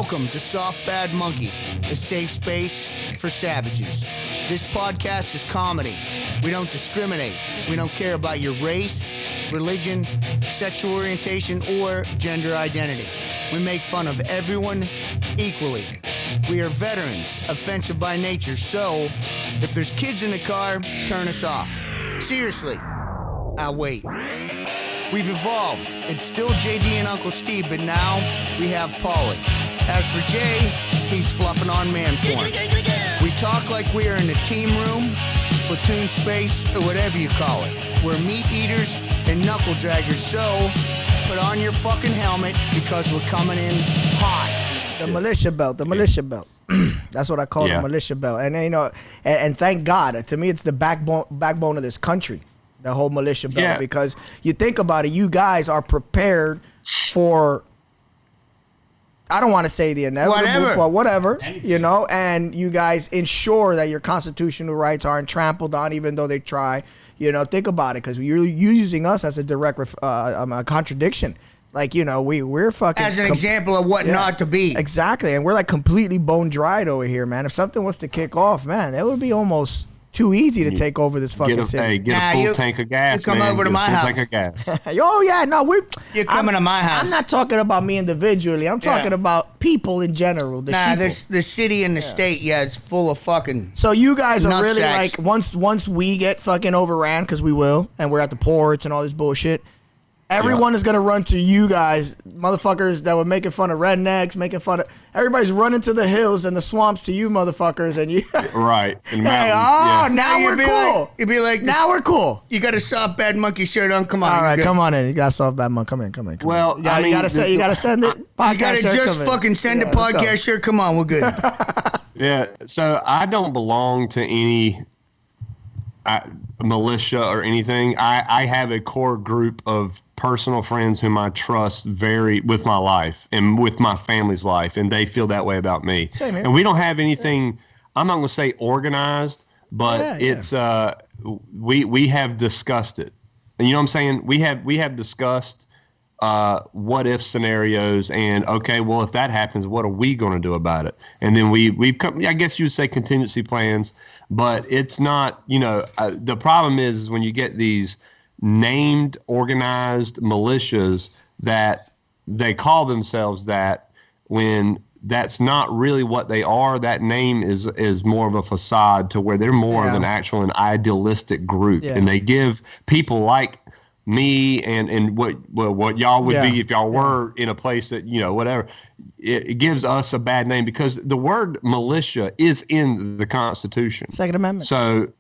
Welcome to Soft Bad Monkey, a safe space for savages. This podcast is comedy. We don't discriminate. We don't care about your race, religion, sexual orientation, or gender identity. We make fun of everyone equally. We are veterans, offensive by nature, so if there's kids in the car, turn us off. Seriously, I'll wait. We've evolved. It's still JD and Uncle Steve, but now we have Paulie. As for Jay, he's fluffing on man porn. We talk like we are in the team room, platoon space, or whatever you call it. We're meat eaters and knuckle draggers, so put on your fucking helmet because we're coming in hot. The militia belt, That's what I call the militia belt. And you know, and thank God, to me, it's the backbone of this country. The whole militia belt, because you think about it, you guys are prepared for, I don't want to say the inevitable, but whatever, you know, and you guys ensure that your constitutional rights aren't trampled on, even though they try. You know, think about it, because you're using us as a direct contradiction. Like, you know, we're fucking as an example of what not to be. Exactly, and we're like completely bone dried over here, man. If something was to kick off, man, it would be almost too easy to take over this fucking city. Get a full tank of gas. You come over to my house. Tank of gas. Oh yeah, no, you're coming to my house. I'm not talking about me individually. I'm talking about people in general. The city and the state, it's full of fucking. So you guys are really sacks. like once we get fucking overran, because we will, and we're at the ports and all this bullshit. Everyone is gonna run to you guys, motherfuckers that were making fun of rednecks, everybody's running to the hills and the swamps to you motherfuckers, and you right. Hey, now we're cool. You'd be like, now we're cool. You got a Soft Bad Monkey shirt on. Come on. All right, come on in. You got a Soft Bad Monkey. Come in. Well, you gotta send it. You gotta just fucking send a podcast shirt. Come on, we're good. Yeah. So I don't belong to any militia or anything. I have a core group of personal friends whom I trust very with my life and with my family's life, and they feel that way about me. Same here. And we don't have anything, I'm not going to say organized, but it's we have discussed it. And you know what I'm saying? We have discussed what if scenarios, and okay, well, if that happens, what are we going to do about it? And then we've come, I guess you'd say contingency plans, but it's not, you know, the problem is when you get these named organized militias that they call themselves that, when that's not really what they are. That name is more of a facade to where they're more of an actual and idealistic group, and they give people like me and what y'all would be if y'all were in a place that, you know, whatever, it gives us a bad name, because the word militia is in the Constitution, Second Amendment. So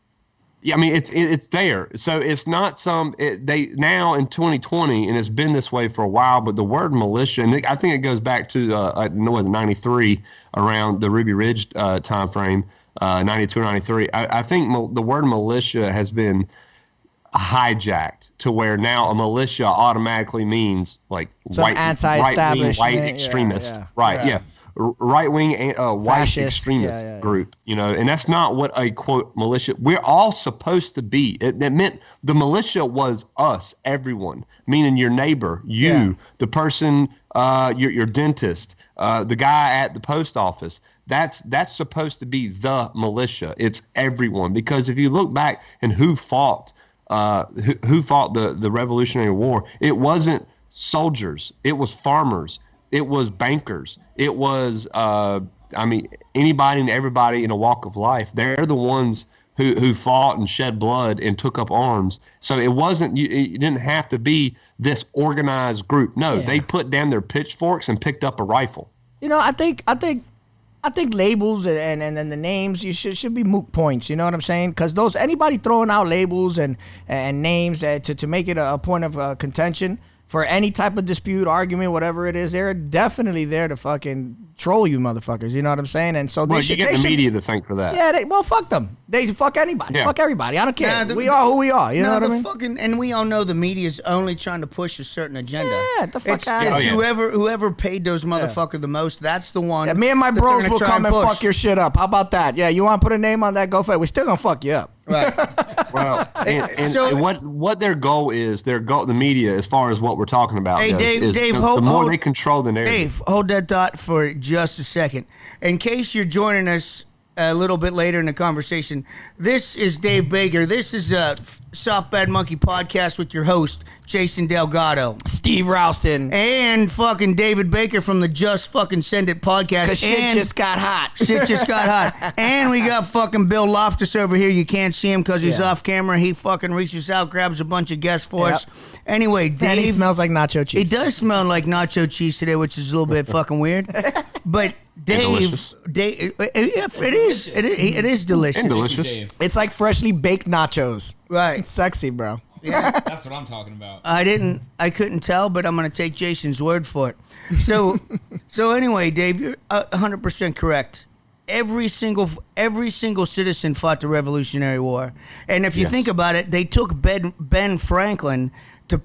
yeah, I mean, it's there. So it's not they now in 2020, and it's been this way for a while, but the word militia, and I think it goes back to 93, around the Ruby Ridge time frame, 92 or 93. I think the word militia has been hijacked to where now a militia automatically means like right-wing white extremists. Right-wing white extremist group, you know, and that's not what a quote militia. We're all supposed to be. It meant the militia was us, everyone, meaning your neighbor, the person, your dentist, the guy at the post office. That's supposed to be the militia. It's everyone, because if you look back and who fought the Revolutionary War, it wasn't soldiers, it was farmers. It was bankers. It was, anybody and everybody in a walk of life. They're the ones who fought and shed blood and took up arms. So it wasn't, you didn't have to be this organized group. No, they put down their pitchforks and picked up a rifle. You know, I think labels and the names should be moot points. You know what I'm saying? Because anybody throwing out labels and names to make it a point of contention for any type of dispute, argument, whatever it is, they're definitely there to fucking troll you motherfuckers. You know what I'm saying? And so you get the media to thank for that. Yeah, fuck them. They fuck anybody. Yeah. Fuck everybody. I don't care. We are who we are. You know what I mean? And we all know the media's only trying to push a certain agenda. Yeah, the fuck out of here. Whoever paid those motherfuckers the most, that's the one. Me and my bros will come and fuck your shit up. How about that? Yeah, you want to put a name on that? Go for it. We're still gonna fuck you up. Right. Well, and what their goal is, the media, as far as what we're talking about, hey, Dave, the more they control the narrative. Dave, hold that thought for just a second. In case you're joining us a little bit later in the conversation, this is Dave Baker. This is a Soft Bad Monkey podcast with your host, Jason Delgado, Steve Ralston, and fucking David Baker from the Just Fucking Send It podcast. Cause shit just got hot. Shit just got hot. And we got fucking Bill Loftus over here. You can't see him because he's off camera. He fucking reaches out, grabs a bunch of guests for us. Anyway, Dave. And he smells like nacho cheese. He does smell like nacho cheese today, which is a little bit fucking weird. But Dave, it is delicious. And delicious. It's like freshly baked nachos. Right. It's sexy, bro. Yeah, that's what I'm talking about. I couldn't tell, but I'm going to take Jason's word for it. So anyway, Dave, you're 100% correct. Every single citizen fought the Revolutionary War. And if you think about it, they took Ben Franklin to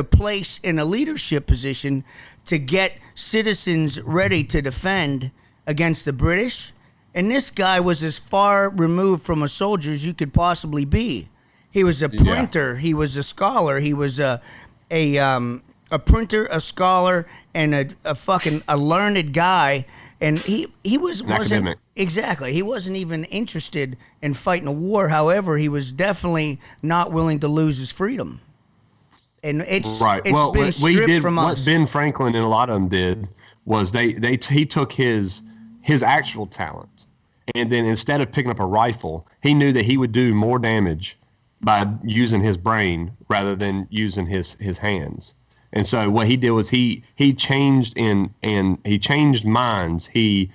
place in a leadership position to get citizens ready to defend against the British. And this guy was as far removed from a soldier as you could possibly be. He was a printer. He was a scholar. He was a printer, a scholar, and a learned guy. And he wasn't academic. Exactly. He wasn't even interested in fighting a war. However, he was definitely not willing to lose his freedom. And it's been stripped from us. What Ben Franklin and a lot of them did was he took his actual talent, and then instead of picking up a rifle, he knew that he would do more damage by using his brain rather than using his hands. And so what he did was he changed he changed minds. He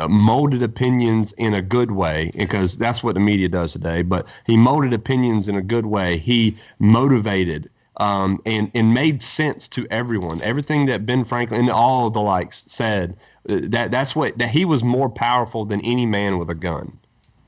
molded opinions in a good way, because that's what the media does today. But he molded opinions in a good way. He motivated and made sense to everyone. Everything that Ben Franklin and all of the likes said, that he was more powerful than any man with a gun.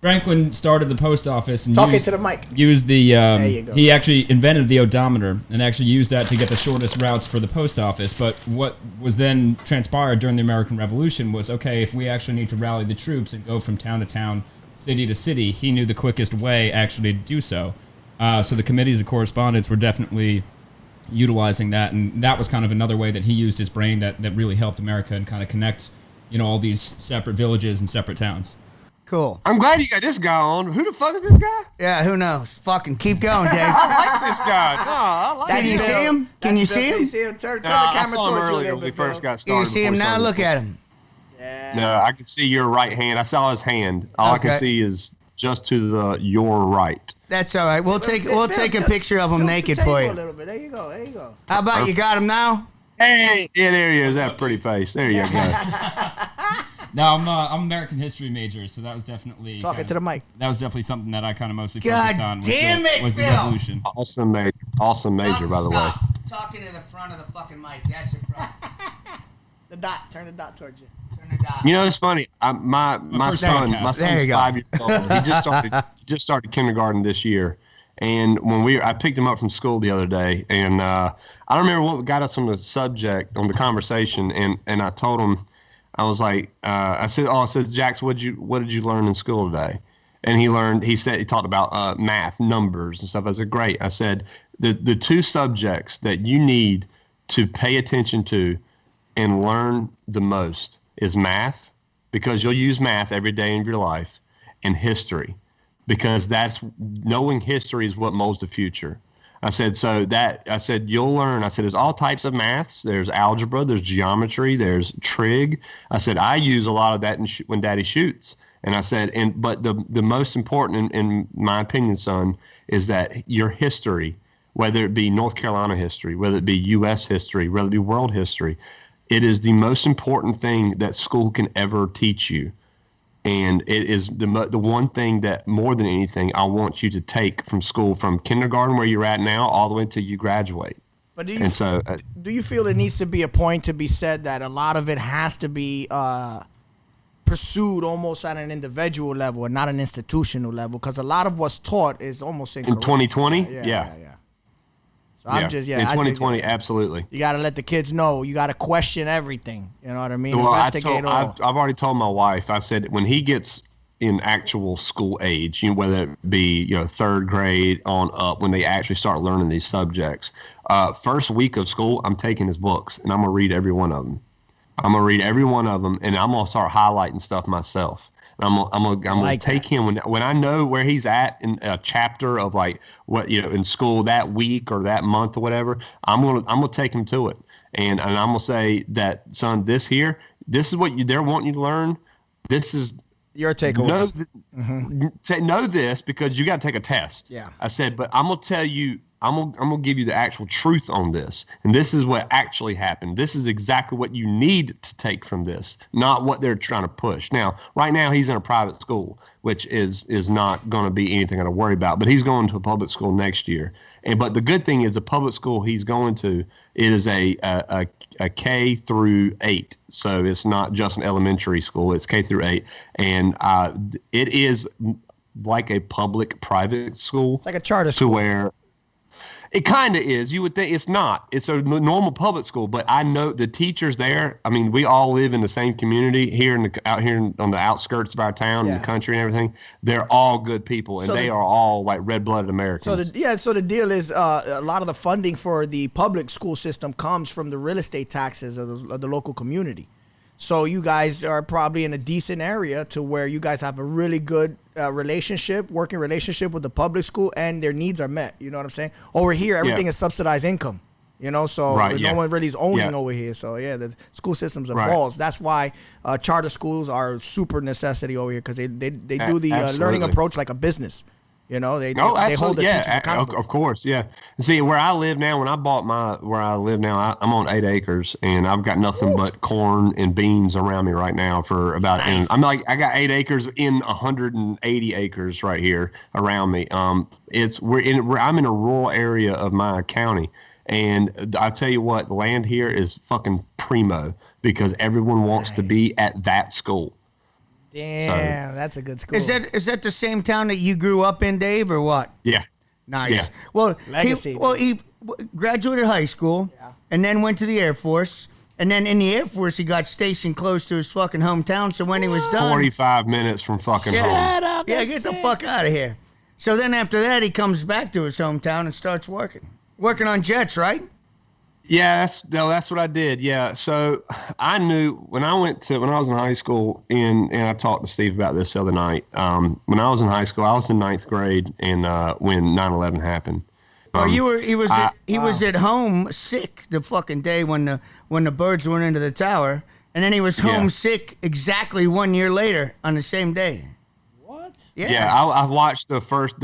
Franklin started the post office and Talk into the mic. Used the there you go. He actually invented the odometer and actually used that to get the shortest routes for the post office. But what was then transpired during the American Revolution was, okay, if we actually need to rally the troops and go from town to town, city to city, he knew the quickest way actually to do so. So the committees of correspondence were definitely utilizing that, and that was kind of another way that he used his brain that really helped America and kind of connect, all these separate villages and separate towns. Cool. I'm glad you got this guy on. Who the fuck is this guy? Yeah, who knows? Fucking keep going, Dave. I like this guy. No, I like Can you see him? Can you see him? Turn the camera I saw him towards earlier you. when we first got Can you started. see him now? Look at him. Yeah. No, I can see your right hand. I saw his hand. All I can see is just to your right. That's all right. We'll take a picture of him naked for you. A little bit. There you go. How about you got him now? Hey, yeah, there he is. That pretty face. There you go. No, I'm American history major, so that was definitely Talking to the mic. That was definitely something that I kind of mostly God focused on. damn it, was the Bill. revolution. Awesome major, by the way. Stop talking to the front of the fucking mic. That's your problem. The dot. Turn the dot towards you. Turn the dot. It's funny. My son's 5 years old. He just started kindergarten this year. And I picked him up from school the other day, and I don't remember what got us on the subject, on the conversation, and I told him, I was like, I said, Jax, what did you learn in school today? And he talked about math, numbers and stuff. I said, great. I said, the two subjects that you need to pay attention to and learn the most is math, because you'll use math every day of your life, and history, because knowing history is what molds the future. I said, you'll learn. I said, there's all types of maths. There's algebra, there's geometry, there's trig. I said, I use a lot of that when Daddy shoots. And I said, but the most important, in my opinion, son, is that your history, whether it be North Carolina history, whether it be U.S. history, whether it be world history, it is the most important thing that school can ever teach you. And it is the one thing that, more than anything, I want you to take from school, from kindergarten where you're at now all the way until you graduate. But do you feel there needs to be a point to be said that a lot of it has to be pursued almost at an individual level and not an institutional level? Because a lot of what's taught is almost incorrect. In 2020? Yeah. So I'm just, in 2020, absolutely. You got to let the kids know. You got to question everything. You know what I mean? Well, Investigate all. I've already told my wife. I said, when he gets in actual school age, whether it be, third grade on up, when they actually start learning these subjects. First week of school, I'm taking his books and I'm going to read every one of them. And I'm going to start highlighting stuff myself. And I'm going to take him when I know where he's at in a chapter of like what, in school that week or that month or whatever, I'm going to take him to it. And I'm going to say that, son, this is what they're wanting you to learn. This is your takeaway. Know this because you got to take a test. Yeah. I said, but I'm going to tell you, I'm gonna give you the actual truth on this, and this is what actually happened. This is exactly what you need to take from this, not what they're trying to push. Now, right now, he's in a private school, which is not going to be anything to worry about. But he's going to a public school next year. But the good thing is, the public school he's going to, it is a K through 8, so it's not just an elementary school. It's K through 8, and it is like a public private school. It's like a charter school. To where. It kind of is. You would think it's not. It's a normal public school, but I know the teachers there. I mean, we all live in the same community here out here on the outskirts of our town, in the country and everything. They're all good people, and they are all like red-blooded Americans. So the deal is a lot of the funding for the public school system comes from the real estate taxes of the local community. So you guys are probably in a decent area to where you guys have a really good working relationship with the public school, and their needs are met. You know what I'm saying? Over here, everything is subsidized income. So no one really is owning over here. So the school systems are balls. That's why charter schools are super necessity over here, because they do the learning approach like a business. They hold the teachers accountable. Of course, yeah. See, where I live now, when I bought where I live now, I'm on 8 acres, and I've got nothing but corn and beans around me right now for about. Nice. And I got 8 acres in 180 acres right here around me. I'm in a rural area of my county, and I tell you what, the land here is fucking primo because everyone wants to be at that school. Damn, that's a good school. Is that the same town that you grew up in, Dave, or what? Yeah. Nice. Yeah. Well, legacy. He graduated high school, and then went to the Air Force, and then in the Air Force he got stationed close to his fucking hometown. So when he was done, 45 minutes from fucking home. Shut up. Yeah, get the fuck out of here. So then after that he comes back to his hometown and starts working on jets, right? Yeah, that's what I did. Yeah, so I knew when I was in high school, and I talked to Steve about this the other night. When I was in high school, I was in 9th grade, and when 9/11 happened. He was at home sick the fucking day when the birds went into the tower, and then he was home sick exactly 1 year later on the same day. Yeah, I watched the first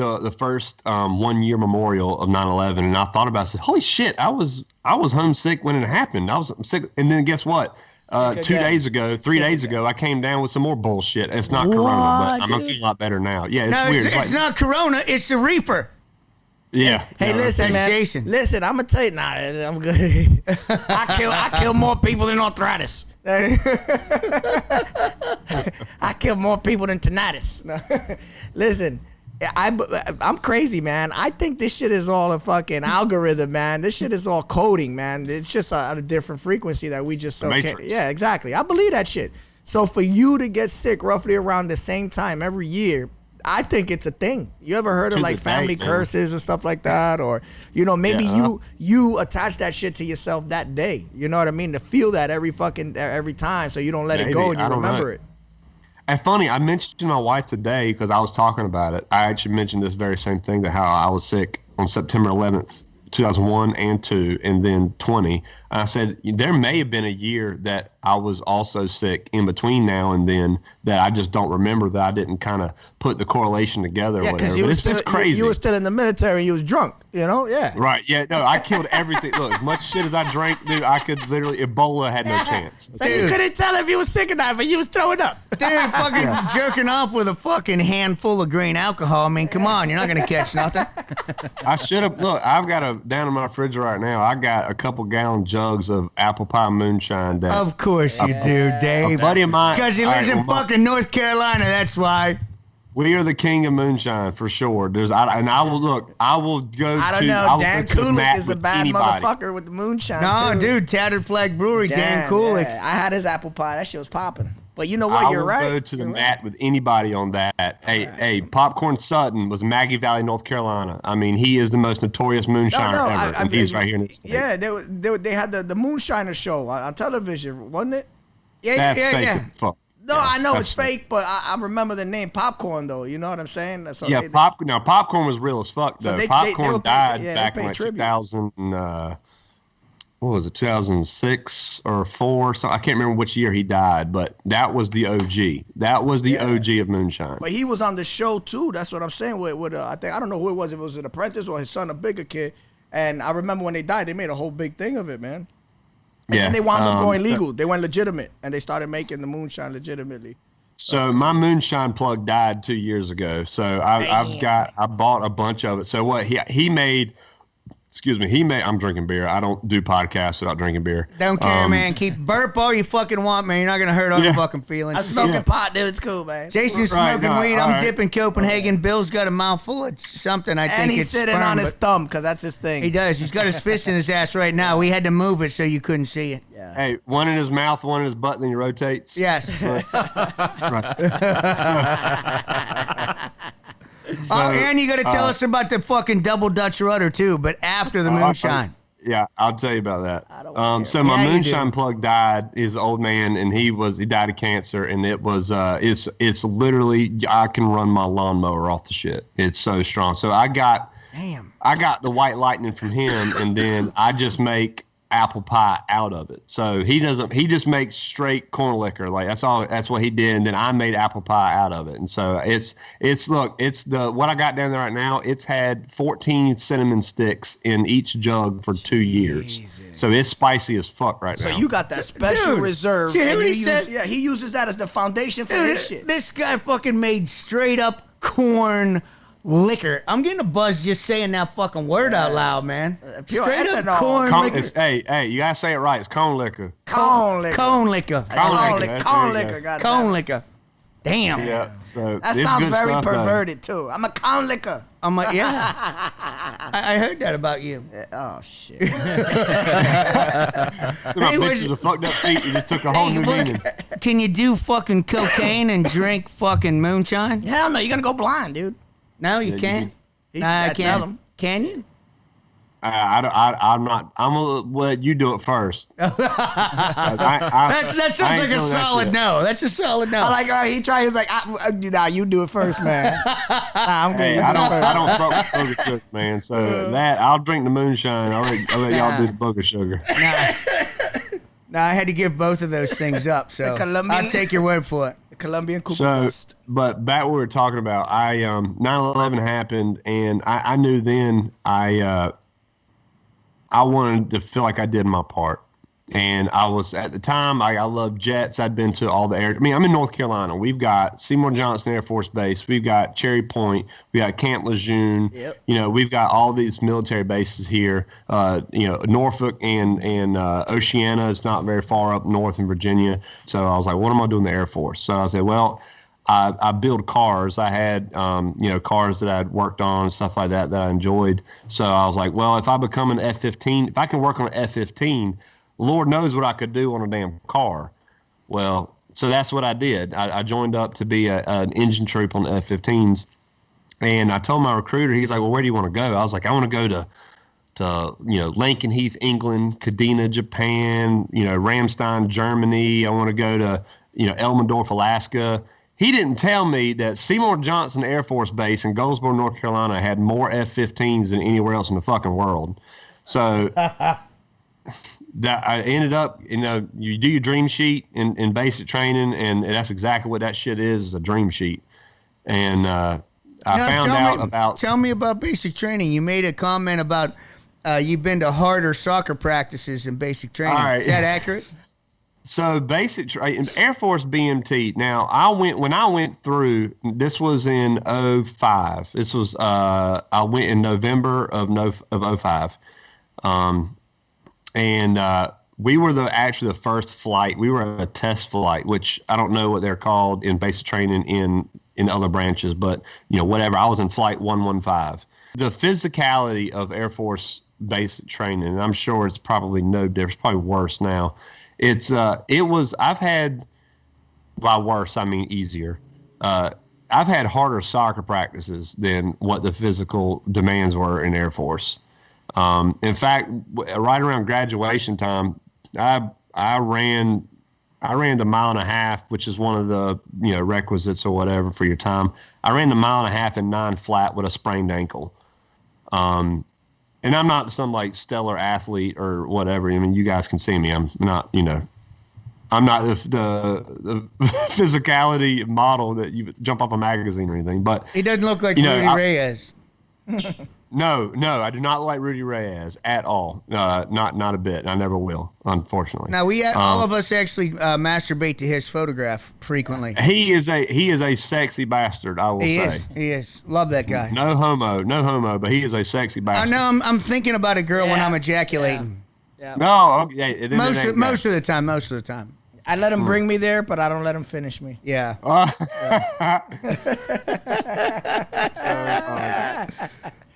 1 year memorial of 9/11, and I thought about it. I said, "Holy shit! I was homesick when it happened. I was sick." And then guess what? 3 days ago, I came down with some more bullshit. It's not corona, but I'm feeling a lot better now. Yeah, it's weird. It's not corona. It's the reefer. Yeah. Hey, listen, man. Jason. Listen, I'm gonna tell you. Nah, I'm good. I kill more people than arthritis. I kill more people than tinnitus. Listen, I'm crazy, man. I think this shit is all a fucking algorithm, man. This shit is all coding, man. It's just a different frequency that we just Yeah, exactly. I believe that shit. So for you to get sick roughly around the same time every year, I think it's a thing. You ever heard of like family curses and stuff like that? Or, maybe you attach that shit to yourself that day. You know what I mean? To feel that every time so you don't let it go and you remember it. And funny, I mentioned to my wife today because I was talking about it. I actually mentioned this very same thing, that how I was sick on September 11th, 2001 and 2, and then 20. And I said, there may have been a year that I was also sick in between now and then that I just don't remember, that I didn't kind of put the correlation together or whatever. But it's crazy. You were still in the military and you was drunk, Yeah. Right. Yeah. No, I killed everything. Look, as much shit as I drank, dude, I could literally, Ebola had no chance. So you couldn't tell if you was sick or not, but you was throwing up. Dude, fucking jerking off with a fucking handful of green alcohol. I mean, come on, you're not going to catch nothing. I should have, look, I've got down in my fridge right now, I got a couple gallon jugs of apple pie moonshine. Of course you do, Dave. A buddy of mine. Because he lives in fucking North Carolina, that's why. We are the king of moonshine for sure. I will go. I don't know. Dan Kulik is a bad motherfucker with the moonshine. No, too. Dude, Tattered Flag Brewery, Dan Kulik. Yeah. I had his apple pie. That shit was popping. But you know what? You're right. I will go to the mat with anybody on that. Hey, Popcorn Sutton was Maggie Valley, North Carolina. I mean, he is the most notorious moonshiner ever, and he's right here in the state. Yeah, they had the Moonshiner show on television, wasn't it? Yeah, that's fake. Fuck. No, I know it's fake, but I remember the name Popcorn, though. You know what I'm saying? So Popcorn was real as fuck, though. Popcorn died back in like 2000. What was it, 2006 or 4? So I can't remember which year he died, but that was the OG. That was the OG of moonshine. But he was on the show too. That's what I'm saying. With I don't know who it was. If it was an apprentice or his son, a bigger kid. And I remember when they died, they made a whole big thing of it, man. And then they wound up going legal. They went legitimate, and they started making the moonshine legitimately. So my moonshine plug died 2 years ago. So I bought a bunch of it. So what he made. Excuse me, I'm drinking beer. I don't do podcasts without drinking beer. Don't care, man. Keep burp all you fucking want, man. You're not going to hurt all your fucking feelings. I'm smoking pot, dude. It's cool, man. Jason's smoking weed. I'm dipping Copenhagen. Bill's got a mouthful of something, I think. And he's sitting on his thumb, because that's his thing. He does. He's got his fist in his ass right now. We had to move it so you couldn't see it. Yeah. Hey, one in his mouth, one in his butt, and then he rotates. Yes. Right. So, and you got to tell us about the fucking double Dutch rudder too, but after the moonshine. I'll tell you about that. So my moonshine plug died. He's an old man, and he died of cancer, and it was it's literally I can run my lawnmower off the shit. It's so strong. So I got the white lightning from him, and then I just make apple pie out of it. So he just makes straight corn liquor. Like that's what he did. And then I made apple pie out of it. And so what I got down there right now, it's had 14 cinnamon sticks in each jug for 2 years. So it's spicy as fuck right now. So you got that special reserve. And he uses that as the foundation for his shit. This guy fucking made straight up corn liquor. I'm getting a buzz just saying that fucking word out loud, man. Straight up corn liquor. Hey, you gotta say it right. It's cone liquor. Cone liquor. Cone liquor. Cone liquor. Cone liquor. Damn. Yeah. So that sounds very perverted too. I'm a cone liquor. I'm like, yeah. I heard that about you. Oh shit. My pictures of fucked up feet. You just took a whole new meaning. Can you do fucking cocaine and drink fucking moonshine? Hell no. You're gonna go blind, dude. No, you can't. I can't. Can you? I'm not. I'm gonna let you do it first. That sounds like a solid no. That's a solid no. I like. He tried. He's like, you do it first, man. I'm good. Hey, I don't fuck with sugar sugar, man. So I'll drink the moonshine. I'll let y'all do the booger sugar. Nah, I had to give both of those things up. So I'll take your word for it. Colombian Cooper Bust. But back what we were talking about, 9/11 happened, and I knew then I wanted to feel like I did my part. And I was, at the time, I loved jets. I'd been to all the air. I mean, I'm in North Carolina. We've got Seymour Johnson Air Force Base. We've got Cherry Point. We got Camp Lejeune. Yep. You know, we've got all these military bases here. Norfolk and Oceana is not very far up north in Virginia. So I was like, what am I doing in the Air Force? So I said, well, I build cars. I had, cars that I'd worked on and stuff like that I enjoyed. So I was like, well, if I become an F-15, if I can work on an F-15, Lord knows what I could do on a damn car. Well, so that's what I did. I joined up to be an engine troop on the F-15s. And I told my recruiter, he's like, well, where do you want to go? I was like, I want to go to Lakenheath, England, Kadena, Japan, Ramstein, Germany. I want to go to, Elmendorf, Alaska. He didn't tell me that Seymour Johnson Air Force Base in Goldsboro, North Carolina had more F-15s than anywhere else in the fucking world. So that I ended up, you do your dream sheet in basic training, and that's exactly what that shit is a dream sheet. And Tell me about basic training. You made a comment about you've been to harder soccer practices in basic training. All right. Is that accurate? So basic Air Force BMT. Now when I went through, this was in 05. This was I went in November of 05. We were actually the first flight. We were a test flight, which I don't know what they're called in basic training in other branches, but whatever. I was in flight 115. The physicality of Air Force basic training, and I'm sure it's probably no different. It's probably worse now. I've had by worse, I mean easier. I've had harder soccer practices than what the physical demands were in Air Force. In fact, right around graduation time, I ran the mile and a half, which is one of the requisites or whatever for your time. I ran the mile and a half in 9 flat with a sprained ankle. And I'm not some like stellar athlete or whatever. I mean, you guys can see me. I'm not, I'm not the physicality model that you jump off a magazine or anything. But he doesn't look like Rudy Reyes. No, I do not like Rudy Reyes at all. Not a bit. I never will, unfortunately. Now all of us actually masturbate to his photograph frequently. He is a sexy bastard. I will say he is. Love that guy. No homo, but he is a sexy bastard. I know. I'm thinking about a girl when I'm ejaculating. Yeah. No, okay. Most of the time. I let him bring me there, but I don't let him finish me. Yeah.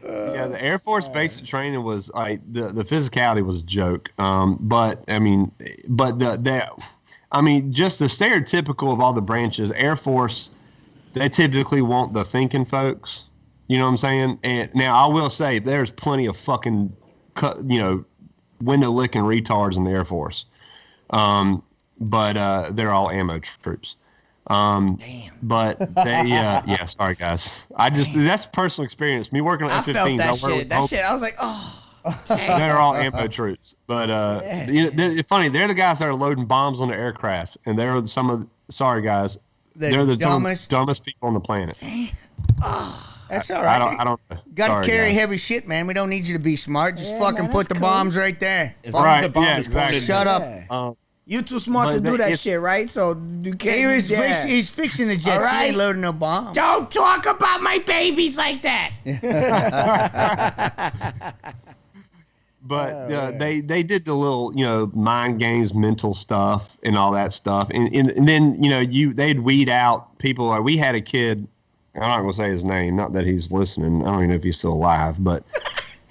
Yeah, the Air Force basic training was like the physicality was a joke. But I mean, just the stereotypical of all the branches. Air Force, they typically want the thinking folks. You know what I'm saying? And now I will say there's plenty of fucking, window licking retards in the Air Force. But they're all ammo troops. Damn. But they, sorry guys. That's personal experience. Me working on F-15s. I felt that shit. I was like, dang. They're all ammo troops. But it's funny. They're the guys that are loading bombs on the aircraft, and they're sorry guys. They're the dumbest people on the planet. That's all right. I don't. Got to carry heavy shit, man. We don't need you to be smart. Just fucking put the bombs right there. As long as the bomb is exactly. Shut up. You too smart to do that shit, right? So you can't. He's fixing the jets. Right? He ain't loading no bomb. Don't talk about my babies like that. But they did the little mind games, mental stuff, and all that stuff, and then they'd weed out people. Like we had a kid. I'm not gonna say his name. Not that he's listening. I don't even know if he's still alive, but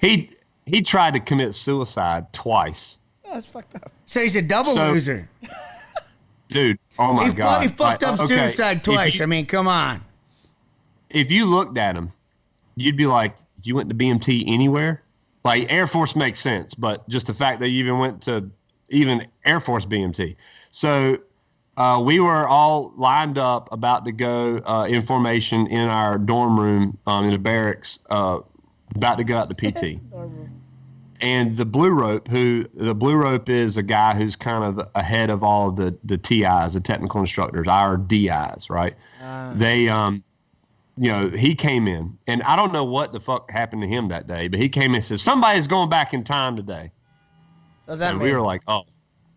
he tried to commit suicide twice. That's fucked up. So he's a double loser. Dude, oh my God. He fucked up suicide twice. I mean, come on. If you looked at him, you'd be like, you went to BMT anywhere? Like, Air Force makes sense, but just the fact that you even went to even Air Force BMT. So we were all lined up about to go in formation in our dorm room in the barracks, about to go out to PT. And the blue rope is a guy who's kind of ahead of all of the TIs, the technical instructors, our DIs, right? They, he came in, and I don't know what the fuck happened to him that day, but he came in and said, somebody's going back in time today. What's that and mean? We were like, oh,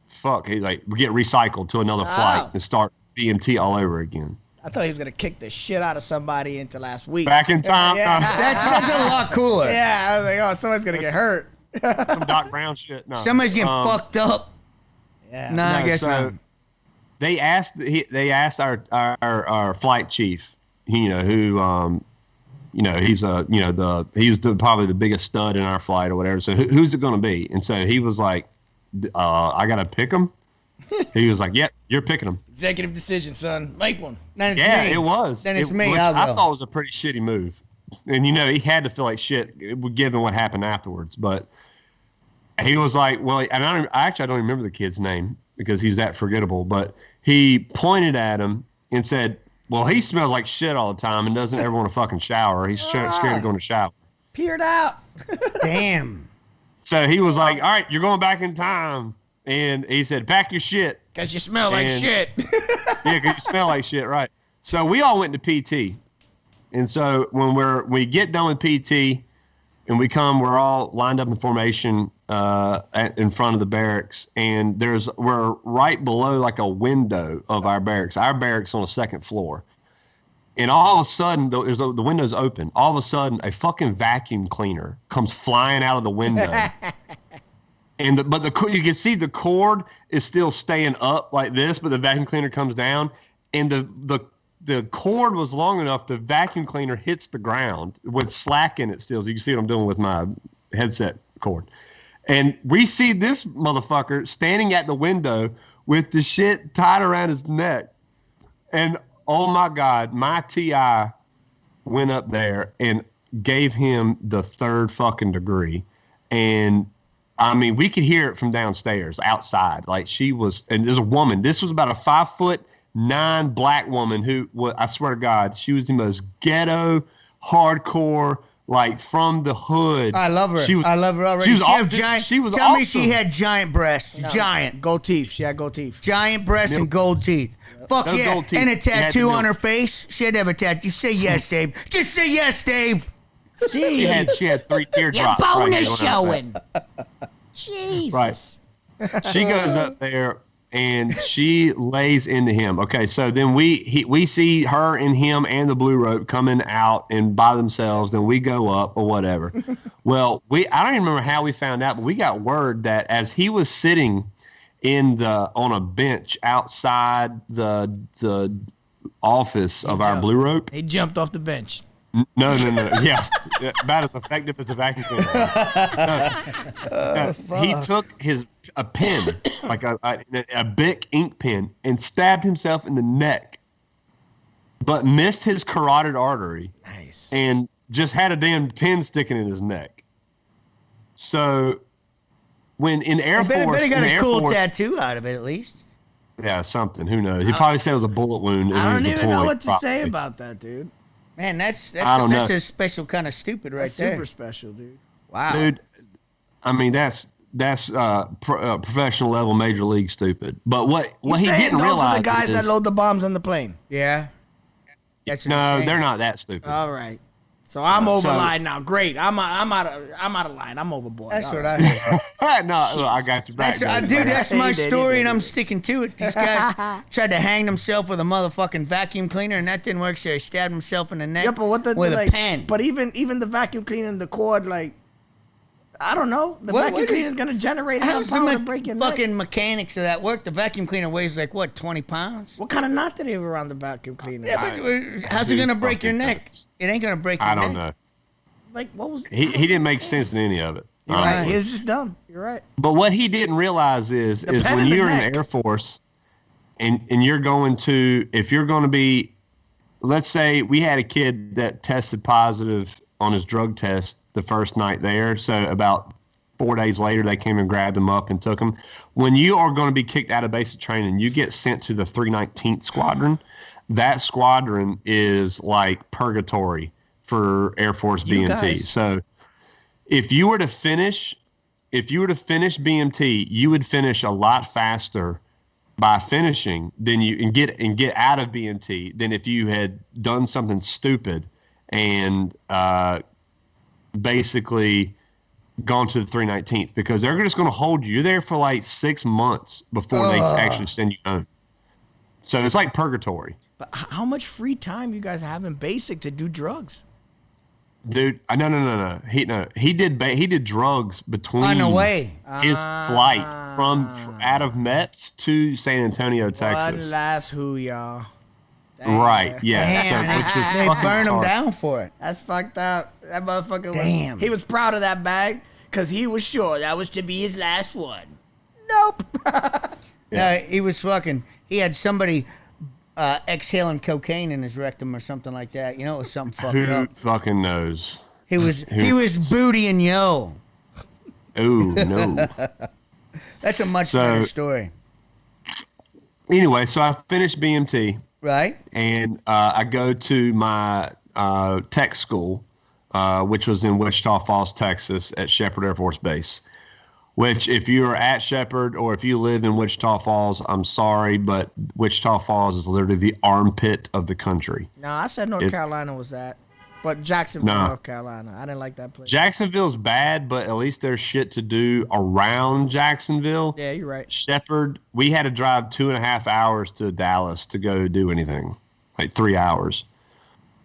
fuck. He's like, we get recycled to another flight and start BMT all over again. I thought he was going to kick the shit out of somebody into last week. Back in time? Yeah. That's a lot cooler. Yeah, I was like, oh, somebody's going to get hurt. Some Doc Brown shit. No. Somebody's getting fucked up. Yeah. No, I guess not. They asked our flight chief, who he's probably the biggest stud in our flight or whatever. So who's it going to be? And so he was like, I got to pick him. He was like, yep, you're picking him. Executive decision, son. Make one. Then it's me. It was. Then it's me. Which I'll go. I thought was a pretty shitty move. And, he had to feel like shit given what happened afterwards. But he was like, well, and I don't remember the kid's name because he's that forgettable. But he pointed at him and said, well, he smells like shit all the time and doesn't ever want to fucking shower. He's scared of going to shower. Peered out. Damn. So he was like, all right, you're going back in time. And he said, pack your shit. Because you smell like shit. Yeah, because you smell like shit, right. So we all went to PT. And so when we get done with PT and we're all lined up in formation in front of the barracks, and we're right below like a window of our barracks. Our barracks on the second floor. And all of a sudden, the window's open. All of a sudden, a fucking vacuum cleaner comes flying out of the window. But you can see the cord is still staying up like this, but the vacuum cleaner comes down, and the cord was long enough, the vacuum cleaner hits the ground with slack in it still. So you can see what I'm doing with my headset cord. And we see this motherfucker standing at the window with the shit tied around his neck. And oh my God, my TI went up there and gave him the 3rd fucking degree. And I mean, we could hear it from downstairs outside. Like she was, and there's a woman, this was about a 5'9" black woman who, I swear to God, she was the most ghetto, hardcore, like from the hood. I love her. I love her already. She was Tell me she had giant breasts. No. Giant. Gold teeth. She had gold teeth. Giant breasts and gold teeth. Fuck yeah. Gold teeth. And a tattoo on her face. She had to have a tattoo. Say yes, Dave. Just say yes, Dave. Steve. She had 3 teardrops. Your bone is showing. Jesus. Right. She goes up there and she lays into him. Okay, so then we see her and him and the blue rope coming out and by themselves. Then we go up or whatever. Well, I don't even remember how we found out, but we got word that as he was sitting on a bench outside the office of our blue rope, he jumped off the bench. No. Yeah, about as effective as a vacuum cleaner. He took a pen, like a Bic ink pen, and stabbed himself in the neck, but missed his carotid artery. Nice. And just had a damn pin sticking in his neck. So, when in Air Force, he got a cool tattoo out of it at least. Yeah, something. Who knows? He probably said it was a bullet wound. I don't even know what to say about that, dude. Man, that's a special kind of stupid right there. Super special, dude. Wow. Dude, I mean, that's professional level major league stupid. But what he didn't realize, those are the guys that load the bombs on the plane. Yeah. No, they're not that stupid. All right. So I'm over line now. Great. I'm out of line. I'm overboard. That's what I heard. No, I got you back. That's my story, and I'm sticking to it. These guys tried to hang themselves with a motherfucking vacuum cleaner, and that didn't work, so he stabbed himself in the neck with a pen. But even the vacuum cleaner and the cord, like, I don't know. The vacuum cleaner is going to generate enough power to break your neck. Fucking mechanics of that work. The vacuum cleaner weighs like, what, 20 pounds? What kind of knot did they have around the vacuum cleaner? Yeah, but how's it going to break your neck? It ain't going to break your neck. I don't know. Like, what was... He didn't make sense in any of it. You're right. He was just dumb. You're right. But what he didn't realize is when you're in the Air Force and you're going to... If you're going to be... Let's say we had a kid that tested positive on his drug test the first night there. So about 4 days later, they came and grabbed him up and took him. When you are going to be kicked out of basic training, you get sent to the 319th Squadron. That squadron is like purgatory for Air Force BMT. So if you were to finish BMT, you would finish a lot faster by finishing than and get out of BMT than if you had done something stupid and basically gone to the 319th, because they're just going to hold you there for like 6 months before they actually send you home. So it's like purgatory. But how much free time you guys have in basic to do drugs? Dude, no. He did drugs between on the way his flight from out of MEPS to San Antonio, Texas. One last y'all. Damn. Right, yeah. Damn, they burned him down for it. That's fucked up. That motherfucker he was proud of that bag because he was sure that was to be his last one. Nope. No, he had somebody exhaling cocaine in his rectum or something like that. You know, it was something fucked up. Who fucking knows? He was booty and yo. Ooh, no. That's a much better story. Anyway, so I finished BMT. Right. And I go to my tech school, which was in Wichita Falls, Texas, at Shepherd Air Force Base. Which, if you are at Shepherd or if you live in Wichita Falls, I'm sorry, but Wichita Falls is literally the armpit of the country. No, I said North Carolina was that. But Jacksonville, North Carolina. I didn't like that place. Jacksonville's bad, but at least there's shit to do around Jacksonville. Yeah, you're right. Shepherd, we had to drive 2.5 hours to Dallas to go do anything. Like 3 hours.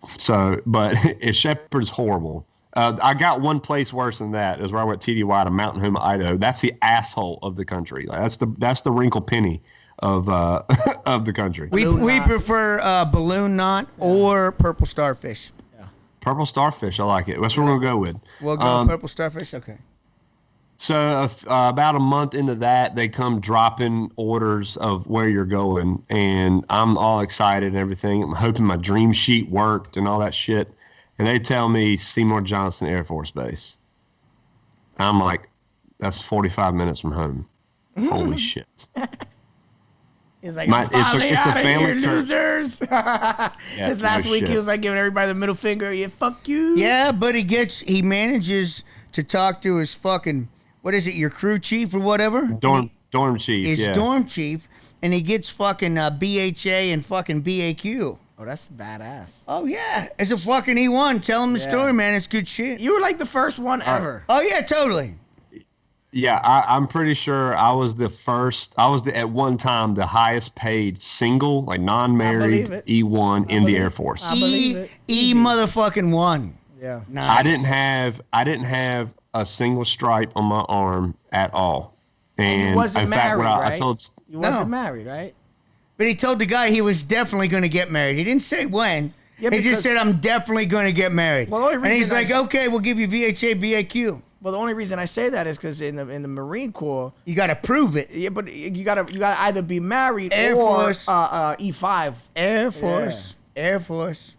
So, but Shepherd's horrible. I got one place worse than that. It was where I went TDY to Mountain Home, Idaho. That's the asshole of the country. Like, that's the wrinkle penny of of the country. We prefer balloon knot or purple starfish. Purple starfish, I like it. That's what we're going to go with. We'll go purple starfish? Okay. So about a month into that, they come dropping orders of where you're going, and I'm all excited and everything. I'm hoping my dream sheet worked and all that shit. And they tell me Seymour Johnson Air Force Base. I'm like, that's 45 minutes from home. Holy shit. He's like, it's a family here, losers. His last week, he was like giving everybody the middle finger. Yeah, fuck you. Yeah, but he manages to talk to his fucking, what is it, your crew chief or whatever? Dorm chief, his dorm chief, and he gets fucking BHA and fucking BAQ. Oh, that's badass. Oh, yeah. It's a fucking E1. Tell him the story, man. It's good shit. You were like the first one ever. Oh, yeah, totally. Yeah, I'm pretty sure I was the first. I was at one time the highest paid single, like non-married E1 in the Air Force. I believe it. Motherfucking one. Yeah. Nice. I didn't have a single stripe on my arm at all. And you wasn't married, right? You wasn't No. married, right? But he told the guy he was definitely going to get married. He didn't say when. Yeah, he just said, I'm definitely going to get married. Well, the only and reason he's like, okay, we'll give you VHA, BAQ. Well, the only reason I say that is because in the Marine Corps, You got to prove it. yeah, but you gotta either be married Air or Force. E5. Air Force. Air Force.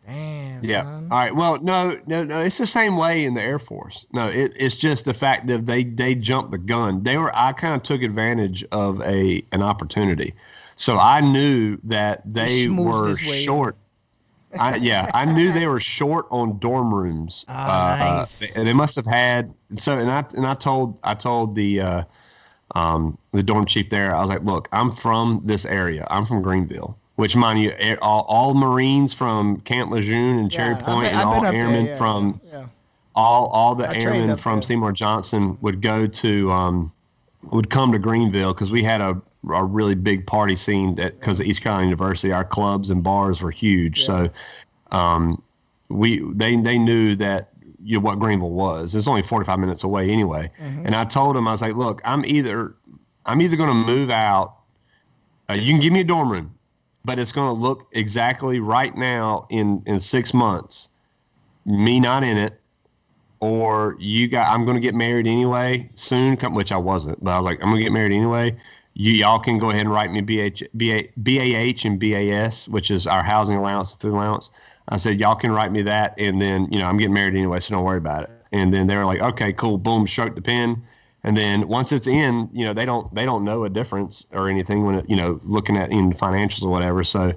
Damn. Yeah. Son. All right. Well, no. It's the same way in the Air Force. No, it's just the fact that they jumped the gun. I kind of took advantage of an opportunity. So I knew that they were short. I knew they were short on dorm rooms. Oh, nice. They must have had I told the dorm chief there. I was like, look, I'm from this area. I'm from Greenville, which, mind you, all Marines from Camp Lejeune and Cherry Point, and all airmen from all the airmen from Seymour Johnson would come to Greenville because we had a really big party scene because of East Carolina University. Our clubs and bars were huge, so they knew that what Greenville was. It's only 45 minutes away anyway. And I told them, I was like, look, I'm either going to move out. You can give me a dorm room, but it's going to look exactly right now in 6 months, me not in it, or I'm going to get married anyway soon, which I wasn't, but I was like, I'm going to get married anyway. Y'all can go ahead and write me BAH and BAS, which is our housing allowance and food allowance. I said, y'all can write me that, and then, I'm getting married anyway, so don't worry about it. And then they were like, okay, cool, boom, stroke the pen. And then once it's in, they don't know a difference or anything when looking at in financials or whatever. So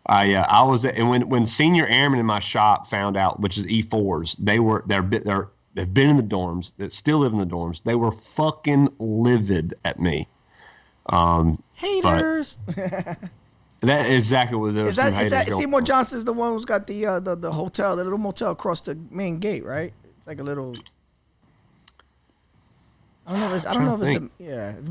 I was, and when senior airmen in my shop found out, which is E4s, they've been in the dorms, that still live in the dorms. They were fucking livid at me. Haters. That exactly what there was. Is that Seymour Johnson's the one who's got the hotel, the little motel across the main gate, right? It's like a little. I don't know if it's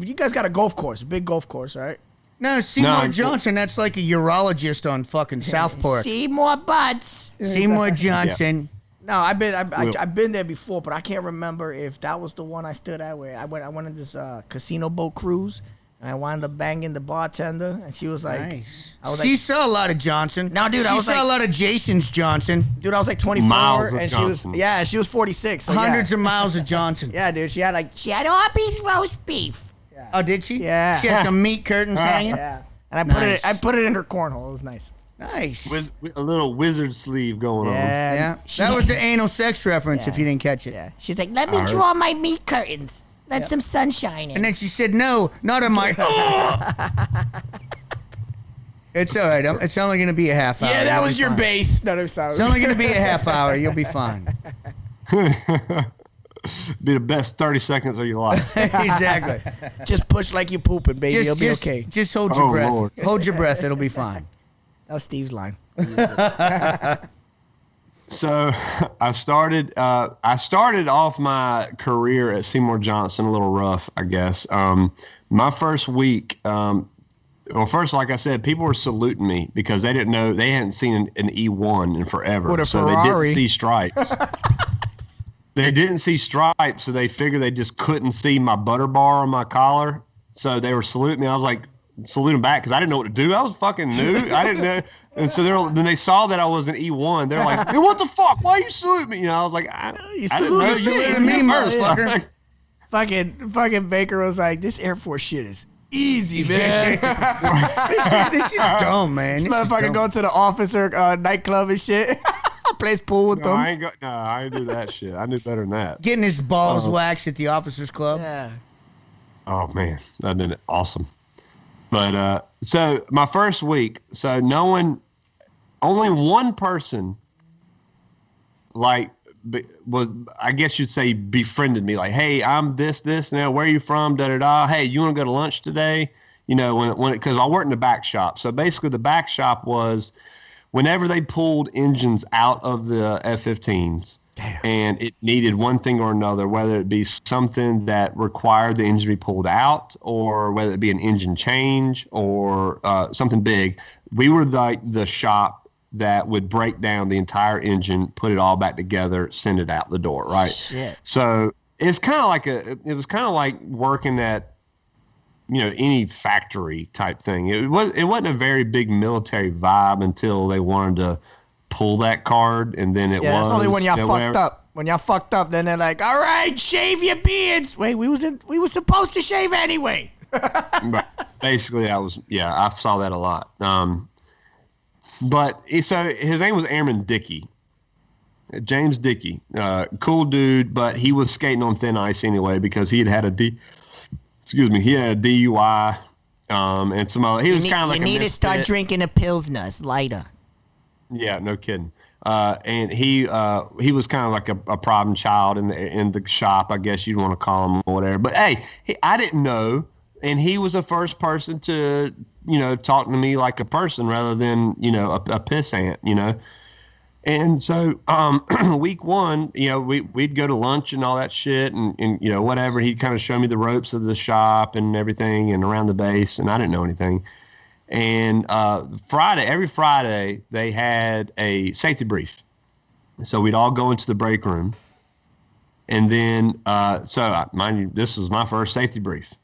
you guys got a golf course, a big golf course, right? No, Seymour Johnson. That's like a urologist on fucking Southport. Seymour Butts. Seymour Johnson. No, I've been there before, but I can't remember if that was the one I stood at. Where I went on this casino boat cruise. And I wound up banging the bartender, and she was like, nice. She saw a lot of Johnson. No, dude, she saw a lot of Jason's Johnson. Dude, I was like 24, miles and Johnson. she was 46. So Hundreds of miles of Johnson. Yeah, dude, she had Arby's roast beef. Yeah. Oh, did she? Yeah. She had some meat curtains hanging. Yeah, and I put it in her cornhole. It was nice. Nice. With a little wizard sleeve going on. Yeah. That was the anal sex reference. If you didn't catch it. Yeah. She's like, let me draw my meat curtains. Let some sunshine in. And then she said, no, not on my... It's all right. It's only going to be a half hour. Yeah, that was your base. No, sorry. It's only going to be a half hour. You'll be fine. Be the best 30 seconds of your life. Exactly. Just push like you're pooping, baby. You'll be okay. Just hold your breath. Lord. Hold your breath. It'll be fine. That was Steve's line. So I started off my career at Seymour Johnson a little rough, I guess. My first week, first, like I said, people were saluting me because they didn't know, they hadn't seen an E1 in forever. So they didn't see stripes. They didn't see stripes, so they figured they just couldn't see my butter bar on my collar. So they were saluting me. I was like, saluting back because I didn't know what to do. I was fucking new. I didn't know. And so then they saw that I was an E1. They're like, hey, what the fuck? Why you salute me? I was like, I didn't know you saluted me first. fucking Baker was like, this Air Force shit is easy, man. This is dumb, man. This motherfucker go to the officer nightclub and shit. Plays pool with them. I ain't do that shit. I knew better than that. Getting his balls waxed at the officers club. Yeah. Oh man, that did it awesome. But so my first week, so only one person, like, was, I guess you'd say, befriended me. Like, hey, I'm this now. Where are you from? Da da da. Hey, you want to go to lunch today? You know, because I worked in the back shop. So basically, the back shop was whenever they pulled engines out of the F-15s. Damn. And it needed one thing or another, whether it be something that required the engine to be pulled out, or whether it be an engine change or something big. We were like the shop that would break down the entire engine, put it all back together, send it out the door, right? Shit. So it's kind of like it was kind of like working at, you know, any factory type thing. It wasn't a very big military vibe until they wanted to pull that card, and then it was. Yeah, that's only when y'all fucked whatever. up. When y'all fucked up, then they're like, all right, shave your beards. Wait, we was supposed to shave anyway. But basically, I saw that a lot. But so his name was Airman Dickey, James Dickey. Cool dude, but he was skating on thin ice anyway because he had a DUI, and some other. He was kind of like you need to start drinking a Pilsner. It's lighter. Yeah, no kidding. And he was kind of like a problem child in the shop, I guess you'd want to call him or whatever. But hey, I didn't know, and he was the first person to, you know, talk to me like a person rather than, you know, a pissant, you know. And so week one, you know, we'd go to lunch and all that shit, and you know, whatever. He'd kind of show me the ropes of the shop and everything and around the base, and I didn't know anything. And every Friday, they had a safety brief. So we'd all go into the break room. And then, mind you, this was my first safety brief.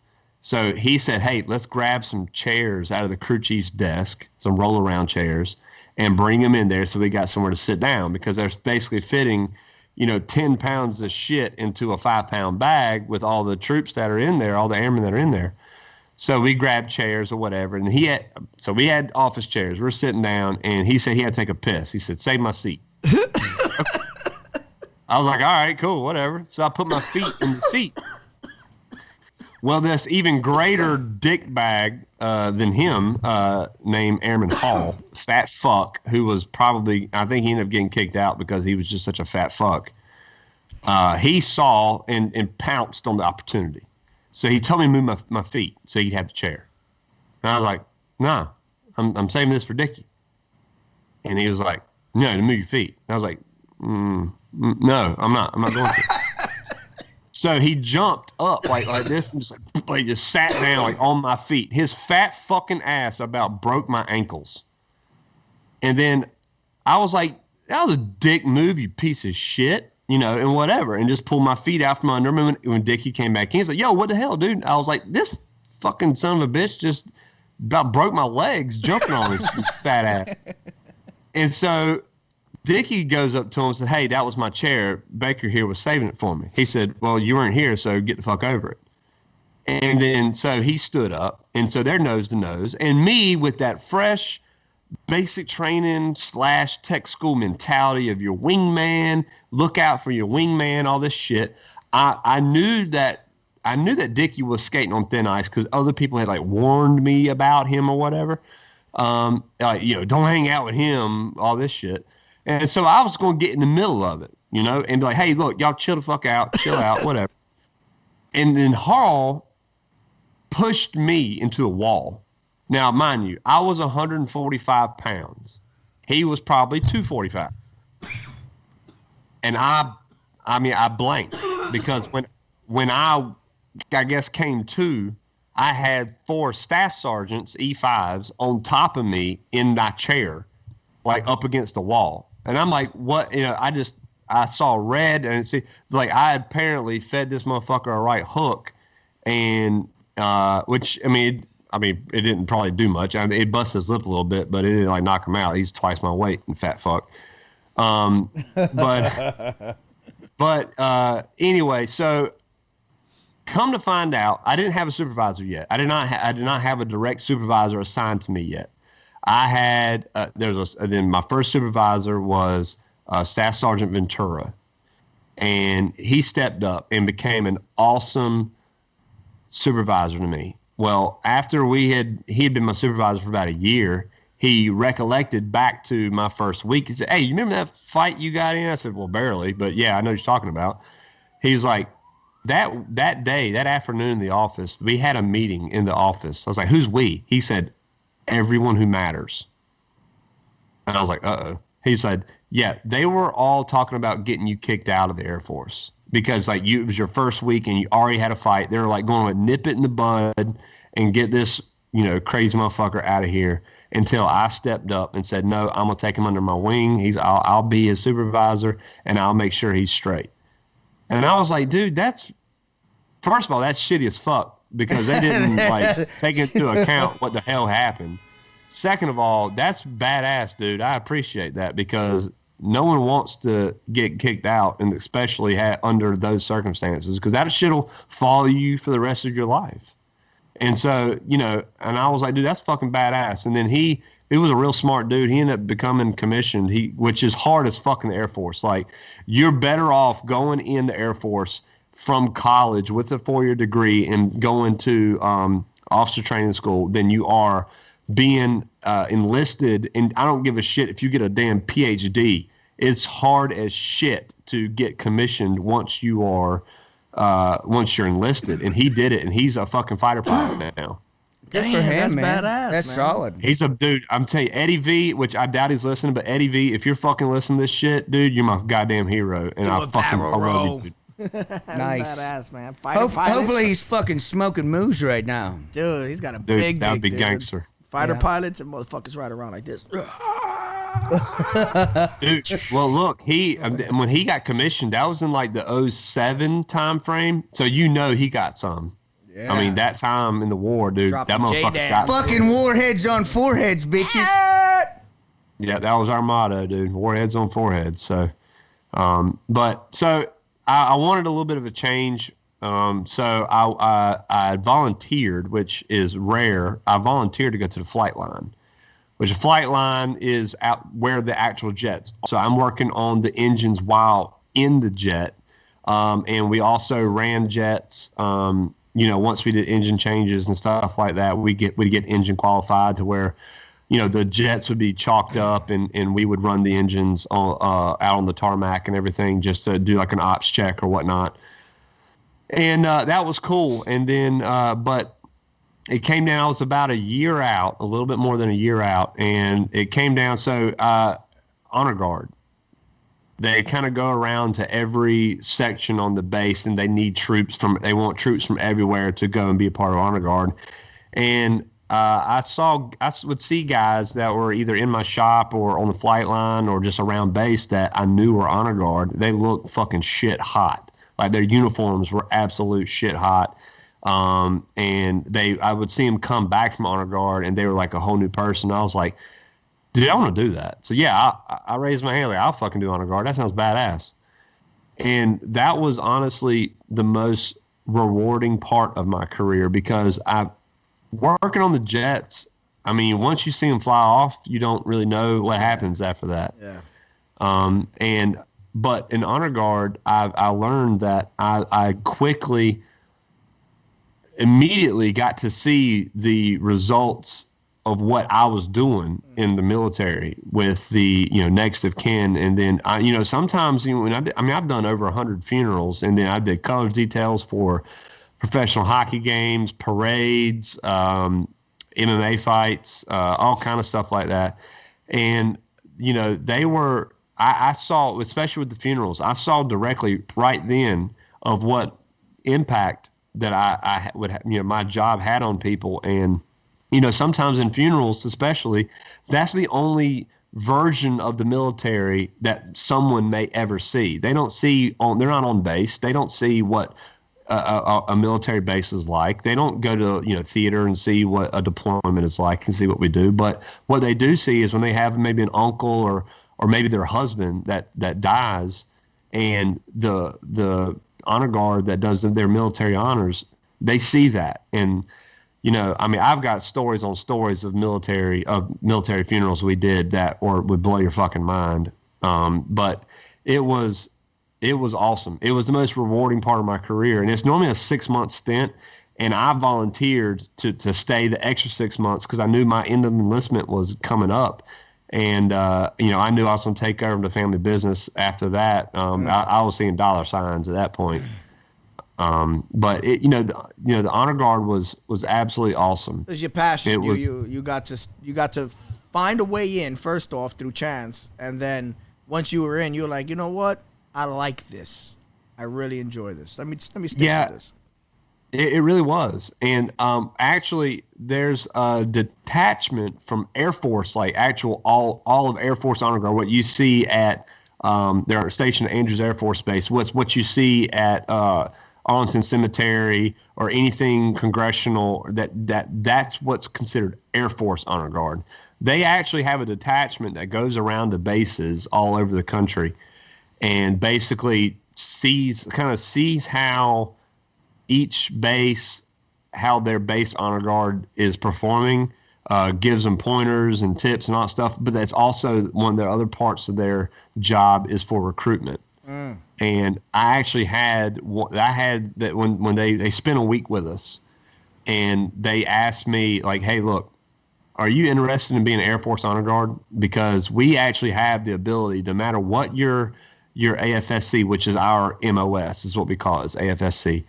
So he said, hey, let's grab some chairs out of the crew chief's desk, some roll-around chairs, and bring them in there so we got somewhere to sit down, because they're basically fitting, you know, 10 pounds of shit into a 5-pound bag with all the troops that are in there, all the airmen that are in there. So we grabbed chairs or whatever, and we had office chairs. We're sitting down, and he said he had to take a piss. He said, save my seat. I was like, all right, cool, whatever. So I put my feet in the seat. Well, this even greater dick bag than him, named Airman Hall, fat fuck, who was probably, I think he ended up getting kicked out because he was just such a fat fuck. He saw and pounced on the opportunity. So he told me to move my feet so he'd have the chair. And I was like, nah, I'm saving this for Dickie. And he was like, no, to move your feet. And I was like, no, I'm not going to. So he jumped up like this and just sat down like on my feet. His fat fucking ass about broke my ankles. And then I was like, that was a dick move, you piece of shit. You know, and whatever, and just pulled my feet out from under him. When Dickie came back in, he's like, yo, what the hell, dude? I was like, this fucking son of a bitch just about broke my legs jumping on his fat ass. And so Dickie goes up to him and said, hey, that was my chair. Baker here was saving it for me. He said, well, you weren't here, so get the fuck over it. And then so he stood up, and so they're nose to nose. And me with that fresh basic training / tech school mentality of your wingman, look out for your wingman, all this shit. I knew that Dickie was skating on thin ice because other people had like warned me about him or whatever. You know, don't hang out with him, all this shit. And so I was going to get in the middle of it, you know, and be like, hey, look, y'all chill the fuck out, chill out, whatever. And then Harl pushed me into a wall. Now, mind you, I was 145 pounds. He was probably 245. And I blanked because when I guess came to, I had 4 staff sergeants, E5s, on top of me in my chair, like up against the wall. And I'm like, what? You know, I saw red, and see, like I apparently fed this motherfucker a right hook, and which it didn't probably do much. I mean, it busted his lip a little bit, but it didn't like knock him out. He's twice my weight, and fat fuck. But anyway, so Come to find out, I didn't have a supervisor yet. I did not have a direct supervisor assigned to me yet. I had then my first supervisor was Staff Sergeant Ventura, and he stepped up and became an awesome supervisor to me. Well, after he had been my supervisor for about a year, he recollected back to my first week. He said, "Hey, you remember that fight you got in?" I said, "Well, barely, but yeah, I know what you're talking about." He was like, that day, that afternoon in the office, we had a meeting in the office. I was like, "Who's we?" He said, "Everyone who matters." And I was like, "Uh-oh." He said, "Yeah, they were all talking about getting you kicked out of the Air Force because like it was your first week and you already had a fight. They were like going to nip it in the bud and get this, crazy motherfucker out of here." Until I stepped up and said, "No, I'm gonna take him under my wing. I'll be his supervisor and I'll make sure he's straight." And I was like, "Dude, first of all, that's shitty as fuck because they didn't take into account what the hell happened. Second of all, that's badass, dude. I appreciate that because no one wants to get kicked out, and especially under those circumstances, because that shit'll follow you for the rest of your life." And so, and I was like, "Dude, that's fucking badass." And then he was a real smart dude. He ended up becoming commissioned, which is hard as fuck in the Air Force. Like, you're better off going in the Air Force from college with a 4-year degree and going to officer training school than you are being enlisted. And I don't give a shit if you get a damn PhD. It's hard as shit to get commissioned once you're enlisted. And he did it, and he's a fucking fighter pilot now. Good for him, that's man. badass, That's man. solid. He's a dude. I'm telling you, Eddie V, which I doubt he's listening, but Eddie V, if you're fucking listening to this shit, dude, you're my goddamn hero. And I love you, dude. Nice. Badass, man. Fighter pilot. Hopefully he's fucking smoking moose right now. Dude, he's got a Dude, big that would dick, be dude. gangster. Fighter pilots and motherfuckers ride around like this. Dude, well, look, when he got commissioned, that was in like the 2007 time frame. So he got some. Yeah. I mean, that time in the war, dude, Dropping that motherfucker got fucking warheads on foreheads, bitches. Yeah, that was our motto, dude. Warheads on foreheads. So, I wanted a little bit of a change. So I volunteered, which is rare. I volunteered to go to the flight line, which a flight line is out where the actual jets. So I'm working on the engines while in the jet. And we also ran jets. Once we did engine changes and stuff like that, we'd get engine qualified to where, the jets would be chalked up and we would run the engines out on the tarmac and everything just to do like an ops check or whatnot. And that was cool. And then, but it came down, I was about a year out, a little bit more than a year out. And it came down, so honor guard. They kind of go around to every section on the base, and they want troops from everywhere to go and be a part of honor guard. And I would see guys that were either in my shop or on the flight line or just around base that I knew were honor guard. They looked fucking shit hot. Like their uniforms were absolute shit hot. And I would see them come back from honor guard, and they were like a whole new person. I was like, dude, I want to do that. So yeah, I raised my hand like, I'll fucking do honor guard. That sounds badass. And that was honestly the most rewarding part of my career because working on the jets. I mean, once you see them fly off, you don't really know what happens after that. Yeah. But in honor guard, I learned that I immediately got to see the results of what I was doing in the military with the, next of kin. And then, sometimes, I've done over 100 funerals, and then I did colors details for professional hockey games, parades, MMA fights, all kind of stuff like that. And, I saw, especially with the funerals, I saw directly right then of what impact that I would, my job had on people. And, sometimes in funerals, especially, that's the only version of the military that someone may ever see. They don't see they're not on base. They don't see what a military base is like. They don't go to, theater and see what a deployment is like and see what we do. But what they do see is when they have maybe an uncle or maybe their husband that dies, and the honor guard that does their military honors, they see that. And, you know, I mean, I've got stories on stories of military funerals we did that would blow your fucking mind. But it was awesome. It was the most rewarding part of my career. And it's normally a 6-month stint. And I volunteered to stay the extra 6 months because I knew my end of enlistment was coming up. And, you know, I knew I was going to take over the family business after that. I was seeing dollar signs at that point. But it, the honor guard was absolutely awesome. It was your passion. You got to find a way in first off through chance, and then once you were in, you were like, you know what? I like this. I really enjoy this. Let me stick with this. It really was. And actually, there's a detachment from Air Force, like actual all of Air Force Honor Guard. What you see at they're stationed at Andrews Air Force Base. What you see at Arlington Cemetery or anything congressional, that's what's considered Air Force Honor Guard. They actually have a detachment that goes around to bases all over the country and basically sees how each base, how their base honor guard is performing, gives them pointers and tips and all that stuff. But that's also one of the other parts of their job is for recruitment. And I actually had that when they spent a week with us, and they asked me like, "Hey, look, are you interested in being an Air Force Honor Guard? Because we actually have the ability, no matter what your AFSC, which is our MOS, is what we call it, is AFSC.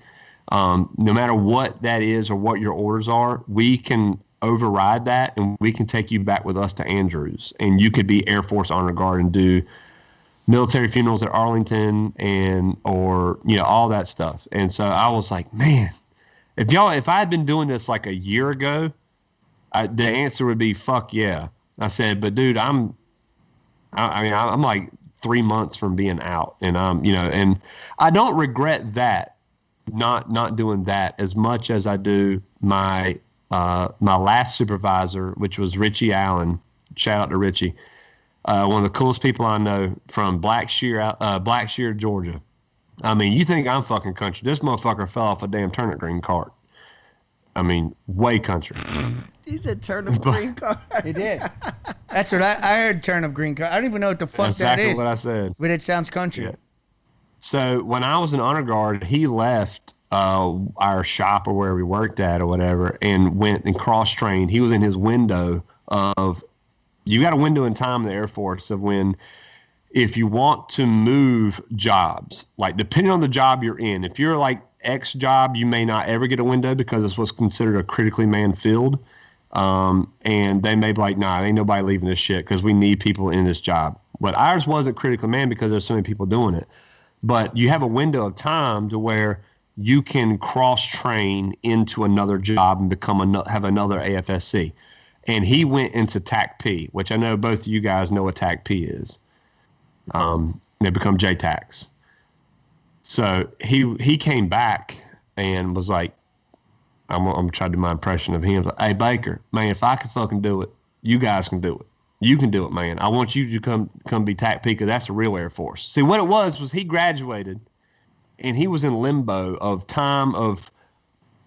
No matter what that is or what your orders are, we can override that and we can take you back with us to Andrews, and you could be Air Force Honor Guard and do military funerals at Arlington or all that stuff." And so I was like, man, if I had been doing this like a year ago, the answer would be fuck yeah. I said, but dude, I'm like 3 months from being out, and and I don't regret that. Not doing that as much as I do my last supervisor, which was Richie Allen. Shout out to Richie, one of the coolest people I know from Blackshear, Georgia. I mean, you think I'm fucking country? This motherfucker fell off a damn turnip green cart. I mean, way country. He said turnip green cart. He did. That's what I heard. Turnip green cart. I don't even know what the fuck That's that is. exactly what I said. But it sounds country. Yeah. So when I was in honor guard, he left our shop or where we worked at or whatever and went and cross-trained. He was in his window of, you got a window in time in the Air Force of when, if you want to move jobs, like depending on the job you're in, if you're like X job, you may not ever get a window because it's what's considered a critically manned field. And they may be like, nah, ain't nobody leaving this shit because we need people in this job. But ours wasn't critically manned because there's so many people doing it. But you have a window of time to where you can cross-train into another job and have another AFSC. And he went into TAC-P, which I know both of you guys know what TAC-P is. They become JTACs. So he came back and was like, I'm trying to do my impression of him. I was like, hey, Baker, man, if I can fucking do it, you guys can do it. You can do it, man. I want you to come be TAC-P because that's the real Air Force. See, what it was he graduated, and he was in limbo of time of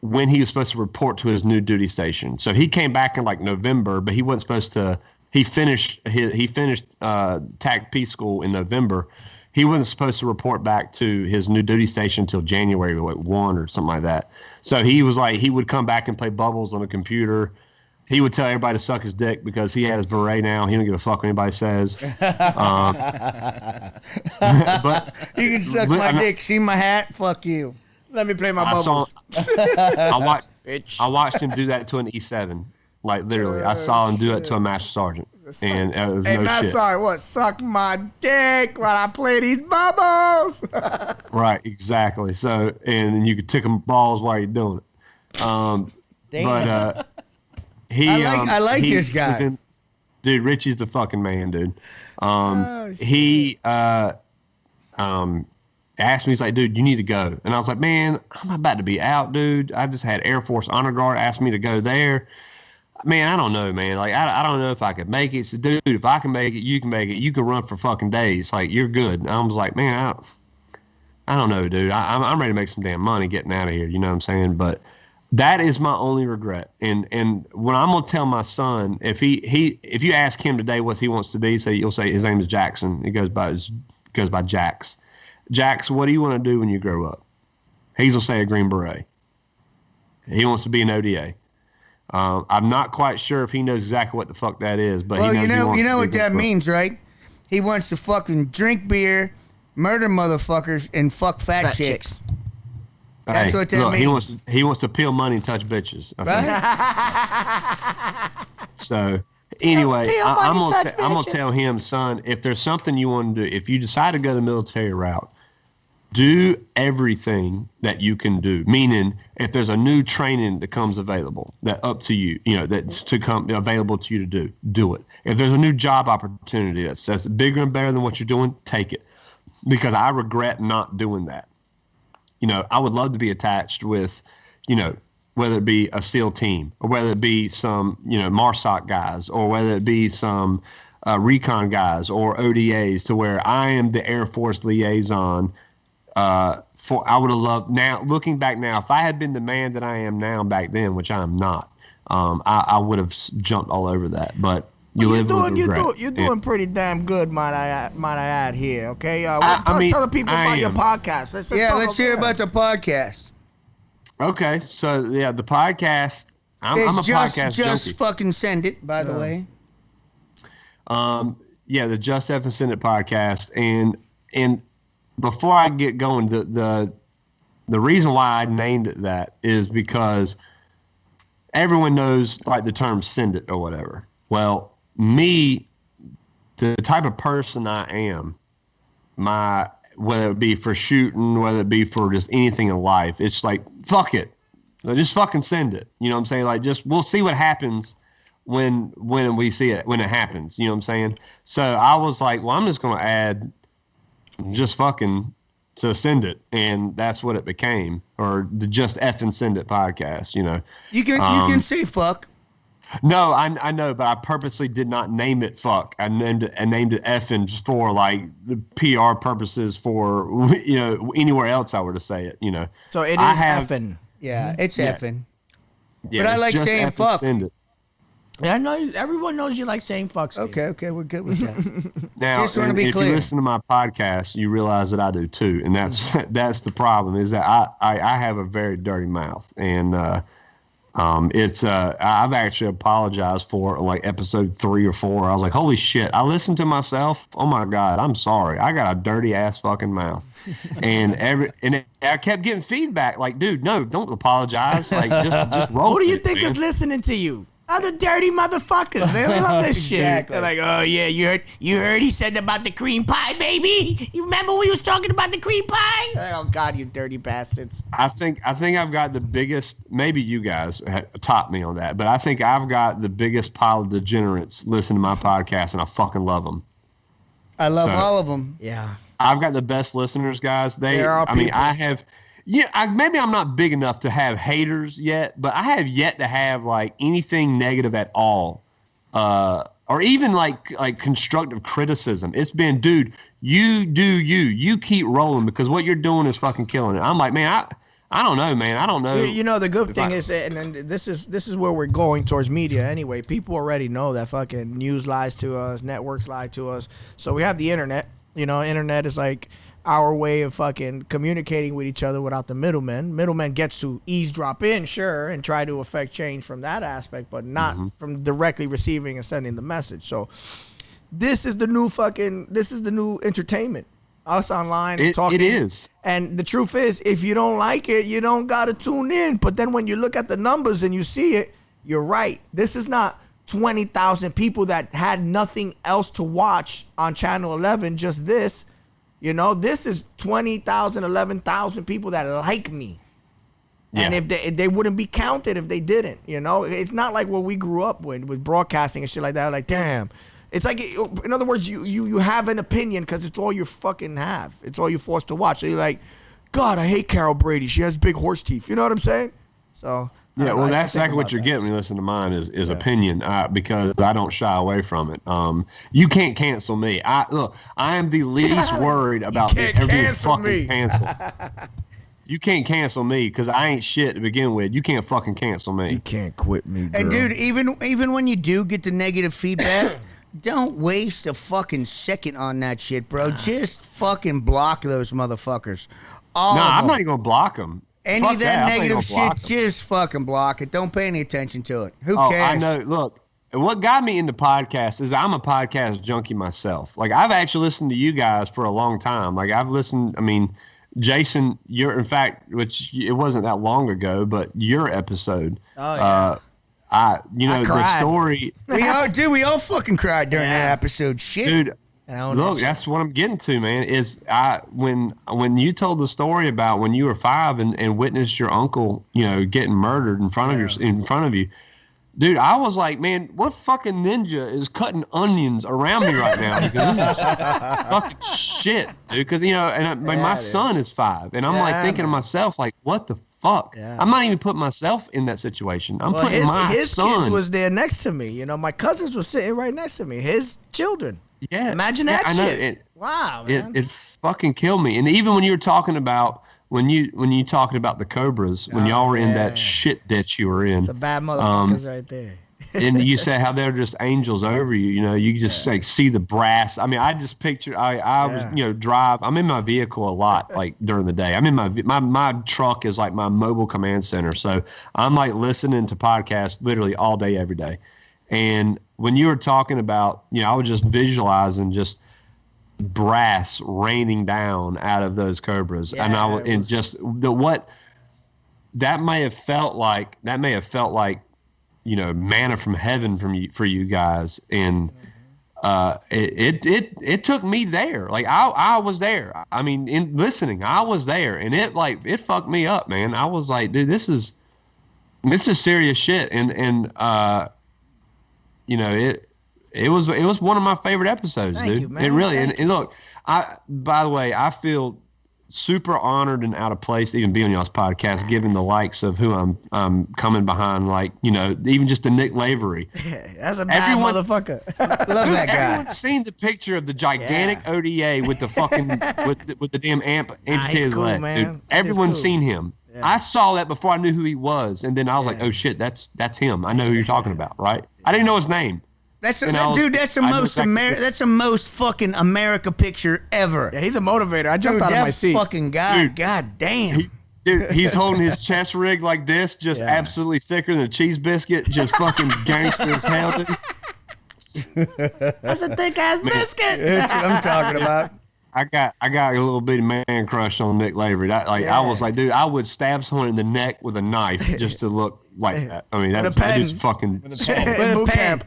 when he was supposed to report to his new duty station. So he came back in like November, but he wasn't supposed to. He finished TAC-P school in November. He wasn't supposed to report back to his new duty station until January 1 or something like that. So he was like, he would come back and play bubbles on the computer. He would tell everybody to suck his dick because he had his beret now. He don't give a fuck what anybody says. But you can suck my dick, see my hat, fuck you. Let me play my bubbles. I watched him do that to an E7. Like literally, I saw him do it to a master sergeant. And it was no shit. Sorry, what? Suck my dick while I play these bubbles. Right, exactly. So, and you could tick them balls while you're doing it. But I like this guy. Dude, Richie's the fucking man, dude. He asked me, he's like, dude, you need to go. And I was like, man, I'm about to be out, dude. I just had Air Force Honor Guard ask me to go there. Man, I don't know, man. Like, I don't know if I could make it. So, dude, if I can make it, you can make it. You can run for fucking days. Like, you're good. And I was like, man, I don't know, dude. I'm ready to make some damn money getting out of here. You know what I'm saying? But that is my only regret. And when I'm gonna tell my son, if you ask him today what he wants to be, you'll say his name is Jackson. He goes by Jax. Jax, what do you want to do when you grow up? He'll say a Green Beret. He wants to be an ODA. I'm not quite sure if he knows exactly what the fuck that is, but well, he knows you know what that means, right? He wants to fucking drink beer, murder motherfuckers, and fuck fat chicks. That's what that means. He wants to peel money and touch bitches. Right? So anyway, I'm gonna tell him, son, if there's something you want to do, if you decide to go the military route, do everything that you can do. Meaning, if there's a new training that comes available, that up to you, that's to come available to you to do it. If there's a new job opportunity that's bigger and better than what you're doing, take it. Because I regret not doing that. I would love to be attached with, whether it be a SEAL team or whether it be some, MARSOC guys or whether it be some recon guys or ODAs, to where I am the Air Force liaison. I would have loved, now looking back now, if I had been the man that I am now back then, which I am not, I would have jumped all over that. But you're doing pretty damn good, might I add here. Okay, tell the people about your podcast. Let's hear about the podcast. Okay, so yeah, the podcast. I'm a podcast junkie. Just fucking send it, by the way. The Just F Send It podcast, and before I get going, the reason why I named it that is because everyone knows like the term "send it" or whatever. Well, me, the type of person I am, whether it be for shooting, whether it be for just anything in life, it's like, fuck it. Just fucking send it. You know what I'm saying? Like, we'll see what happens when we see it, when it happens. You know what I'm saying? So I was like, well, I'm just going to add just fucking to send it. And that's what it became, or the Just Effing Send It podcast, You can say fuck. No, I know, but I purposely did not name it fuck. I named it effing just for like the PR purposes, for anywhere else I were to say it, So it is effing. Yeah, it's effing. Yeah, but I like saying fuck. Send it. Yeah, I know everyone knows you like saying fuck. Steve. Okay, we're good with that. Now, just want to be if clear. you listen to my podcast, you realize that I do too, and that's the problem, is that I have a very dirty mouth, and it's I've actually apologized for like episode 3 or 4. I was like, holy shit, I listened to myself. Oh my God, I'm sorry. I got a dirty ass fucking mouth. and I kept getting feedback like, dude, no, don't apologize. Like just roll. Who do you think is listening to you? Other dirty motherfuckers. They love this shit. They're like, oh yeah, you heard he said about the cream pie, baby. You remember we was talking about the cream pie? Oh God, you dirty bastards. I think I've got the biggest. Maybe you guys taught me on that, but I think I've got the biggest pile of degenerates listening to my podcast, and I fucking love them. I love all of them. Yeah, I've got the best listeners, guys. I have. Yeah, maybe I'm not big enough to have haters yet, but I have yet to have like anything negative at all, or even like constructive criticism. It's been, dude, you keep rolling because what you're doing is fucking killing it. I'm like, man, I don't know, man. I don't know. The good thing is, and this is where we're going towards media anyway. People already know that fucking news lies to us, networks lie to us. So we have the internet. Internet is like our way of fucking communicating with each other without the middleman. Middleman gets to eavesdrop in, sure, and try to affect change from that aspect, but not from directly receiving and sending the message. So this is the new entertainment. Us online talking. It is. And the truth is, if you don't like it, you don't got to tune in. But then when you look at the numbers and you see it, you're right. This is not 20,000 people that had nothing else to watch on Channel 11, just this. This is 20,000, 11,000 people that like me. Yeah. And if they wouldn't be counted if they didn't, it's not like what we grew up with broadcasting and shit like that. Like, damn, it's like, in other words, you have an opinion because it's all you fucking have. It's all you're forced to watch. So you're like, God, I hate Carol Brady. She has big horse teeth. You know what I'm saying? So yeah, well, that's exactly what you're getting when you listen to mine is opinion, because I don't shy away from it. You can't cancel me. I am the least worried about being fucking canceled. You can't cancel me because I ain't shit to begin with. You can't fucking cancel me. You can't quit me, girl. And dude, even when you do get the negative feedback, don't waste a fucking second on that shit, bro. Just fucking block those motherfuckers. I'm not even gonna block them. Any of that negative shit, just fucking block it. Don't pay any attention to it. Who cares? I know. Look, what got me into podcasts is I'm a podcast junkie myself. Like, I've actually listened to you guys for a long time. Like, I've listened, I mean, Jason, in fact, which it wasn't that long ago, but your episode. Oh, yeah. The story. We all fucking cried during that episode. Shit. Dude, look, that's what I'm getting to, man, is when you told the story about when you were 5 and witnessed your uncle, getting murdered in front of you. Dude, I was like, man, what fucking ninja is cutting onions around me right now? Because this is fucking shit, dude. Because, my son is 5. And I'm thinking to myself, like, what the fuck? Yeah. I'm not even putting myself in that situation. I'm putting his son. Kids was there next to me. My cousins were sitting right next to me. His children. Yeah. Imagine that shit. Wow, man. It fucking killed me. And even when you were talking about, when you talking about the Cobras, when y'all were in that shit ditch you were in. It's a bad motherfuckers right there. And you said how they're just angels over you. You just like see the brass. I mean, I just picture I was drive. I'm in my vehicle a lot like during the day. I'm in my truck is like my mobile command center. So I'm like listening to podcasts literally all day every day. And when you were talking about, I was just visualizing just brass raining down out of those Cobras, and that may have felt like manna from heaven for you guys, and it took me there. Like I was there. I mean, in listening, I was there, and it fucked me up, man. I was like, dude, this is serious shit, and it was one of my favorite episodes, Thank dude. You, man. It really and look, by the way, I feel super honored and out of place to even be on y'all's podcast, given the likes of who I'm coming behind, like, even just the Nick Lavery. That's a bad motherfucker. Love that guy. Everyone's seen the picture of the gigantic ODA with the fucking with the damn amputated leg, man. dude. Everyone's seen him. Yeah. I saw that before I knew who he was, and then I was like, oh shit, that's him. I know who you're talking about, right? I didn't know his name. That's the most fucking America picture ever. Yeah, he's a motivator. I jumped out of my seat. Fucking guy, god damn. He's holding his chest rig like this, just absolutely thicker than a cheese biscuit, just fucking gangster as hell, dude. That's a thick ass biscuit. That's what I'm talking about. I got a little bitty man crush on Nick Lavery. I was like, dude, I would stab someone in the neck with a knife just to look like that. I mean, that's just fucking boot camp.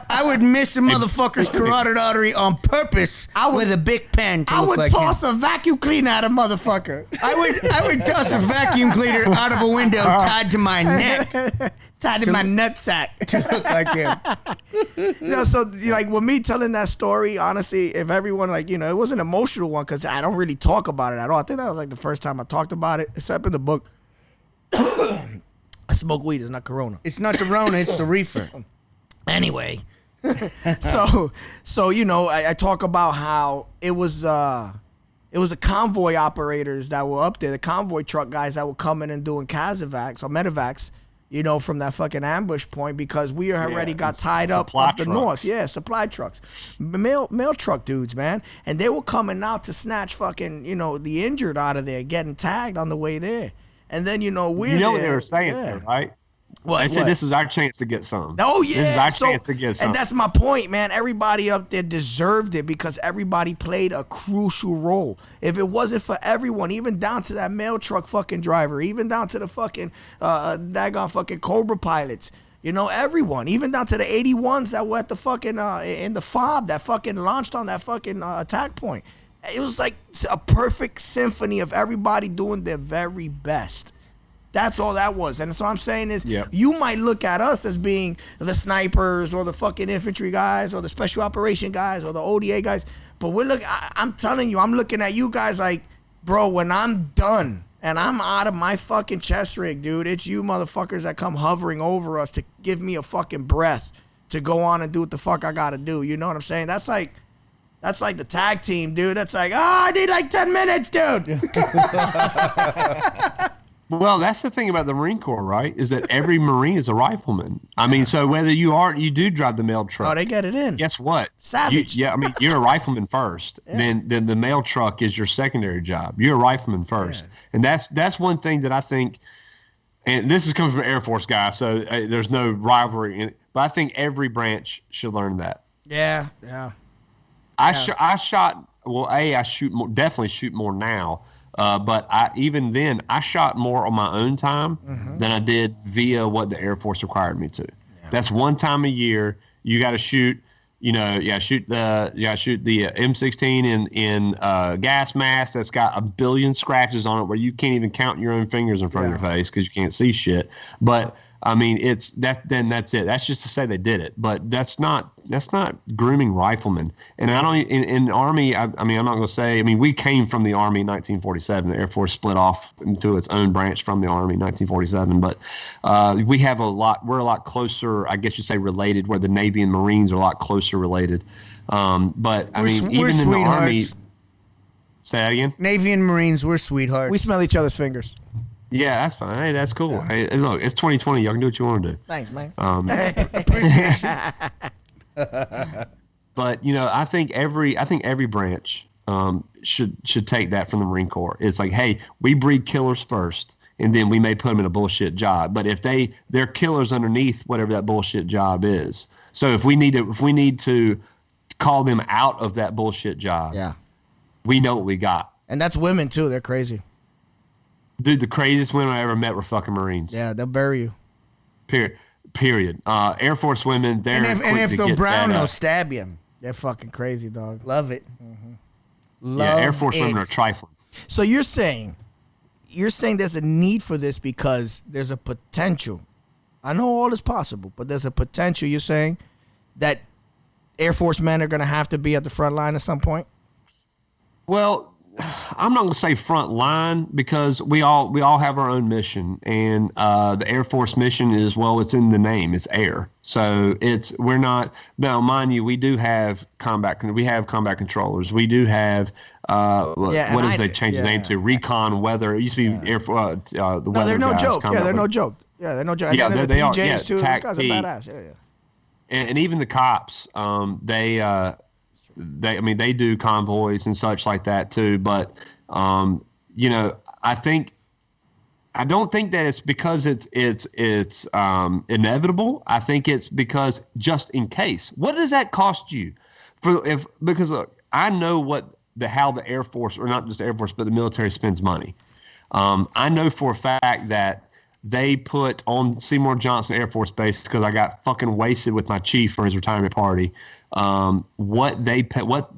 I would miss a motherfucker's carotid artery on purpose with a big pen. I would toss a vacuum cleaner at a motherfucker. I would toss a vacuum cleaner out of a window tied to my neck. Tied to my nutsack to look like him. So like with me telling that story, honestly, if everyone it was an emotional one because I don't really talk about it at all. I think that was like the first time I talked about it, except in the book. I smoke weed. It's not Corona. It's not the Rona. It's the reefer. Anyway, so I talk about how it was the convoy operators that were up there, the convoy truck guys that were coming and doing Casevacs or Medevacs. From that fucking ambush point because we already got tied up the north. Yeah, supply trucks. Mail truck dudes, man. And they were coming out to snatch fucking, the injured out of there, getting tagged on the way there. And then, we're what they were saying there, right? They said this was our chance to get some. Oh, yeah. This is our chance to get some. And that's my point, man. Everybody up there deserved it because everybody played a crucial role. If it wasn't for everyone, even down to that mail truck fucking driver, even down to the fucking daggone fucking Cobra pilots, everyone, even down to the 81s that were at the fucking in the fob that fucking launched on that fucking attack point. It was like a perfect symphony of everybody doing their very best. That's all that was. And so I'm saying is you might look at us as being the snipers or the fucking infantry guys or the special operation guys or the ODA guys. But I'm telling you, I'm looking at you guys like, bro, when I'm done, and I'm out of my fucking chest rig, dude. It's you motherfuckers that come hovering over us to give me a fucking breath to go on and do what the fuck I gotta do. You know what I'm saying? That's like the tag team, dude. That's like, I need like 10 minutes, dude. Well, that's the thing about the Marine Corps, right? Is that every Marine is a rifleman. I mean, so whether you do drive the mail truck. Oh, they get it in. Guess what? Savage. I mean, you're a rifleman first. Yeah. Then the mail truck is your secondary job. You're a rifleman first. Yeah. And that's one thing that I think, and this is coming from an Air Force guy, so there's no rivalry in it, but I think every branch should learn that. Yeah. I shoot more, definitely shoot more now. But even then, I shot more on my own time than I did via what the Air Force required me to. Yeah. That's one time a year. You got to shoot. Shoot the M16 in gas mask that's got a billion scratches on it where you can't even count your own fingers in front of your face because you can't see shit. But I mean, it's that. Then that's it. That's just to say they did it, but that's not grooming riflemen. And I don't in the Army. I mean, I'm not going to say. I mean, we came from the Army in 1947. The Air Force split off into its own branch from the Army in 1947. But we have a lot. We're a lot closer. I guess you say related. Where the Navy and Marines are a lot closer related. But I mean, even in the Army. Say that again. Navy and Marines, we're sweethearts. We smell each other's fingers. Yeah, that's fine. Hey, that's cool. Yeah. Hey, look, it's 2020. Y'all can do what you want to do. Thanks, man. But I think every branch should take that from the Marine Corps. It's like, hey, we breed killers first, and then we may put them in a bullshit job. But if they're killers underneath whatever that bullshit job is. So if we need to call them out of that bullshit job, we know what we got. And that's women too. They're crazy. Dude, the craziest women I ever met were fucking Marines. Yeah, they'll bury you. Period. Air Force women, they're and if they're brown, they'll stab you. They're fucking crazy, dog. Love it. Air Force women are trifling. So you're saying there's a need for this because there's a potential. I know all is possible, but there's a potential. You're saying that Air Force men are going to have to be at the front line at some point. Well, I'm not going to say front line because we all have our own mission, and the Air Force mission is, well, it's in the name, it's air. So we're not, now mind you, we do have combat controllers. We do have they changed the name to recon weather. It used to be Air Force, the weather guys. They're no joke. Yeah, they're no joke. Yeah, they're no joke. Yeah, they are. Yeah, too. These guys are badass. Yeah. And even the cops, they do convoys and such like that too. But I don't think that it's because it's inevitable. I think it's because just in case. What does that cost you? Because look, I know how the Air Force, or not just the Air Force, but the military spends money. I know for a fact that they put on Seymour Johnson Air Force Base, because I got fucking wasted with my chief for his retirement party. What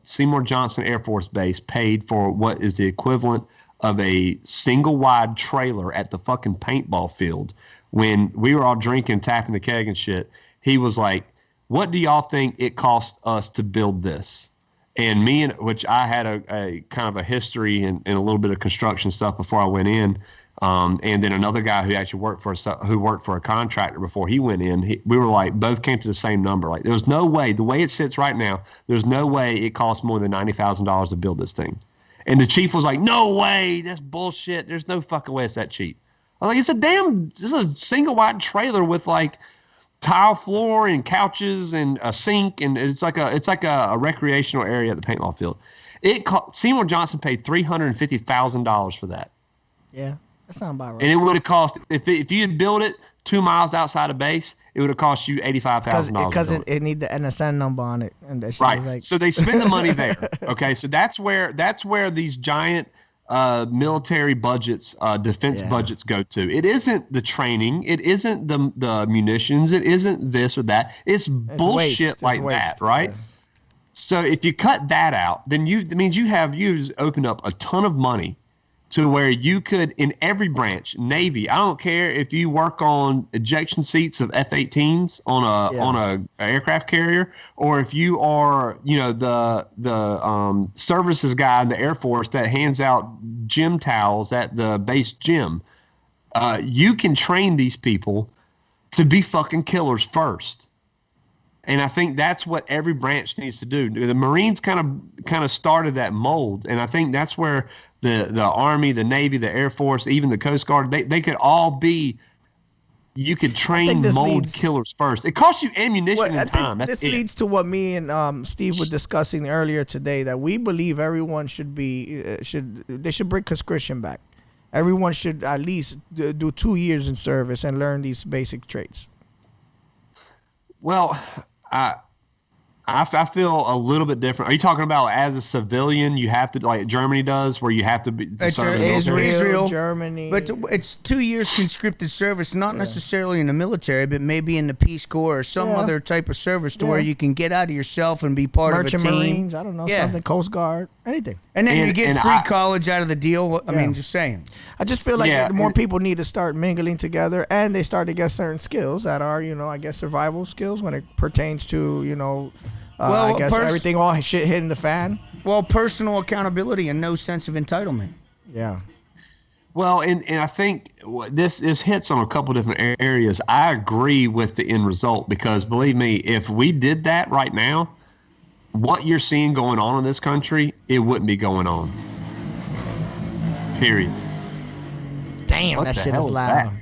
Seymour Johnson Air Force Base paid for what is the equivalent of a single wide trailer at the fucking paintball field. When we were all drinking, tapping the keg and shit, he was like, "What do y'all think it cost us to build this?" And which I had a kind of a history and a little bit of construction stuff before I went in. And then another guy who actually worked for a contractor before he went in, we were like, both came to the same number. Like, there's no way, the way it sits right now, there's no way it costs more than $90,000 to build this thing. And the chief was like, "No way, that's bullshit. There's no fucking way it's that cheap." I was like, it's a single wide trailer with like tile floor and couches and a sink, and it's like a recreational area at the paintball field. Seymour Johnson paid $350,000 for that. Yeah. That sounds about right. And it would have cost, if you had built it 2 miles outside of base, it would have cost you $85,000. Because it need the NSN number on it, and that shit right. Is like... So they spend the money there. Okay, so that's where these giant military budgets, defense budgets go to. It isn't the training. It isn't the munitions. It isn't this or that. It's bullshit like that, right? Yeah. So if you cut that out, then it means you've opened up a ton of money to where you could, in every branch, Navy, I don't care if you work on ejection seats of F-18s on a aircraft carrier, or if you are, the services guy in the Air Force that hands out gym towels at the base gym. You can train these people to be fucking killers first. And I think that's what every branch needs to do. The Marines kind of started that mold, and I think that's where the Army, the Navy, the Air Force, even the Coast Guard, they could all be. You could train mold killers first. It costs you ammunition and time. This leads to what me and Steve were discussing earlier today, that we believe everyone should bring conscription back. Everyone should at least do 2 years in service and learn these basic traits. Well, I feel a little bit different. Are you talking about as a civilian, you have to, like Germany does, where you have to be Israel, Germany? But it's 2 years conscripted service, not necessarily in the military, but maybe in the Peace Corps or some other type of service to where you can get out of yourself and be part of a team. Marines, I don't know, something, Coast Guard, anything. And then you get free college out of the deal. I mean, just saying. I just feel like more people need to start mingling together, and they start to get certain skills that are, I guess, survival skills when it pertains to, I guess everything, all shit hitting the fan. Well, personal accountability and no sense of entitlement. Yeah. Well, and I think this hits on a couple different areas. I agree with the end result, because believe me, if we did that right now, what you're seeing going on in this country, it wouldn't be going on. Period. Damn, what that shit is loud.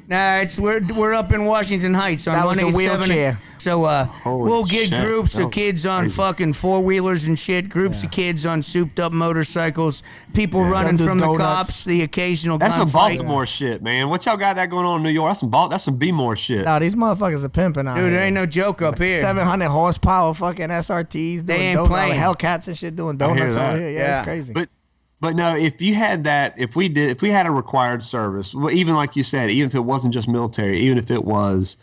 Nah, we're up in Washington Heights on 187. So we'll get groups of kids on fucking 4-wheelers and shit, groups of kids on souped-up motorcycles, people running from the cops, the occasional gunfight. That's some Baltimore shit, man. What y'all got that going on in New York? That's some B-more shit. No, these motherfuckers are pimping out here. Dude, there ain't no joke up here. 700 horsepower fucking SRTs doing donuts. Hellcats and shit doing donuts over here. Yeah, it's crazy. But no, if you had that, if we had a required service, even like you said, even if it wasn't just military, even if it was,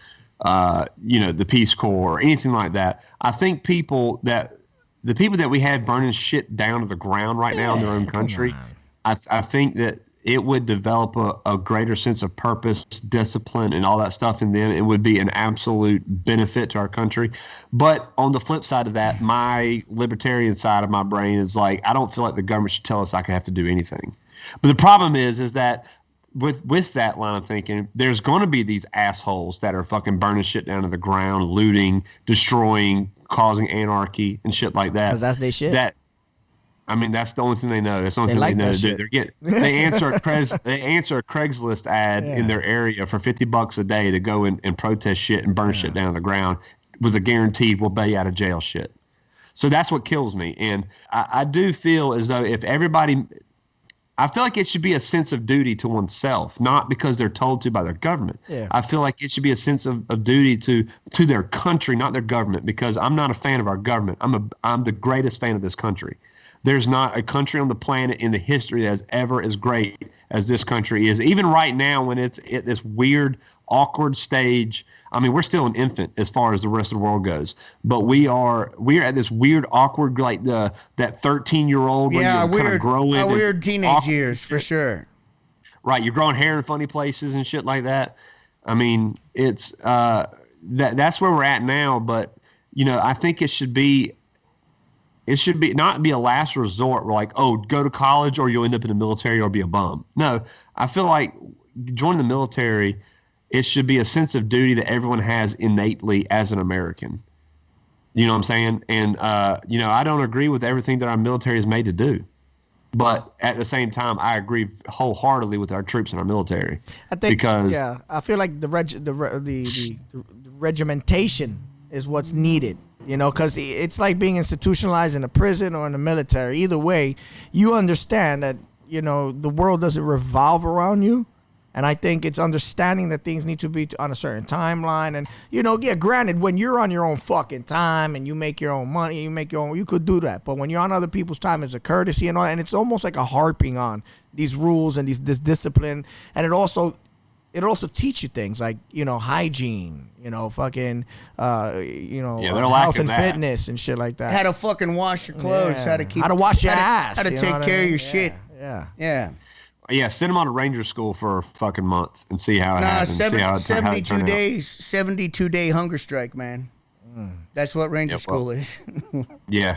the Peace Corps or anything like that, I think the people that we have burning shit down to the ground right now in their own country, I think that it would develop a greater sense of purpose, discipline, and all that stuff, and then it would be an absolute benefit to our country. But on the flip side of that, my libertarian side of my brain is like, I don't feel like the government should tell us I have to do anything. But the problem is that with that line of thinking, there's going to be these assholes that are fucking burning shit down to the ground, looting, destroying, causing anarchy and shit like that. Because that's their shit. That's the only thing they know. That's the only thing they know to do. They answer a Craigslist ad in their area for $50 a day to go and protest shit and burn shit down to the ground with a guaranteed we'll bail you out of jail shit. So that's what kills me. And I do feel as though if everybody, I feel like it should be a sense of duty to oneself, not because they're told to by their government. Yeah. I feel like it should be a sense of duty to their country, not their government, because I'm not a fan of our government. I'm the greatest fan of this country. There's not a country on the planet in the history that's ever as great as this country is. Even right now, when it's at this weird, awkward stage. I mean, we're still an infant as far as the rest of the world goes, but we're at this weird, awkward, like that 13-year-old. Yeah, weird, weird teenage years for sure. Right, you're growing hair in funny places and shit like that. I mean, it's that's where we're at now. But I think it should be not be a last resort. We're like, oh, go to college or you'll end up in the military or be a bum. No, I feel like joining the military, it should be a sense of duty that everyone has innately as an American. You know what I'm saying? And, I don't agree with everything that our military is made to do. But at the same time, I agree wholeheartedly with our troops and our military. I think, I feel like the regimentation is what's needed. Because it's like being institutionalized in a prison or in the military. Either way, you understand that, the world doesn't revolve around you. And I think it's understanding that things need to be on a certain timeline. And, granted, when you're on your own fucking time and you make your own money, you could do that. But when you're on other people's time, it's a courtesy and all that. And it's almost like a harping on these rules and this discipline. And it also teach you things like, hygiene, fucking, health and fitness and shit like that. How to fucking wash your clothes, how to wash your ass, how to take care of your shit. Yeah. Yeah, send them on to Ranger School for a fucking month and see how it happens. 72 days, 72-day hunger strike, man. That's what Ranger School is. Yeah.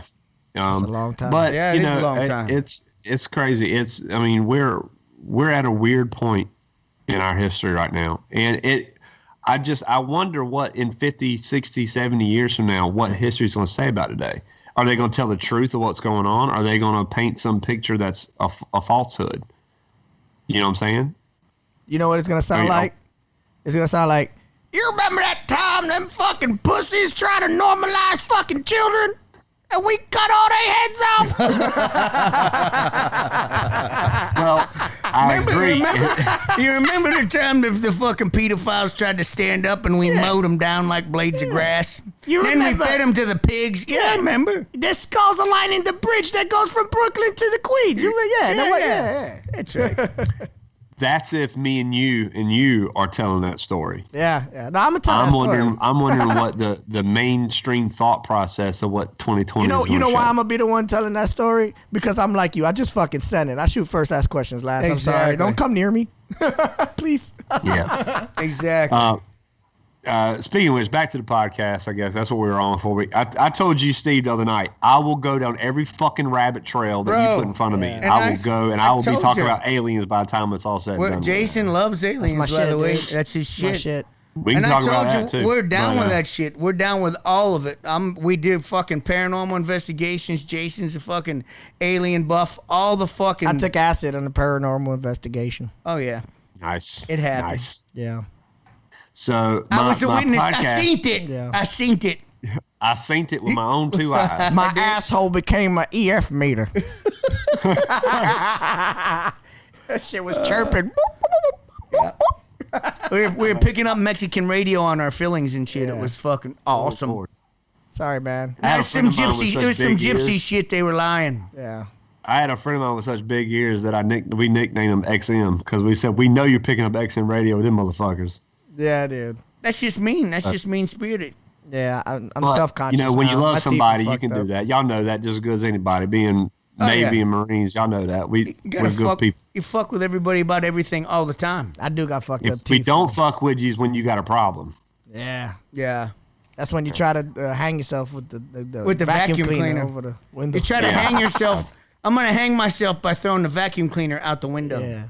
That's a long time. But, yeah, it is a long time. It's crazy. I mean, we're at a weird point in our history right now. And I wonder what in 50, 60, 70 years from now, what history's going to say about today. Are they going to tell the truth of what's going on? Are they going to paint some picture that's a falsehood? You know what I'm saying? You know what it's going to sound like? It's going to sound like, you remember that time them fucking pussies try to normalize fucking children? And we cut all their heads off? Well, I agree. You remember the time the fucking pedophiles tried to stand up and we mowed them down like blades of grass? Then we fed them to the pigs. Yeah, I remember. Their skulls are lining the bridge that goes from Brooklyn to the Queens. Yeah. That's right. That's if me and you are telling that story. Yeah. No, I'm gonna tell that story. I'm wondering what the mainstream thought process of what 2020 is. You know why I'm gonna be the one telling that story? Because I'm like you. I just fucking sent it. I shoot first, ask questions last. Exactly. I'm sorry. Don't come near me, please. Yeah. Exactly. Speaking of which, back to the podcast, I guess that's what we were on for. I told you, Steve, the other night, I will go down every fucking rabbit trail that you put in front of me. And I will go, and I will be talking you. about aliens by the time it's all said and done. Jason loves aliens, That's my by shit, the way. dude. That's his shit. My shit. We can talk about that, too. We're down with that shit. We're down with all of it. We did fucking paranormal investigations. Jason's a fucking alien buff. All the fucking... I took acid on the paranormal investigation. Oh, yeah. Nice. It happened. Nice. Yeah. So I was a witness. Podcast, I seen it. Yeah. I seen it. I seen it with my own two eyes. My asshole became my EF meter. That shit was chirping. We were picking up Mexican radio on our fillings and shit. It was fucking awesome. Sorry, man. I had a friend of mine with It such was some big gypsy ears. shit. They were lying. Yeah. I had a friend of mine with such big ears that we nicknamed him XM because we said, we know you're picking up XM radio with them motherfuckers. Yeah, dude. That's just mean. That's just mean spirited. Yeah, I'm But, self-conscious. when you now. love My teeth are somebody, you fucked can up. do that. Y'all know that just as good as anybody. Being Navy yeah. and Marines, y'all know that. We're good fuck, people. You fuck with everybody about everything all the time. I do got fucked up If teeth. we don't fuck with you is when you got a problem. Yeah. Yeah. That's when you try to hang yourself with the vacuum cleaner. over the window. You try to hang yourself. I'm going to hang myself by throwing the vacuum cleaner out the window. Yeah.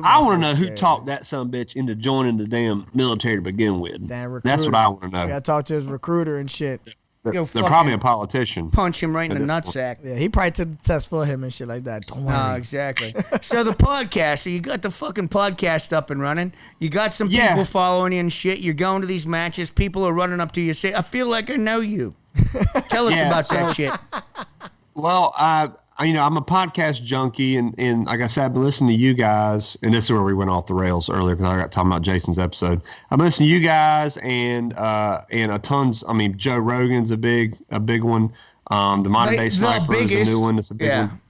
I want to know who talked that son bitch into joining the damn military to begin with. That's what I want to know. I got to talk to his recruiter and shit. They're probably a politician. Punch him right in the nutsack. Yeah, he probably took the test for him and shit like that. Don't worry. Oh, exactly. So the podcast, so you got the fucking podcast up and running. You got some people following you and shit. You're going to these matches. People are running up to you. Say, I feel like I know you. Tell us about that shit. Well, I'm a podcast junkie, and like I said, I've been listening to you guys, and this is where we went off the rails earlier because I got talking about Jason's episode. I've been listening to you guys and a tons. I mean, Joe Rogan's a big one. The Modern Day Sniper is a new one. That's a big one.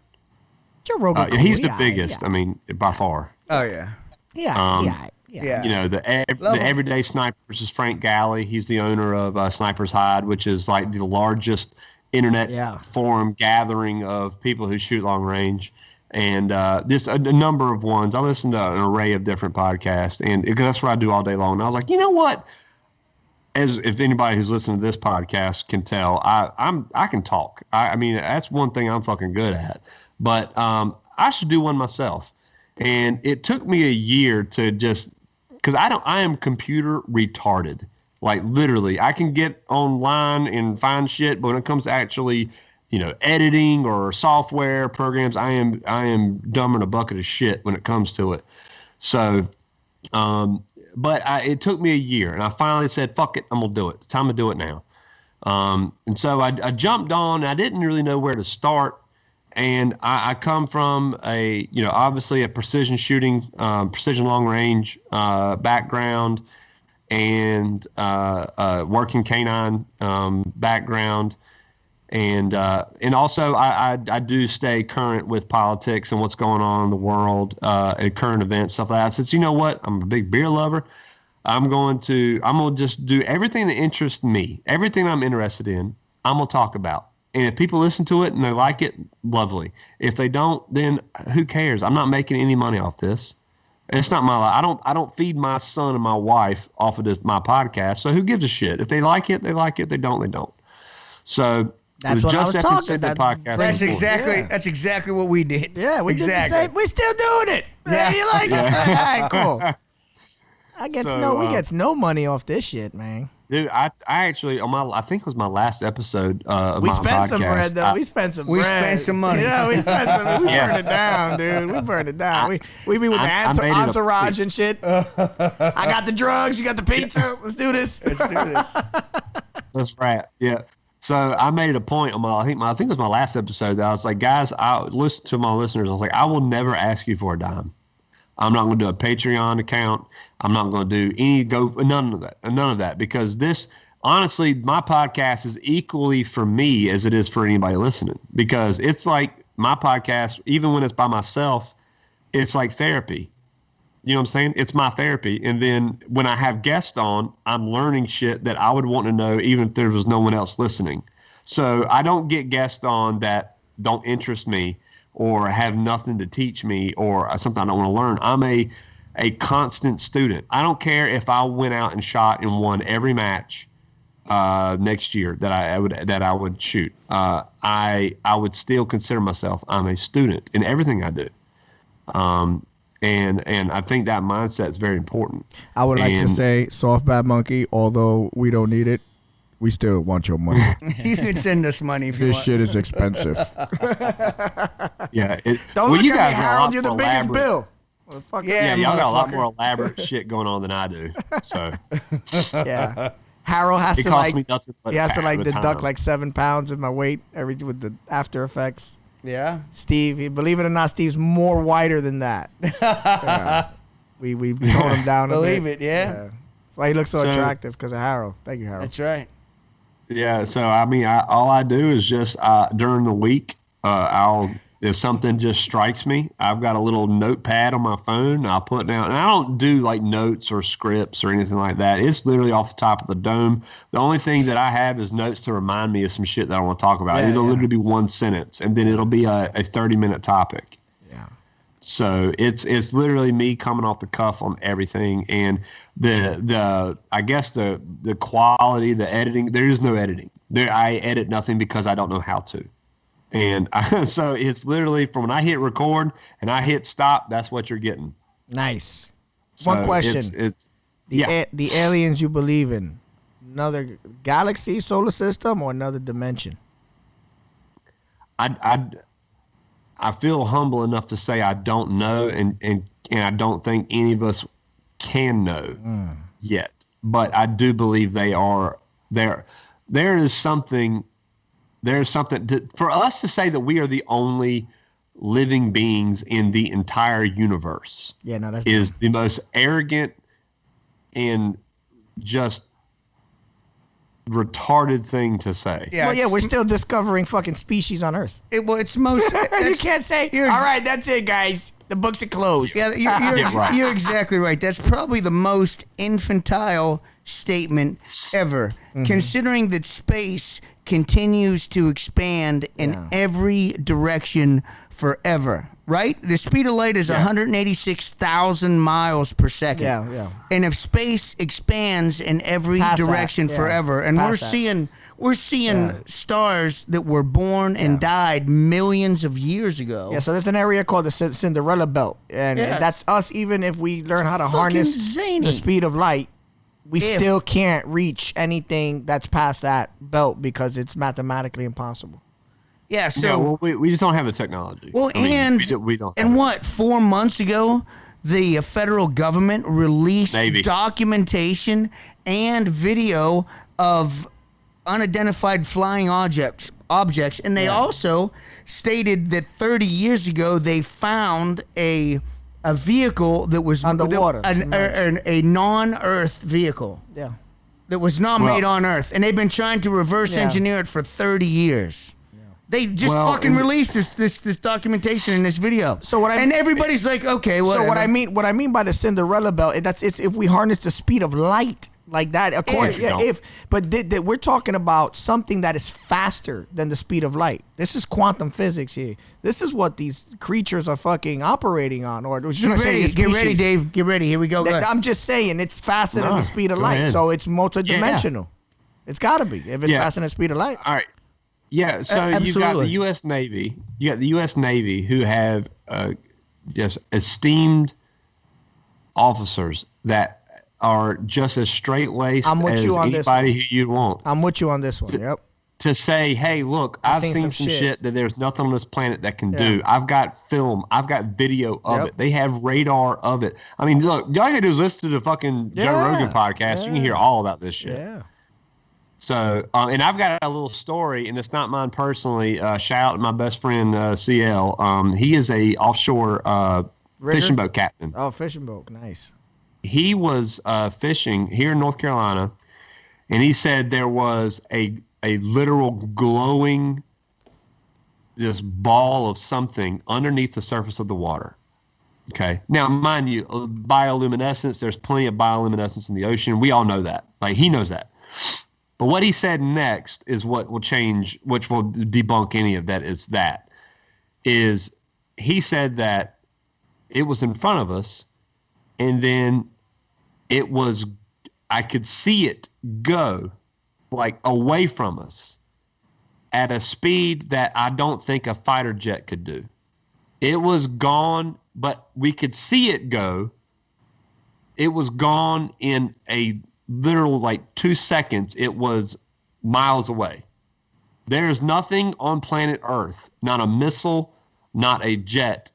Joe Rogan. He's the biggest. I mean, by far. Oh yeah. Yeah. Yeah. You know, the Everyday Snipers is Frank Galley. He's the owner of Sniper's Hide, which is like the largest internet forum gathering of people who shoot long range. And there's a number of ones. I listen to an array of different podcasts, and because that's what I do all day long. And I was like, you know what? As if anybody who's listening to this podcast can tell, I can talk. I mean, that's one thing I'm fucking good at. But I should do one myself. And it took me a year to just because I am computer retarded. Like literally, I can get online and find shit, but when it comes to actually, editing or software programs, I am dumber than a bucket of shit when it comes to it. So, but it took me a year, and I finally said, "Fuck it, I'm gonna do it. It's time to do it now." And so I jumped on. I didn't really know where to start, and I come from obviously a precision shooting, precision long range background. And working canine background, and also I do stay current with politics and what's going on in the world, and current events, stuff like that. Since you know what, I'm a big beer lover, I'm gonna just do everything that interests me, everything I'm interested in. I'm gonna talk about, And if people listen to it and they like it, lovely. If they don't, then who cares? I'm not making any money off this. It's not my life. I don't feed my son and my wife off of my podcast. So who gives a shit? If they like it, they like it. If they don't, they don't. So that's what I was talking about. That's exactly what we did. Yeah, we did the same. We're still doing it. Yeah, you like it? All right, cool. We get no money off this shit, man. Dude, I actually I think it was my last episode of my podcast. We spent some bread though. We spent some money. Yeah, we spent some. We burned it down, dude. We burned it down. We be with the entourage and shit. I got the drugs. You got the pizza. Let's do this. That's right. Yeah. So I made it a point on I think it was my last episode that I was like, guys, I listen to my listeners. I was like, I will never ask you for a dime. I'm not going to do a Patreon account. I'm not going to do none of that, because this, honestly, my podcast is equally for me as it is for anybody listening, because it's like my podcast, even when it's by myself, it's like therapy. You know what I'm saying? It's my therapy. And then when I have guests on, I'm learning shit that I would want to know even if there was no one else listening. So I don't get guests on that don't interest me or have nothing to teach me or something I don't want to learn. I'm a constant student. I don't care if I went out and shot and won every match next year that I would shoot. I would still consider myself, I'm a student in everything I do. And I think that mindset is very important. I would like to say, Soft Bad Monkey, although we don't need it, we still want your money. You can send us money if you want. This shit is expensive. Yeah. Don't look at me, Harold. You're the biggest bill. Yeah, y'all got a lot more elaborate shit going on than I do. So yeah, Harold has to deduct time. like 7 pounds of my weight with the After Effects. Yeah, Steve, believe it or not, Steve's more whiter than that. We toned him down. Believe it, yeah. That's why he looks so attractive, because of Harold. Thank you, Harold. That's right. Yeah, so I mean, all I do is just during the week, if something just strikes me, I've got a little notepad on my phone. I'll put down, and I don't do like notes or scripts or anything like that. It's literally off the top of the dome. The only thing that I have is notes to remind me of some shit that I want to talk about. It'll literally be one sentence, and then it'll be a 30-minute topic. Yeah. So it's literally me coming off the cuff on everything, and the I guess the quality, the editing. There is no editing. I edit nothing because I don't know how to. And so it's literally from when I hit record and I hit stop, that's what you're getting. Nice. So one question. The aliens you believe in, another galaxy, solar system, or another dimension? I feel humble enough to say I don't know, and I don't think any of us can know yet. But I do believe they are there. There's something for us to say that we are the only living beings in the entire universe. Yeah, no, that's is the most arrogant and just retarded thing to say. Yeah, we're still discovering fucking species on Earth. It's most. You can't say, all right, that's it, guys. The books are closed. Yeah, you're exactly right. That's probably the most infantile statement ever, considering that space continues to expand in every direction forever, right? The speed of light is 186,000 miles per second. Yeah. And if space expands in every direction forever, and we're seeing stars that were born and died millions of years ago. Yeah, so there's an area called the Cinderella Belt, and that's us. Even if we learn how to harness the speed of light, we still can't reach anything that's past that belt because it's mathematically impossible. Yeah, so we just don't have the technology. Well, we don't. And what? 4 months ago, the federal government released documentation and video of unidentified flying objects, and they also stated that 30 years ago they found a vehicle that was underwater, a non-Earth vehicle. Yeah, that was not made on Earth, and they've been trying to reverse engineer it for 30 years. Yeah. They just fucking released this documentation in this video. So and everybody's like, okay, whatever. So what I mean by the Cinderella Belt, it's if we harness the speed of light, like that. We're talking about something that is faster than the speed of light. This is quantum physics here. This is what these creatures are fucking operating on. Or get ready, Dave. Get ready. Here we go. I'm just saying it's faster than the speed of light, so it's multidimensional. Yeah. It's got to be if it's faster than the speed of light. All right. Yeah. So you got the U.S. Navy. You got the U.S. Navy who have just esteemed officers that are just as straight-laced as anybody who you'd want. I'm with you on this one. Yep. To say, hey, look, I've seen some shit that there's nothing on this planet that can do. I've got film. I've got video of it. They have radar of it. I mean, look, all you gotta do is listen to the fucking Joe Rogan podcast. You can hear all about this shit. Yeah. So, and I've got a little story, and it's not mine personally. Shout out to my best friend, CL. He is a offshore fishing boat captain. Oh, fishing boat. Nice. He was fishing here in North Carolina, and he said there was a literal glowing this ball of something underneath the surface of the water. Okay. Now, mind you, bioluminescence, there's plenty of bioluminescence in the ocean. We all know that. Like, he knows that. But what he said next is what will change, which will debunk any of that, is he said that it was in front of us, and then I could see it go like away from us at a speed that I don't think a fighter jet could do. It was gone, but we could see it go. It was gone in a literal like 2 seconds. It was miles away. There's nothing on planet Earth, not a missile, not a jet,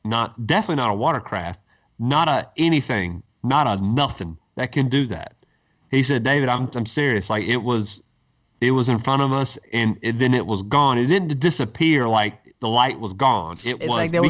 definitely not a watercraft, not a anything, not a nothing that can do that. He said, David, I'm serious. Like it was in front of us, and then it was gone. It didn't disappear like the light was gone. We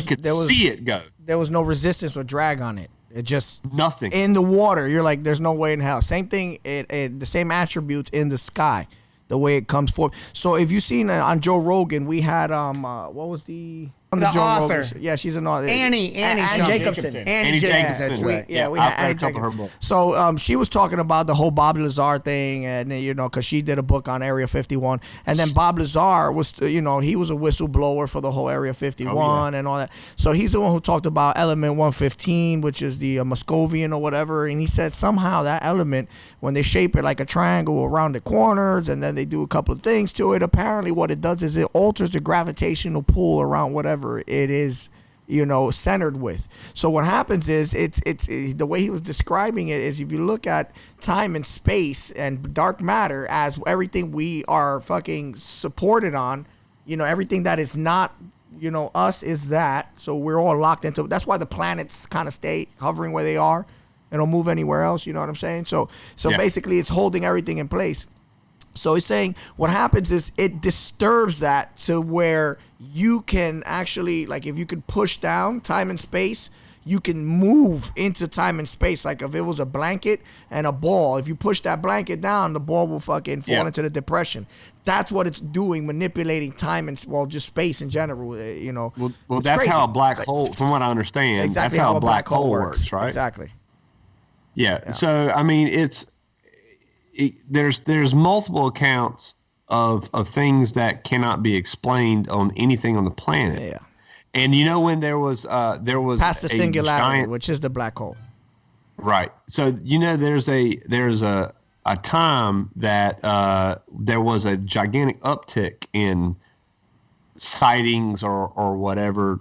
could see it go. There was no resistance or drag on it. It just nothing in the water. You're like, there's no way in hell. Same thing. The same attributes in the sky, the way it comes forth. So if you've seen on Joe Rogan, we had what was the Joe author? Rogan. Yeah, she's an author. Annie Jacobson. Annie Jacobson. That's right. Yeah, we had Annie Jacobson. So she was talking about the whole Bob Lazar thing, and because she did a book on Area 51, and then Bob Lazar was, he was a whistleblower for the whole Area 51 and all that. So he's the one who talked about Element 115, which is the Moscovian or whatever, and he said somehow that element, when they shape it like a triangle around the corners, and then they do a couple of things to it, apparently what it does is it alters the gravitational pull around whatever it is, centered with. So what happens is it's the way he was describing it is, if you look at time and space and dark matter as everything we are fucking supported on, everything that is not, us is that. So we're all locked into. That's why the planets kind of stay hovering where they are. They don't move anywhere else. You know what I'm saying? So basically, it's holding everything in place. So he's saying what happens is it disturbs that to where you can actually, like, if you could push down time and space, you can move into time and space. Like if it was a blanket and a ball, if you push that blanket down, the ball will fucking fall into the depression. That's what it's doing, manipulating time and, just space in general, Well, that's crazy. How a black hole, from what I understand, exactly that's how a black hole works, right? Exactly. Yeah. So, I mean, there's multiple accounts of things that cannot be explained on anything on the planet. Yeah. And when there was past the singularity, which is the black hole. Right. So there's a time that there was a gigantic uptick in sightings or whatever,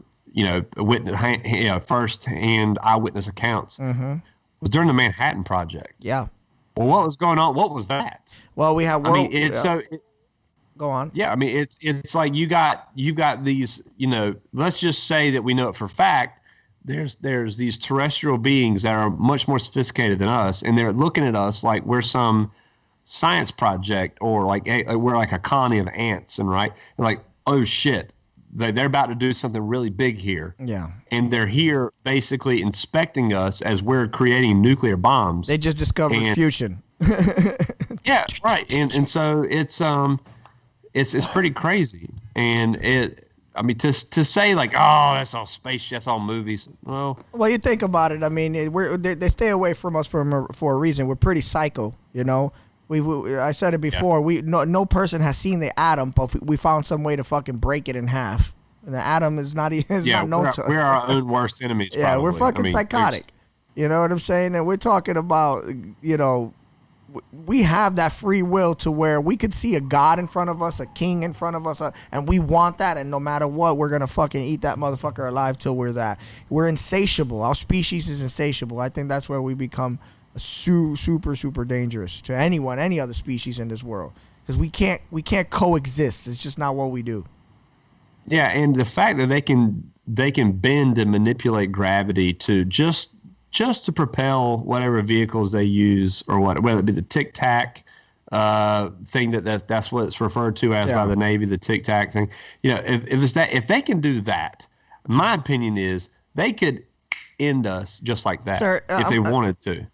first-hand eyewitness accounts. Mm-hmm. It was during the Manhattan Project. Yeah. Well, what was going on? What was that? Well, we have. Go on. Yeah, I mean, it's like you've got these. Let's just say that we know it for a fact. There's these terrestrial beings that are much more sophisticated than us, and they're looking at us like we're some science project or like we're like a colony of ants, and right, they're like, oh shit. They're about to do something really big here. Yeah. And they're here basically inspecting us as we're creating nuclear bombs. They just discovered fusion. Yeah, right. And so it's pretty crazy. And I mean, to say like, oh, that's all space, that's all movies. Well, you think about it. I mean, they stay away from us for a reason. We're pretty psycho, you know. I said it before. Yeah. No person has seen the atom, but we found some way to fucking break it in half. And the atom is not not known to us. We're our own worst enemies. Yeah, probably. We're fucking psychotic. You know what I'm saying? And we're talking about, you know, we have that free will to where we could see a god in front of us, a king in front of us, and we want that. And no matter what, we're gonna fucking eat that motherfucker alive till we're that. We're insatiable. Our species is insatiable. I think that's where we become super, super dangerous to anyone, any other species in this world, because we can't coexist. It's just not what we do. Yeah, and the fact that they can bend and manipulate gravity to just to propel whatever vehicles they use, or whether it be the Tic Tac thing that's what it's referred to as by the Navy, the Tic Tac thing. You know, if they can do that, my opinion is they could end us just like that, sir, if they wanted to.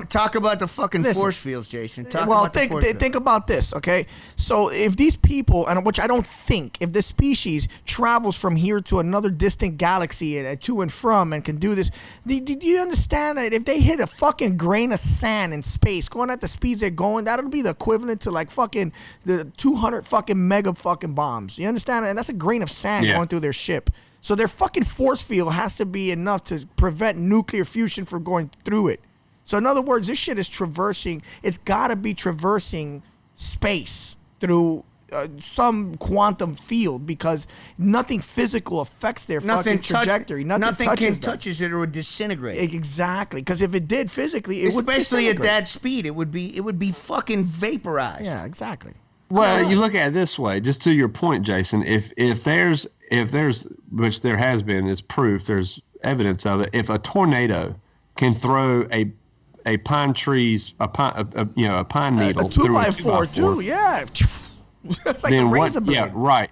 Talk about the fucking force fields, Jason. Think about this, okay? So if these people, and which I don't think, if the species travels from here to another distant galaxy and to and from and can do this, do you understand that if they hit a fucking grain of sand in space, going at the speeds they're going, that'll be the equivalent to like fucking the 200 fucking mega fucking bombs. You understand? And that's a grain of sand going through their ship. So their fucking force field has to be enough to prevent nuclear fusion from going through it. So in other words, this shit is traversing. It's got to be traversing space through some quantum field, because nothing physical affects their fucking trajectory. Nothing touches it or would disintegrate. Exactly, because if it did physically, it would especially at that speed, it would be fucking vaporized. Yeah, exactly. Well, you look at it this way, just to your point, Jason. If there's which there has been, is proof, there's evidence of it. If a tornado can throw a pine tree's a pine needle a 2x4 too, yeah. Like then a razor blade. Yeah, right.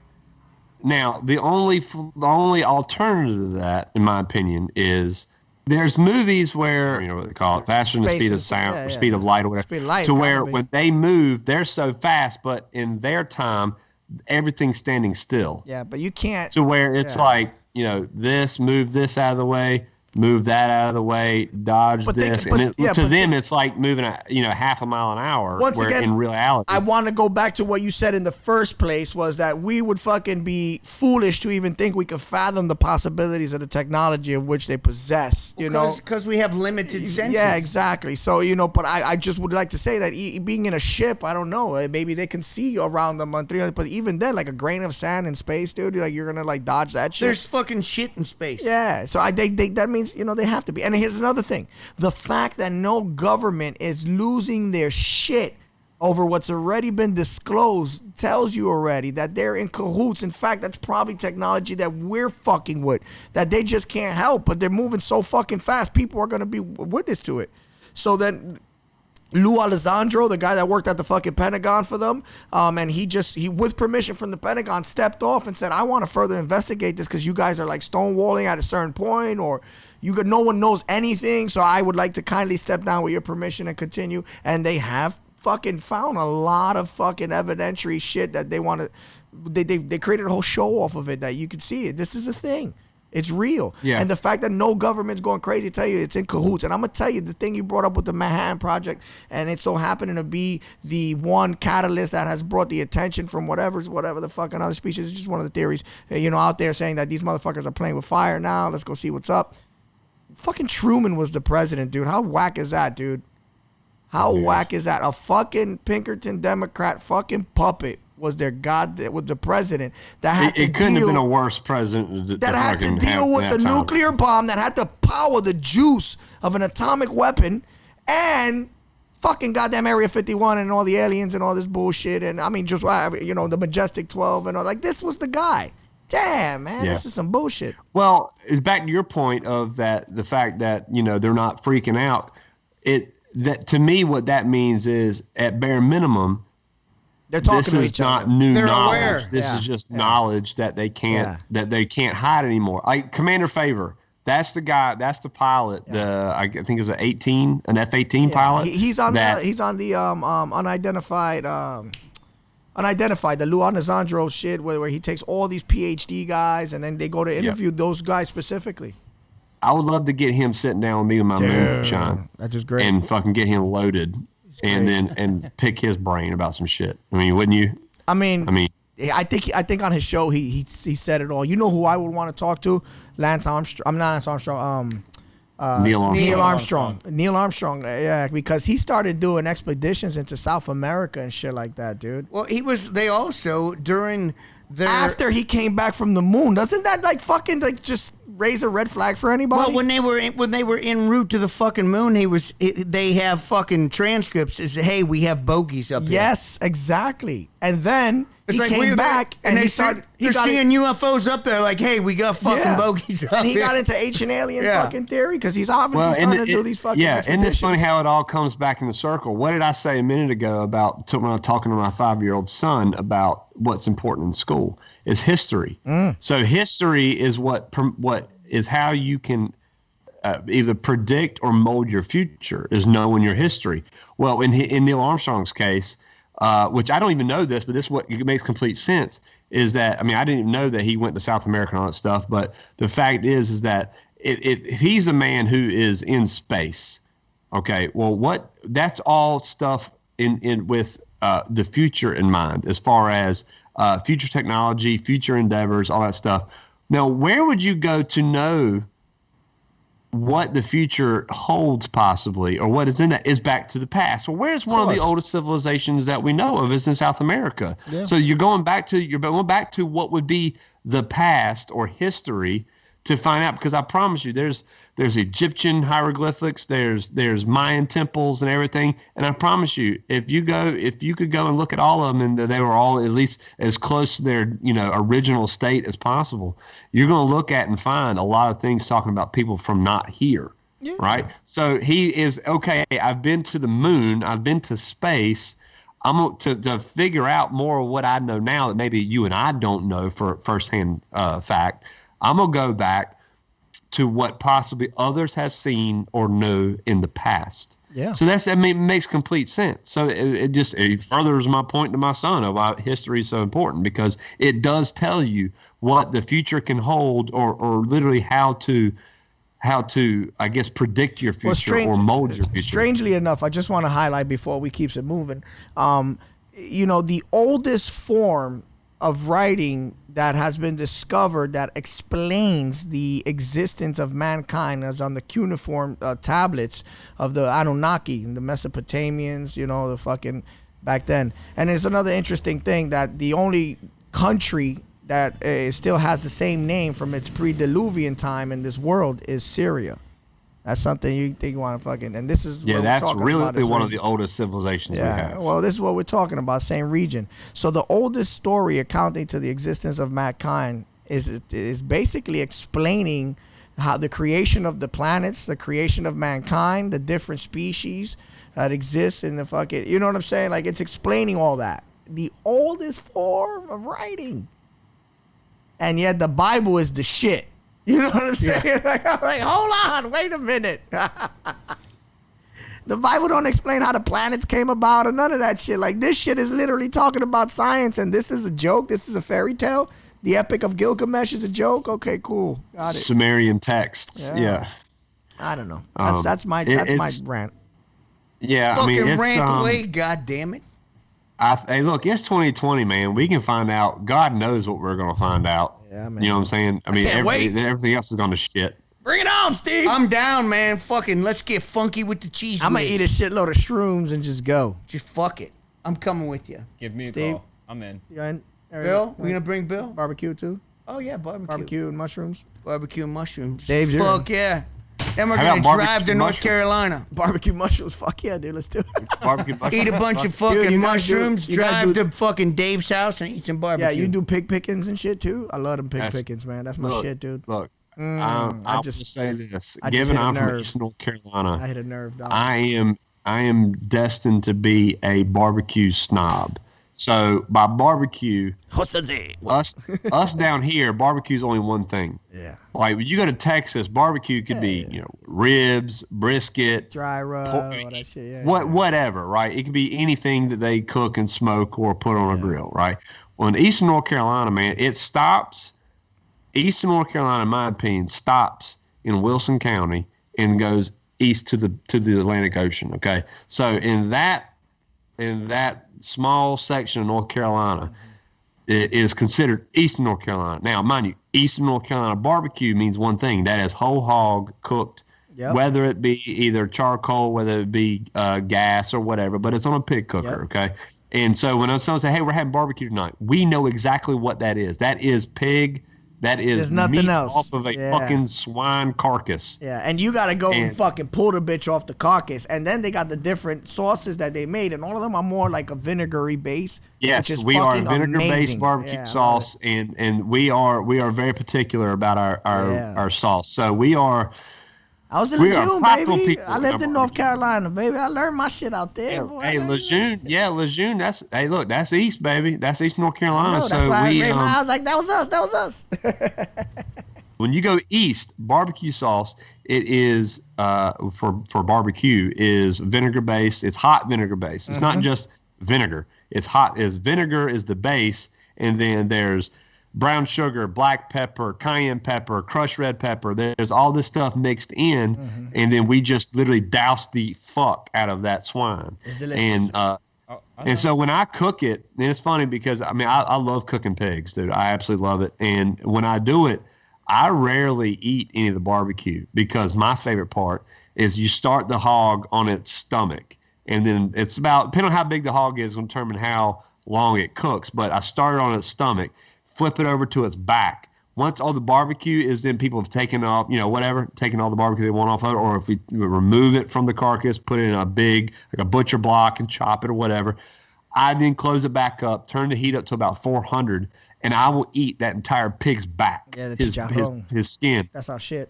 Now the only alternative to that, in my opinion, is there's movies where, you know what they call it, faster than the speed of sound, speed of light, or whatever, to where when they move, they're so fast, but in their time, everything's standing still. Yeah, but you can't. To where it's like, you know, move this out of the way, move that out of the way, dodge this. It's like moving half a mile an hour. Once again, in reality, I want to go back to what you said in the first place, was that we would fucking be foolish to even think we could fathom the possibilities of the technology of which they possess, because we have limited senses. Yeah, exactly. So, but I just would like to say that being in a ship, I don't know, maybe they can see around them on 300, but even then, like a grain of sand in space, dude, like you're gonna like dodge that shit. There's fucking shit in space. Yeah, so that means, they have to be. And here's another thing. The fact that no government is losing their shit over what's already been disclosed tells you already that they're in cahoots. In fact, that's probably technology that we're fucking with, that they just can't help, but they're moving so fucking fast, people are going to be witness to it. So then Lou Alessandro, the guy that worked at the fucking Pentagon for them, and he with permission from the Pentagon stepped off and said, I want to further investigate this because you guys are like stonewalling at a certain point, or no one knows anything, so I would like to kindly step down with your permission and continue. And they have fucking found a lot of fucking evidentiary shit that they want to, they created a whole show off of it that you could see it. This is a thing. It's real. Yeah. And the fact that no government's going crazy tell you it's in cahoots. And I'm going to tell you the thing you brought up with the Manhattan Project, and it's so happening to be the one catalyst that has brought the attention from whatever the fucking other species. It's just one of the theories, out there saying that these motherfuckers are playing with fire now. Let's go see what's up. Fucking Truman was the president, dude. How whack is that, dude? How whack is that? A fucking Pinkerton Democrat fucking puppet was their god, that was the president that had it couldn't have been a worse president that had to deal with the nuclear bomb, that had to power the juice of an atomic weapon, and fucking goddamn Area 51 and all the aliens and all this bullshit, and I mean just the Majestic 12 and all. Like, this was the guy. Damn, man, this is some bullshit. Well, it's back to your point of that, the fact that they're not freaking out. That to me, what that means is, at bare minimum, they're talking this to is each not other. new They're knowledge. aware. This is just knowledge that they can't hide anymore. Like Commander Favor, that's the guy. That's the pilot. I think it was an F-18 pilot. He's on the unidentified unidentified, the Lou Alessandro shit, where he takes all these PhD guys and then they go to interview those guys specifically. I would love to get him sitting down with me with my moonshine. That's just great. And fucking get him loaded and pick his brain about some shit. I mean, wouldn't you? I mean, I think on his show he said it all. You know who I would want to talk to? Lance Armstrong. I'm not Lance Armstrong. Neil Armstrong. Neil Armstrong. Yeah, because he started doing expeditions into South America and shit like that, dude. Well, they also during their after he came back from the moon. Doesn't that like fucking like just raise a red flag for anybody? Well, when they were en route to the fucking moon, they have fucking transcripts. Is hey, we have bogeys up here. Yes, exactly. And then it's he like came back and he started. They're seeing UFOs up there. Like, hey, we got fucking bogeys up and he here. got into ancient alien fucking theory because he's obviously starting to do these fucking expeditions. Isn't it funny how it all comes back in the circle? What did I say a minute ago about when I was talking to my 5-year-old son about what's important in school? Is history. So history is what is how you can either predict or mold your future, is knowing your history. Well, in Neil Armstrong's case, which I don't even know this, but this what it makes complete sense, is that, I mean, I didn't even know that he went to South America and all that stuff, but the fact is that if he's a man who is in space, okay, well, that's all stuff in with the future in mind, as far as future technology, future endeavors, all that stuff. Now, where would you go to know what the future holds possibly, or what is in that? Is back to the past. Well, where's one of the oldest civilizations that we know of is in South America. Yeah. So you're going back to what would be the past or history to find out, because I promise you there's Egyptian hieroglyphics, there's Mayan temples and everything, and I promise you if you could go and look at all of them and they were all at least as close to their original state as possible, you're going to look at and find a lot of things talking about people from not here. Yeah. Right? So he is, okay, I've been to the moon, I've been to space, I'm to figure out more of what I know now that maybe you and I don't know for firsthand fact. I'm going to go back to what possibly others have seen or know in the past. Yeah. So it makes complete sense. So it furthers my point to my son about history is so important, because it does tell you what the future can hold, or literally how to, I guess, predict your future or mold your future. Strangely enough, I just want to highlight before we keep it moving, the oldest form of writing that has been discovered that explains the existence of mankind is on the cuneiform tablets of the Anunnaki and the Mesopotamians, the fucking back then. And it's another interesting thing that the only country that still has the same name from its pre-Diluvian time in this world is Syria. That's something you think you want to fucking, and this is that's really one of the oldest civilizations we have. Well, this is what we're talking about, same region. So the oldest story accounting to the existence of mankind is basically explaining how the creation of the planets, the creation of mankind, the different species that exist in the fucking, you know what I'm saying? Like, it's explaining all that. The oldest form of writing. And yet the Bible is the shit. You know what I'm saying? Yeah. Like, hold on, wait a minute. The Bible don't explain how the planets came about or none of that shit. Like, this shit is literally talking about science, and this is a joke. This is a fairy tale. The Epic of Gilgamesh is a joke. Okay, cool, got it. Sumerian texts. Yeah. I don't know. That's my rant. Yeah, fucking rant away. God damn it. Hey, look, it's 2020, man. We can find out. God knows what we're going to find out. Yeah, man. You know what I'm saying? I mean, everything else is going to shit. Bring it on, Steve. I'm down, man. Fucking let's get funky with the cheese. I'm going to eat a shitload of shrooms and just go. Just fuck it. I'm coming with you. Give me Steve, a call. I'm in. You in? Bill? We going to bring Bill? Barbecue, too? Oh, yeah, barbecue. Barbecue and mushrooms? Barbecue and mushrooms. Dave's fuck yeah. Then we're going to drive to North Carolina. Barbecue mushrooms. Fuck yeah, dude. Let's do it. Barbecue mushrooms. Eat a bunch of fucking mushrooms, drive to fucking Dave's house and eat some barbecue. Yeah, you do pig pickings and shit, too? I love them pig pickings, man. That's my shit, dude. Look, I just say this. Given I'm from East North Carolina, I hit a nerve, dog. I am destined to be a barbecue snob. So by barbecue, us down here, barbecue is only one thing. Yeah. Like when you go to Texas, barbecue could be ribs, brisket, dry rub, all that shit. Yeah, whatever, right? It could be anything that they cook and smoke or put on a grill, right? Well, in Eastern North Carolina, man, it stops. Eastern North Carolina, in my opinion, stops in Wilson County and goes east to the Atlantic Ocean. Okay, so in that small section of North Carolina, it is considered Eastern North Carolina. Now, mind you, Eastern North Carolina barbecue means one thing: that is whole hog cooked, whether it be either charcoal, whether it be gas or whatever, but it's on a pig cooker. Okay. And so when someone say, "Hey, we're having barbecue tonight," we know exactly what that is. That is pig. That is There's nothing meat else. off of a fucking swine carcass. Yeah, and you got to go and fucking pull the bitch off the carcass. And then they got the different sauces that they made, and all of them are more like a vinegary base. Yes, which is we are amazing. vinegar-based barbecue sauce, and we are very particular about our sauce. So we are. I was in Lejeune, baby. I lived in North Carolina, baby. I learned my shit out there. Boy. Hey, Lejeune. That's East, baby. That's East North Carolina. That's why I was like, that was us. When you go east, barbecue sauce, it is for barbecue is vinegar based. It's hot vinegar based. It's not just vinegar. It's hot. Vinegar is the base, and then there's brown sugar, black pepper, cayenne pepper, crushed red pepper. There's all this stuff mixed in, and then we just literally douse the fuck out of that swine. It's delicious. And so when I cook it, and it's funny because I love cooking pigs, dude. I absolutely love it. And when I do it, I rarely eat any of the barbecue because my favorite part is you start the hog on its stomach, and then it's about, depending on how big the hog is, will determine how long it cooks. But I start it on its stomach, flip it over to its back. Once all the barbecue is, then people have taken off, taken all the barbecue they want off of it, or if we remove it from the carcass, put it in a big, like a butcher block and chop it or whatever. I then close it back up, turn the heat up to about 400, and I will eat that entire pig's back, his skin. That's our shit.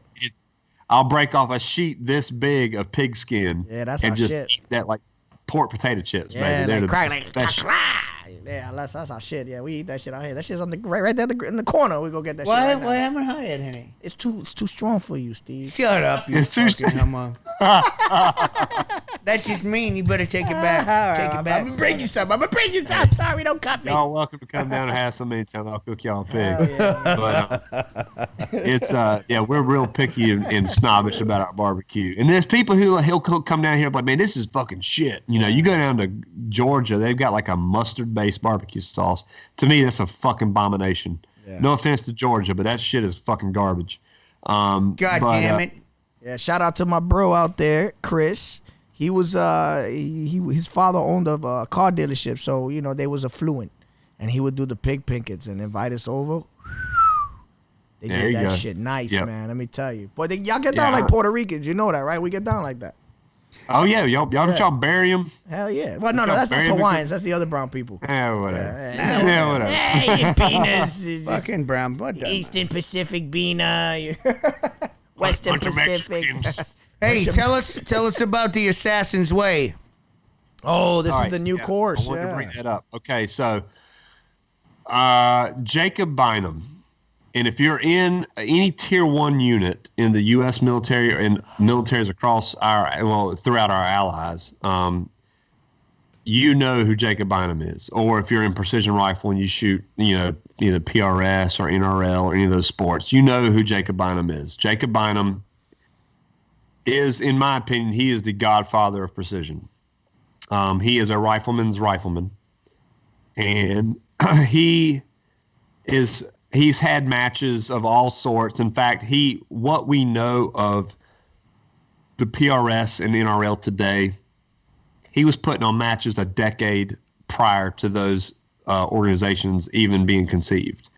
I'll break off a sheet this big of pig skin. Yeah, that's and our just shit. eat that like pork potato chips, yeah, baby. Yeah, that's our shit. Yeah, we eat that shit out here. That shit's on the right there in the corner. We go get that shit. Why haven't I had any? It's too strong for you, Steve. Shut up, you fucking hummer. That's just mean. You better take it back. Take it back. I'm gonna bring you some. Sorry, don't cut me. Y'all welcome to come down and have some anytime. I'll cook y'all a pig. Yeah. But it's we're real picky and snobbish about our barbecue. And there's people he'll come down here like, man, this is fucking shit. You go down to Georgia, they've got like a mustard-based barbecue sauce. To me, that's a fucking abomination. Yeah. No offense to Georgia, but that shit is fucking garbage. God damn it. Yeah, shout out to my bro out there, Chris. He was his father owned a car dealership, so they was affluent, and he would do the pig pinkets and invite us over. They did that shit nice, man. Let me tell you. Boy, y'all get down like Puerto Ricans. You know that, right? We get down like that. Oh yeah, y'all bury them? Hell yeah. Well, no, that's Hawaiians. That's the other brown people. Yeah, whatever. Whatever. Hey, you penis. Fucking brown. Eastern Pacific Bina. Western Pacific. Hey, tell us about the Assassin's Way. Oh, this is the new course. I wanted to bring that up. Okay, so Jacob Bynum. And if you're in any Tier 1 unit in the U.S. military and militaries across throughout our allies, you know who Jacob Bynum is. Or if you're in precision rifle and you shoot, either PRS or NRL or any of those sports, you know who Jacob Bynum is. Jacob Bynum is, in my opinion, he is the godfather of precision. He is a rifleman's rifleman. And he's had matches of all sorts. In fact, what we know of the PRS and NRL today, he was putting on matches a decade prior to those organizations even being conceived.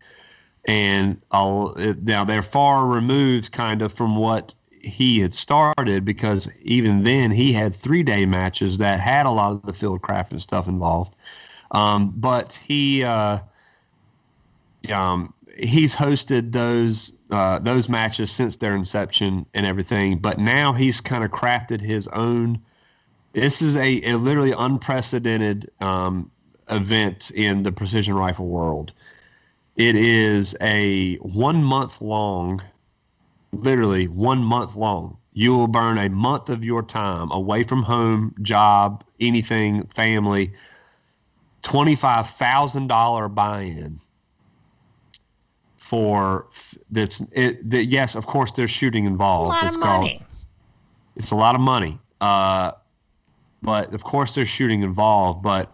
And now they're far removed kind of from what he had started, because even then he had 3-day matches that had a lot of the field craft and stuff involved. But he's hosted those matches since their inception and everything. But now he's kind of crafted his own. This is a literally unprecedented event in the precision rifle world. It is a 1 month long, literally 1 month long. You will burn a month of your time away from home, job, anything, family, $25,000 buy-in for this. Yes, of course, there's shooting involved. It's a lot of money. It's a lot of money. But of course, there's shooting involved. But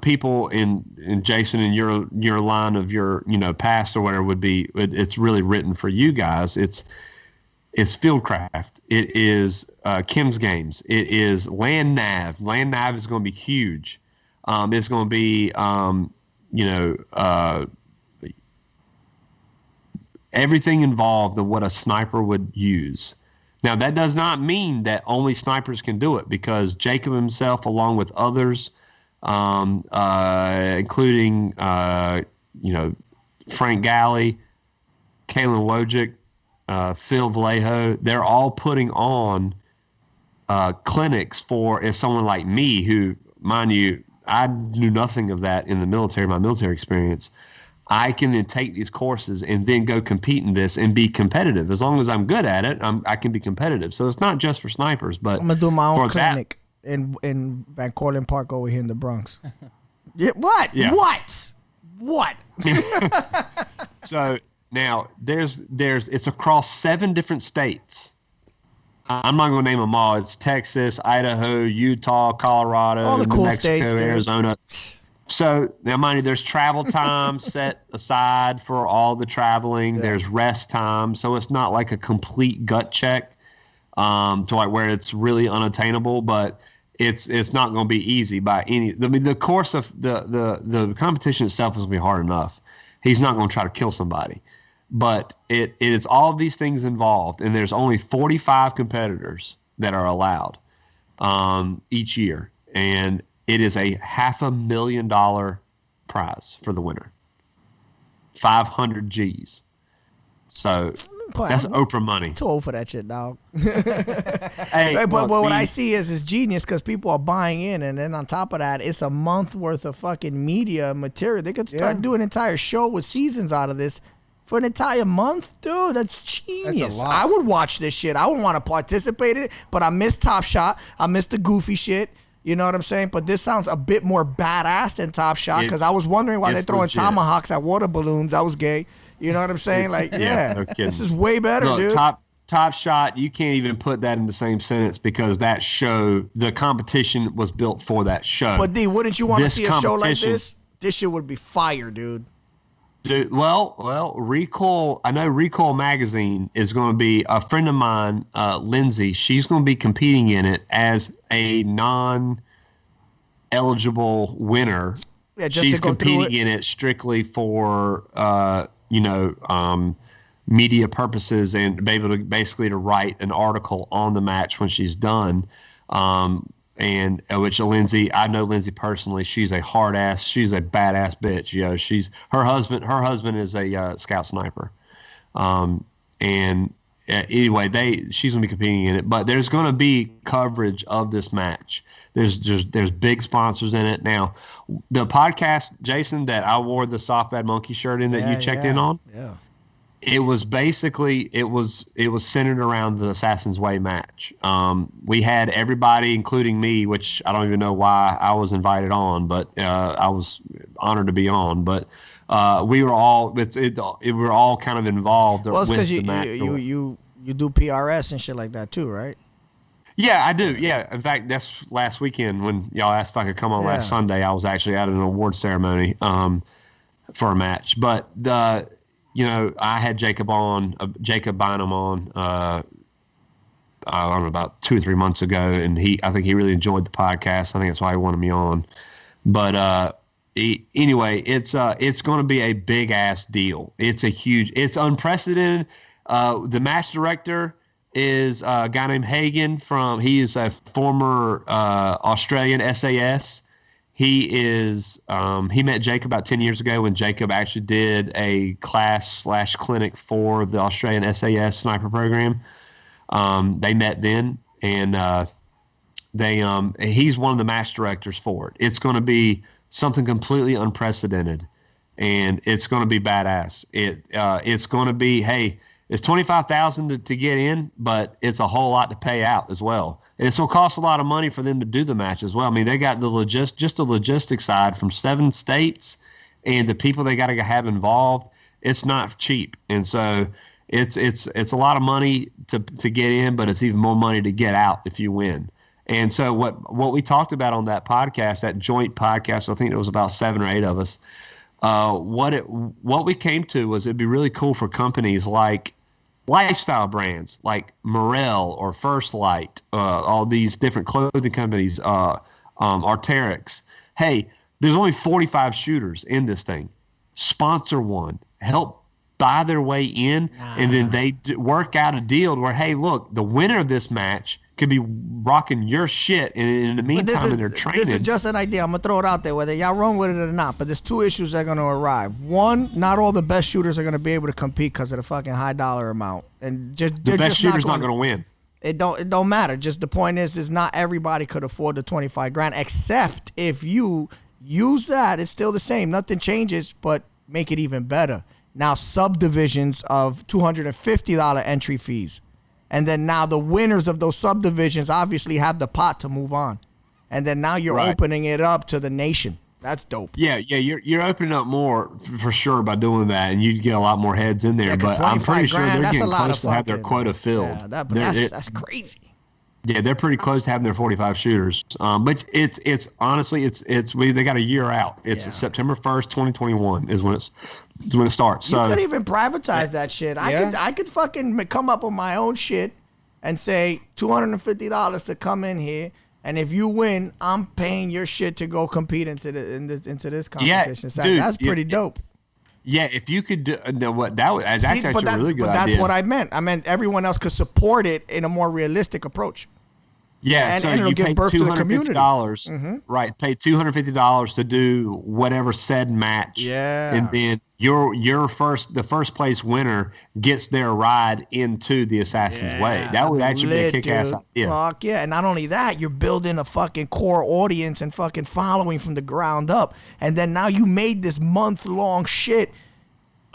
people in Jason, in your line of your past or whatever would be, it's really written for you guys. It's Fieldcraft. It is Kim's Games. It is Land Nav. Land Nav is going to be huge. It's going to be everything involved in what a sniper would use. Now, that does not mean that only snipers can do it, because Jacob himself, along with others, including Frank Galley, Kalen Wojcik, Phil Vallejo, they're all putting on clinics for if someone like me, who, mind you, I knew nothing of that in the military, my military experience, I can then take these courses and then go compete in this and be competitive. As long as I'm good at it, I can be competitive. So it's not just for snipers, but I'm gonna do my own clinic in Van Cortlandt Park over here in the Bronx. Yeah, what? Yeah. What? So now it's across 7 different states. I'm not going to name them all. It's Texas, Idaho, Utah, Colorado, all the cool New Mexico, states, Arizona. So now, mind you, there's travel time set aside for all the traveling. Yeah. There's rest time, so it's not like a complete gut check to like where it's really unattainable. But it's not going to be easy by any. I mean, the course of the competition itself is going to be hard enough. He's not going to try to kill somebody, but it is all of these things involved, and there's only 45 competitors that are allowed each year, and it is a $500,000 prize for the winner. 500 G's. So that's Oprah money. Too old for that shit, dog. Hey, but what I see is genius, because people are buying in, and then on top of that, it's a month worth of fucking media material. They could start doing an entire show with seasons out of this for an entire month, dude. That's genius. That's a lot. I would watch this shit. I would want to participate in it, but I missed Top Shot. I missed the goofy shit. You know what I'm saying? But this sounds a bit more badass than Top Shot, because I was wondering why they're throwing legit tomahawks at water balloons. I was gay. You know what I'm saying? Like, no this is way better, dude. Top Shot, you can't even put that in the same sentence, because that show, the competition was built for that show. But D, wouldn't you want to see a show like this? This shit would be fire, dude. Dude, well, Recoil. I know Recoil Magazine is going to be a friend of mine, Lindsay. She's going to be competing in it as a non-eligible winner. Yeah, she's competing in it strictly for media purposes, and be able to basically to write an article on the match when she's done. And which Lindsay, I know Lindsay personally. She's a hard ass. She's a badass bitch. You know, her husband is a scout sniper. Anyway, she's gonna be competing in it. But there's gonna be coverage of this match. There's big sponsors in it. Now, the podcast, Jason, that I wore the Soft Bad Monkey shirt in that you checked in on. Yeah. It was basically it was centered around the Assassin's Way match. We had everybody, including me, which I don't even know why I was invited on, but I was honored to be on. But we were all we were all kind of involved. Well, it's because you do PRS and shit like that too, right? Yeah, I do. Yeah, in fact, that's last weekend when y'all asked if I could come on last Sunday. I was actually at an award ceremony for a match, but I had Jacob Bynum on, I don't know, about 2 or 3 months ago, and I think he really enjoyed the podcast. I think that's why he wanted me on. But anyway, it's going to be a big ass deal. It's unprecedented. The match director is a guy named Hagen he is a former Australian SAS. He met Jacob about 10 years ago when Jacob actually did a class/clinic for the Australian SAS sniper program. They met then, and he's one of the match directors for it. It's going to be something completely unprecedented, and it's going to be badass. It's going to be, hey, it's $25,000 to get in, but it's a whole lot to pay out as well. And so it costs a lot of money for them to do the match as well. I mean, they got the logistics side from 7 states, and the people they got to have involved. It's not cheap, and so it's a lot of money to get in, but it's even more money to get out if you win. And so what we talked about on that podcast, that joint podcast, I think it was about 7 or 8 of us. What we came to was it'd be really cool for companies like lifestyle brands like Morel or First Light, all these different clothing companies, Arc'teryx. Hey, there's only 45 shooters in this thing. Sponsor one. Help buy their way in, and then they work out a deal where, hey, look, the winner of this match could be rocking your shit, and in the meantime, in their training. This is just an idea. I'm going to throw it out there, whether y'all wrong with it or not, but there's 2 issues that are going to arrive. One, not all the best shooters are going to be able to compete because of the fucking high dollar amount. And the best shooter's not going to win. It don't matter. Just the point is not everybody could afford the $25,000, except if you use that, it's still the same. Nothing changes, but make it even better. Now subdivisions of $250 entry fees. And then now the winners of those subdivisions obviously have the pot to move on. And then now you're opening it up to the nation. That's dope. Yeah, you're opening up more for sure by doing that, and you get a lot more heads in there. But I'm pretty sure they're getting close to have their quota filled. Yeah, that's crazy. Yeah, they're pretty close to having their 45 shooters. But it's honestly they got a year out. It's September 1st, 2021 is when it starts. So you could even privatize that shit. I could fucking come up with my own shit and say $250 to come in here, and if you win, I'm paying your shit to go compete into this competition. Dude, that's pretty dope. Yeah, if you could do that's actually a really good idea. But that's what I meant. I meant everyone else could support it in a more realistic approach. Yeah, so you pay $250, right? Pay $250 to do whatever said match. Yeah, and then the first place winner gets their ride into the Assassin's Way. That would actually be a kick-ass idea. Fuck yeah! And not only that, you're building a fucking core audience and fucking following from the ground up. And then now you made this month-long shit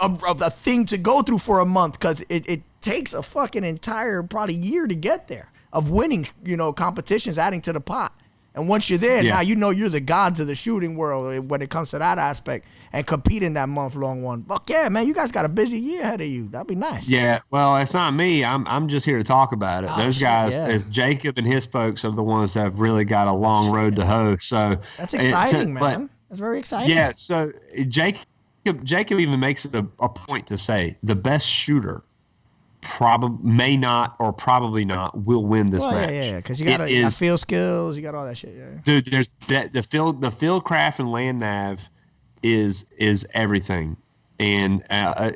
of a thing to go through for a month, because it takes a fucking entire probably year to get there. Of winning, competitions, adding to the pot. And once you're there, now you're the gods of the shooting world when it comes to that aspect, and compete in that month-long one. Fuck yeah, man, you guys got a busy year ahead of you. That'd be nice. Yeah, well, it's not me. I'm just here to talk about it. Those guys, as Jacob and his folks, are the ones that have really got a long road to hoe. So that's exciting, man. That's very exciting. Yeah, so Jacob even makes it a point to say the best shooter probably not will win this match. Yeah, because you got field skills, you got all that shit. Yeah. Dude, there's the field craft and land nav is everything, and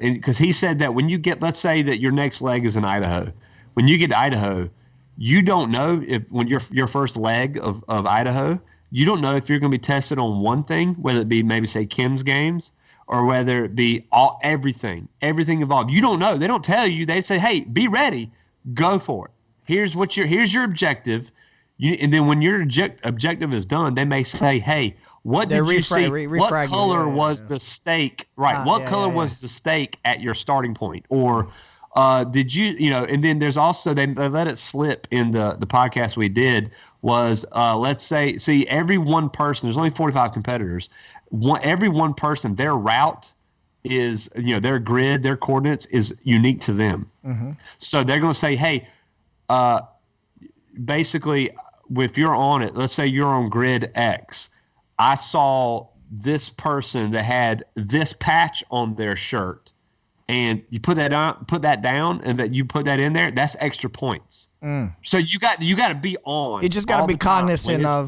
because he said that when you get, let's say that your next leg is in Idaho, when you get to Idaho, you don't know if when your first leg of Idaho, you don't know if you're going to be tested on one thing, whether it be maybe say Kim's games, or whether it be everything involved. You don't know. They don't tell you. They say, hey, be ready. Go for it. Here's your objective. And then when your objective is done, they may say, hey, what did you see? What color was the stake? Right. What color was the stake at your starting point? Or did you, and then there's also, they let it slip in the podcast we did was, let's say, see, every one person, there's only 45 competitors. Every one person, their route is, their grid, their coordinates is unique to them. Mm-hmm. So they're going to say, hey, basically, if you're on it, let's say you're on grid X, I saw this person that had this patch on their shirt, and you put that down, and that you put that in there, that's extra points. So you got to be on. You just got to be cognizant of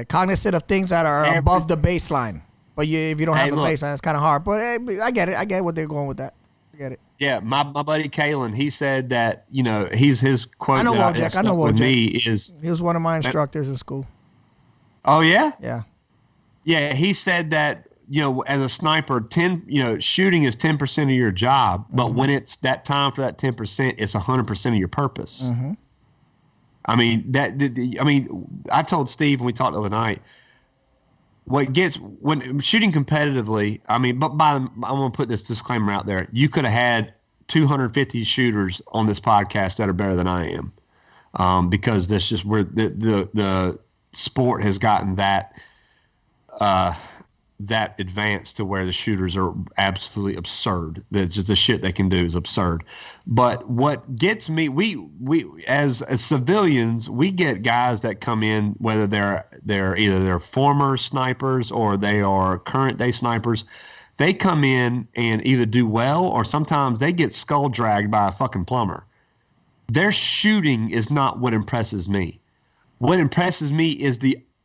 cognizant of things that are above the baseline. But if you don't have a baseline, it's kind of hard. But hey, I get it. I get what they're going with that. I get it. Yeah, my buddy Kalen, he said that his quote. I know Wojak. I know Wojak. Me is he was one of my instructors in school. Oh yeah. Yeah. Yeah, he said that as a sniper, shooting is 10% of your job, but when it's that time for that 10%, it's 100% of your purpose. Mm-hmm. I mean, I told Steve when we talked the other night, when shooting competitively, I mean, I'm going to put this disclaimer out there. You could have had 250 shooters on this podcast that are better than I am, because that's just where the sport has gotten that advanced to where the shooters are absolutely absurd. Just the shit they can do is absurd. But what gets me, we as civilians, we get guys that come in, whether they're former snipers or they are current day snipers. They come in and either do well, or sometimes they get skull dragged by a fucking plumber. Their shooting is not what impresses me. What impresses me is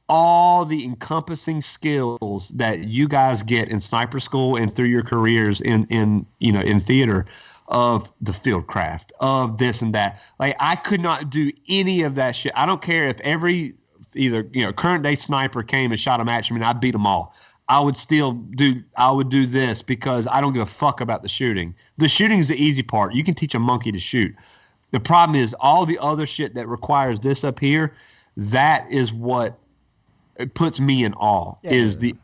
all the encompassing skills that you guys get in sniper school and through your careers in theater, of the field craft, of this and that. Like, I could not do any of that shit. I don't care if every current day sniper came and shot a match. I mean, I'd beat them all. I would do this because I don't give a fuck about the shooting. The shooting is the easy part. You can teach a monkey to shoot. The problem is all the other shit that requires this up here. That is what it puts me in awe.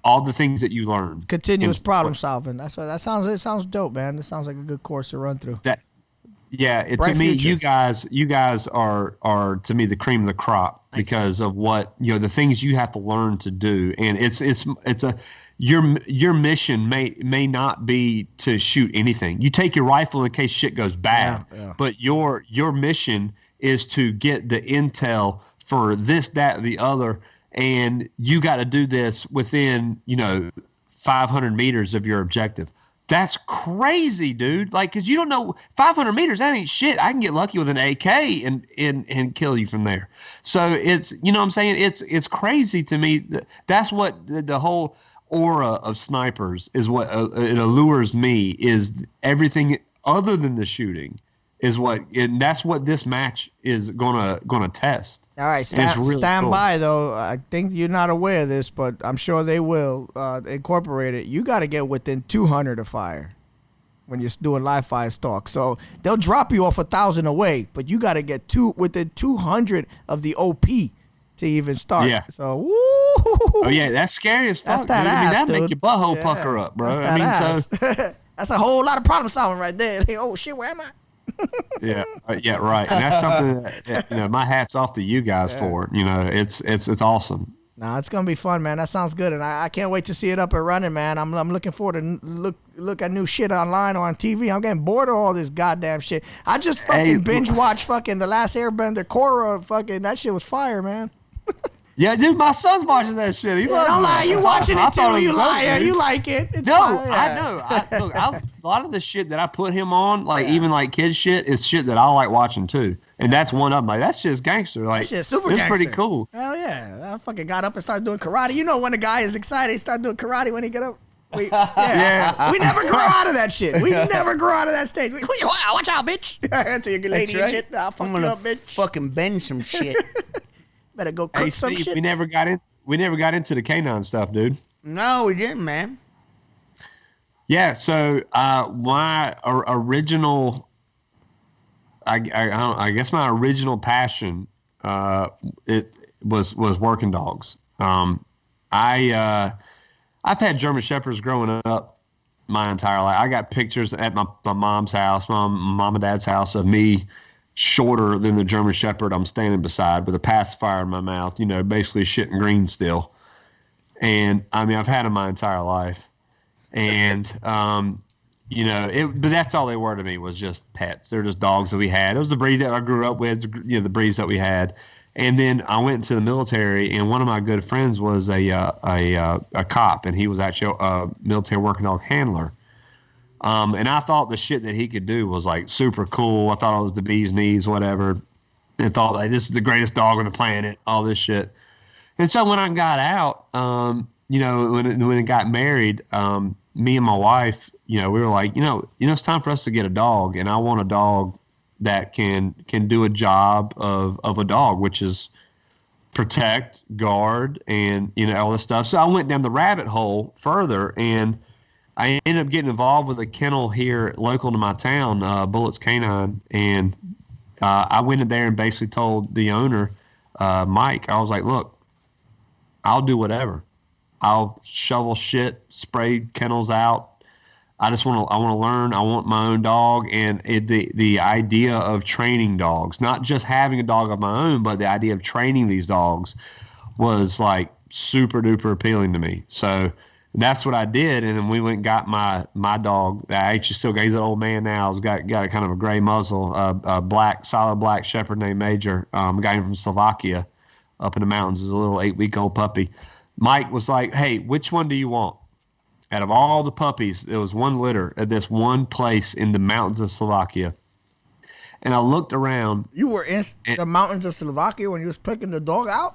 All the things that you learn. Continuous problem solving. It sounds dope, man. It sounds like a good course to run through. To me, you guys are to me the cream of the crop because of what the things you have to learn to do, and your mission may not be to shoot anything. You take your rifle in case shit goes bad, but your mission is to get the intel for this, that, or the other. And you got to do this within, 500 meters of your objective. That's crazy, dude. Like, because you don't know, 500 meters, that ain't shit. I can get lucky with an AK and kill you from there. So it's, what I'm saying? It's crazy to me. That's what the whole aura of snipers is, what it allures me, is everything other than the shooting. And that's what this match is gonna test. All right, stand cool. by though. I think you're not aware of this, but I'm sure they will incorporate it. You got to get within 200 of fire when you're doing live fire stalk. So they'll drop you off 1,000 away, but you got to get within 200 of the OP to even start. Yeah. So woo. Oh yeah, that's scary as fuck. That's that ass, that dude. make your butthole pucker up, bro. So that's a whole lot of problem solving right there. Like, oh shit, where am I? Yeah, right. And that's something that, my hat's off to you guys for. It's awesome. Nah, it's gonna be fun, man. That sounds good, and I can't wait to see it up and running, man. I'm looking forward to look at new shit online or on TV. I'm getting bored of all this goddamn shit. I just fucking binge watch fucking The Last Airbender, Korra. Fucking that shit was fire, man. Yeah, dude, my son's watching that shit. Don't lie, you watching it too. You liar, you like it. It's fine. I know. A lot of the shit that I put him on, even like kid shit, is shit that I like watching too. And that's one of them. Like, that shit's gangster. Like, that shit's super it's gangster. Pretty cool. Hell yeah. I fucking got up and started doing karate. You know when a guy is excited, he starts doing karate when he get up. We never grow out of that shit. We never grow out of that stage. Watch out, bitch. Until you get lady and shit. I'll fuck you up, bitch. Fucking bend some shit. Better go cook some Steve, shit. We never got into the canine stuff, dude. No, we didn't, man. Yeah, so my original, I guess my original passion, it was working dogs. I've had German Shepherds growing up my entire life. I got pictures at my mom's house, my mom and dad's house, of me shorter than the German Shepherd I'm standing beside with a pacifier in my mouth, basically shitting green still. And I mean, I've had them my entire life. And, but that's all they were to me, was just pets. They're just dogs that we had. It was the breed that I grew up with, the breeds that we had. And then I went into the military, and one of my good friends was a cop, and he was actually a military working dog handler. And I thought the shit that he could do was like super cool. I thought it was the bee's knees, whatever. And thought like, this is the greatest dog on the planet, all this shit. And so when I got out, when I got married, me and my wife, we were like, it's time for us to get a dog. And I want a dog that can do a job of a dog, which is protect, guard, and, all this stuff. So I went down the rabbit hole further, and I ended up getting involved with a kennel here local to my town, Bullets Canine, and I went in there and basically told the owner, Mike, I was like, look, I'll do whatever. I'll shovel shit, spray kennels out. I want to learn. I want my own dog. And the idea of training dogs, not just having a dog of my own, but the idea of training these dogs was like super duper appealing to me. So that's what I did. And then we went and got my dog. I actually still got, he's an old man now. He's got a kind of a gray muzzle, a solid black shepherd named Major. A guy from Slovakia up in the mountains. Is a little 8-week-old puppy. Mike was like, hey, which one do you want? Out of all the puppies, there was one litter at this one place in the mountains of Slovakia. And I looked around. You were in the mountains of Slovakia when you was picking the dog out?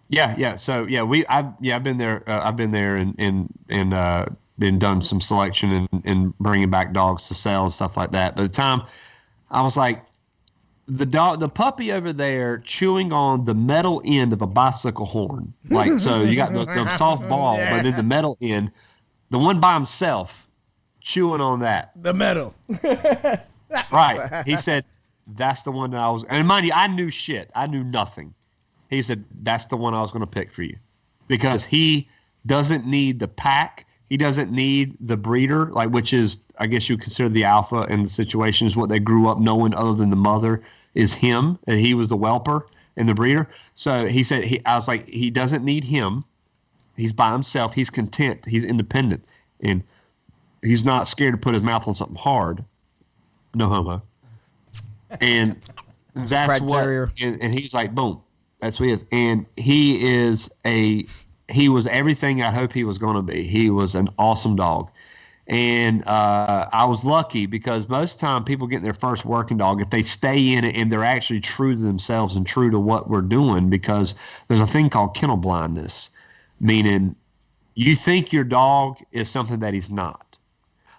Yeah. So yeah, I've been there. I've been there and been done some selection and bringing back dogs to sell and stuff like that. By the time I was like, the puppy over there chewing on the metal end of a bicycle horn. Like, so you got the soft ball, but then the metal end, the one by himself chewing on that. The metal. Right. He said, that's the one that I was, and mind you, I knew shit. I knew nothing. He said, that's the one I was going to pick for you because he doesn't need the pack. He doesn't need the breeder, like, which is, I guess you consider the alpha in the situation is what they grew up knowing other than the mother is him, and he was the whelper and the breeder. So he said, I was like, he doesn't need him. He's by himself. He's content. He's independent. And he's not scared to put his mouth on something hard. No homo. And that's what, and he's like, boom, that's what he is. And he was everything I hope he was going to be. He was an awesome dog. And I was lucky because most of the time people getting their first working dog, if they stay in it and they're actually true to themselves and true to what we're doing, because there's a thing called kennel blindness, meaning you think your dog is something that he's not.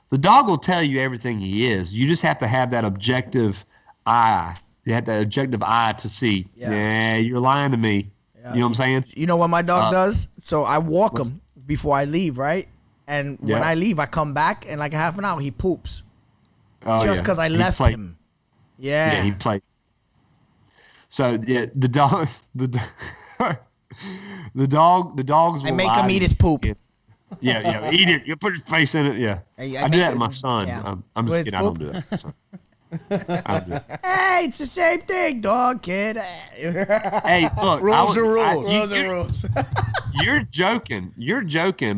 The dog will tell you everything he is. You just have to have that objective eye. You have that objective eye to see, yeah you're lying to me. Yeah. You know what I'm saying? You know what my dog does? So I walk him before I leave, right? And when I leave, I come back, and like a half an hour, he poops. Just because I left him. Yeah. Yeah, he played. So yeah, the dogs. I make him eat his poop. Yeah, eat it. You put his face in it. Yeah, I do that to my son. Yeah. I'm just kidding. I don't do that. So. Hey, it's the same thing, dog, kid. Hey, look, rules are rules. You're joking,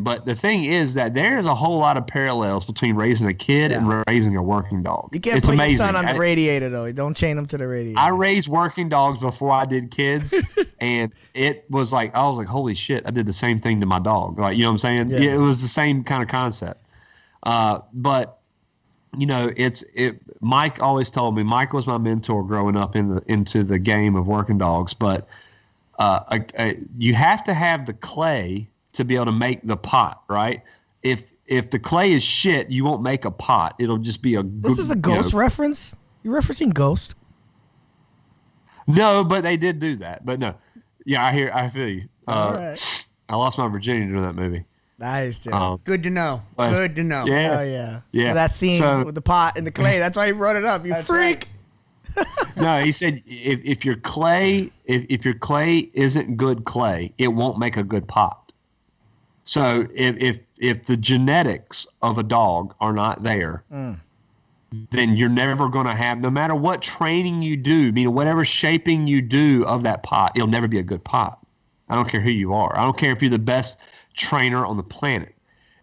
but the thing is that there's a whole lot of parallels between raising a kid and raising a working dog. You can't put your son on the radiator, though. Don't chain him to the radiator. I raised working dogs before I did kids, and it was like, I was like, holy shit, I did the same thing to my dog. Like, you know what I'm saying? Yeah, it was the same kind of concept. But you know, Mike always told me, Mike was my mentor growing up into the game of working dogs, but you have to have the clay to be able to make the pot, right? If the clay is shit, you won't make a pot. It'll just be a good, This is a Ghost reference? You're referencing Ghost? No, but they did do that. But no. Yeah, I feel you. All right. I lost my virginity during that movie. Nice, dude. Good to know. Good to know. Yeah. Oh, yeah. Yeah. So that scene with the pot and the clay, that's why he brought it up. You freak. Right. No, he said if your clay isn't good clay, it won't make a good pot. So if the genetics of a dog are not there, then you're never going to have, no matter what training you do, meaning whatever shaping you do of that pot, it'll never be a good pot. I don't care who you are. I don't care if you're the best trainer on the planet.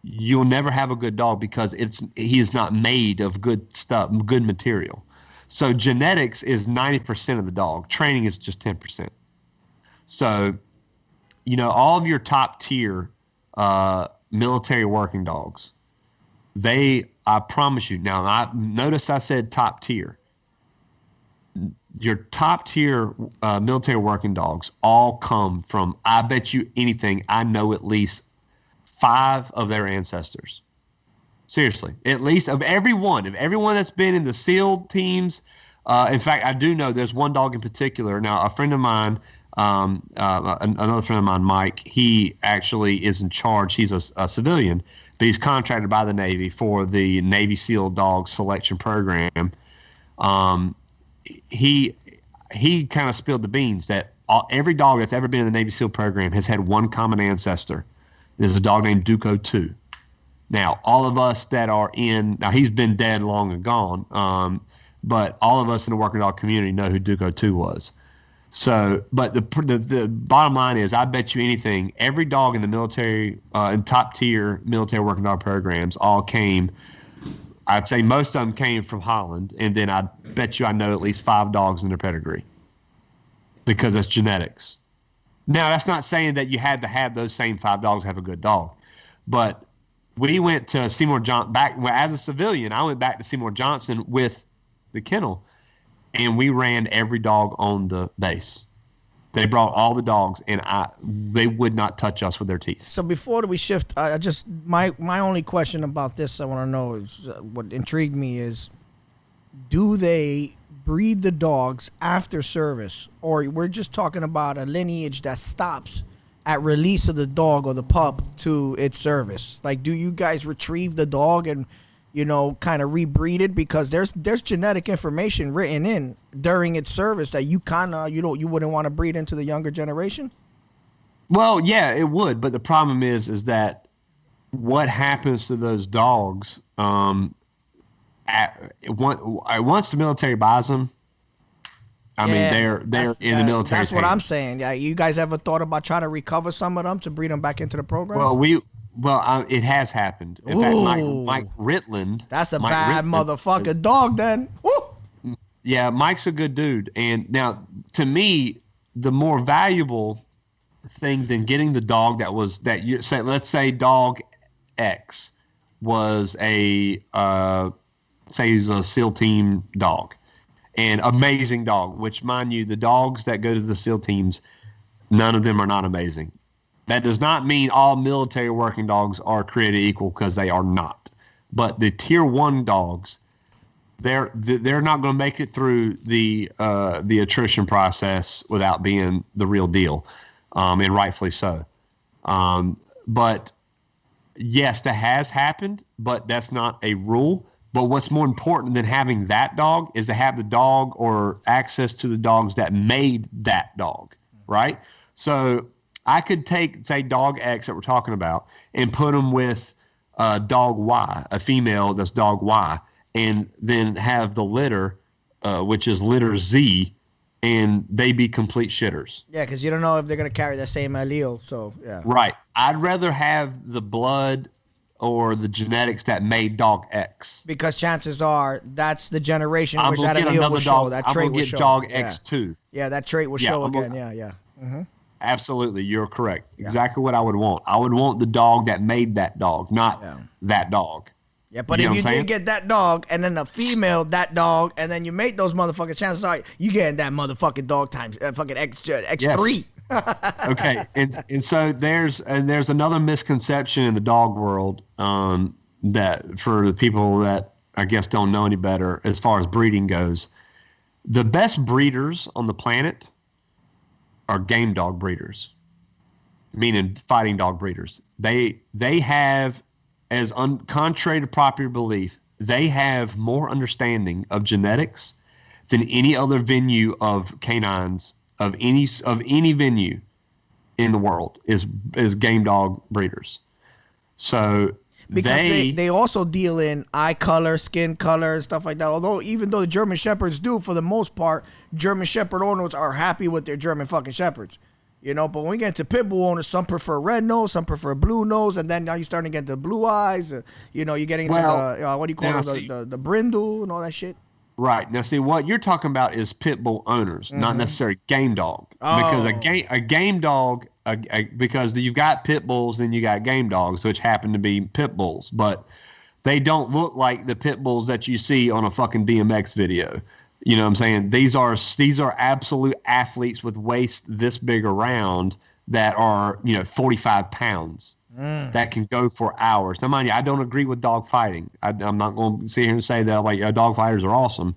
You'll never have a good dog because he is not made of good stuff, good material. So genetics is 90% of the dog. Training is just 10%. So, you know, all of your top tier military working dogs, I promise you. Now, notice I said top tier. Your top tier military working dogs all come from, I bet you anything, I know at least 5 of their ancestors. Seriously, at least of everyone that's been in the SEAL teams. In fact, I do know there's one dog in particular. Now, a friend of mine, another friend of mine, Mike, he actually is in charge. He's a civilian, but he's contracted by the Navy for the Navy SEAL dog selection program. he kind of spilled the beans that every dog that's ever been in the Navy SEAL program has had one common ancestor. There's a dog named Duco 2. Now, all of us that are now he's been dead long and gone, but all of us in the working dog community know who Duco 2 was. So, but the bottom line is, I bet you anything, every dog in the military, in top tier military working dog programs, all came. I'd say most of them came from Holland, and then I bet you I know at least 5 dogs in their pedigree because that's genetics. Now, that's not saying that you had to have those same 5 dogs to have a good dog, but we went to Seymour Johnson as a civilian. I went back to Seymour Johnson with the kennel, and we ran every dog on the base. They brought all the dogs, and they would not touch us with their teeth. So before we shift, my only question about this I want to know is what intrigued me is, do they breed the dogs after service, or we're just talking about a lineage that stops at release of the dog or the pup to its service? Like, do you guys retrieve the dog and, kind of rebreed it? Because there's genetic information written in during its service that you you wouldn't want to breed into the younger generation? Well, yeah, it would. But the problem is that what happens to those dogs, once the military buys them, I mean, they're in the military. That's what I'm saying. Yeah, you guys ever thought about trying to recover some of them to breed them back into the program? Well, it has happened. In fact, Mike Ritland. That's a bad motherfucking dog, then. Woo! Yeah, Mike's a good dude. And now, to me, the more valuable thing than getting the dog let's say dog X was say he's a SEAL team dog. An amazing dog, which, mind you, the dogs that go to the SEAL teams, none of them are not amazing. That does not mean all military working dogs are created equal, because they are not. But the tier 1 dogs, they're not going to make it through the attrition process without being the real deal, and rightfully so. But yes, that has happened, but that's not a rule. But what's more important than having that dog is to have the dog or access to the dogs that made that dog, right? So I could take, say, dog X that we're talking about and put them with dog Y, a female that's dog Y, and then have the litter, which is litter Z, and they be complete shitters. Yeah, because you don't know if they're going to carry the same allele, so yeah. Right. I'd rather have the blood or the genetics that made dog X. Because chances are that's the generation which that allele will show. That trait will show. I'm going to get dog X2. Yeah, that trait will show again. Yeah. Mm-hmm. Absolutely, you're correct. Yeah. Exactly what I would want. I would want the dog that made that dog, not that dog. Yeah, but if you did get that dog and then a female that dog and then you make those motherfuckers, chances are you getting that motherfucking dog times fucking X3. Yes. Okay, and so there's another misconception in the dog world, that for the people that I guess don't know any better as far as breeding goes, the best breeders on the planet are game dog breeders, meaning fighting dog breeders. They have, contrary to popular belief, they have more understanding of genetics than any other venue of canines of any venue in the world is game dog breeders. So because they also deal in eye color, skin color, stuff like that. Although even though the German Shepherds do, for the most part, German Shepherd owners are happy with their German fucking Shepherds. But when we get into pit bull owners, some prefer red nose, some prefer blue nose, and then now you're starting to get the blue eyes. You're getting into the what do you call it, the brindle and all that shit. Right. Now, see, what you're talking about is pit bull owners, not necessarily game dog. Because a game dog, because you've got pit bulls, then you got game dogs, which happen to be pit bulls. But they don't look like the pit bulls that you see on a fucking BMX video. You know what I'm saying? These are absolute athletes with waist this big around that are, 45 pounds. That can go for hours. Now, mind you, I don't agree with dog fighting. I'm not going to sit here and say that dog fighters are awesome.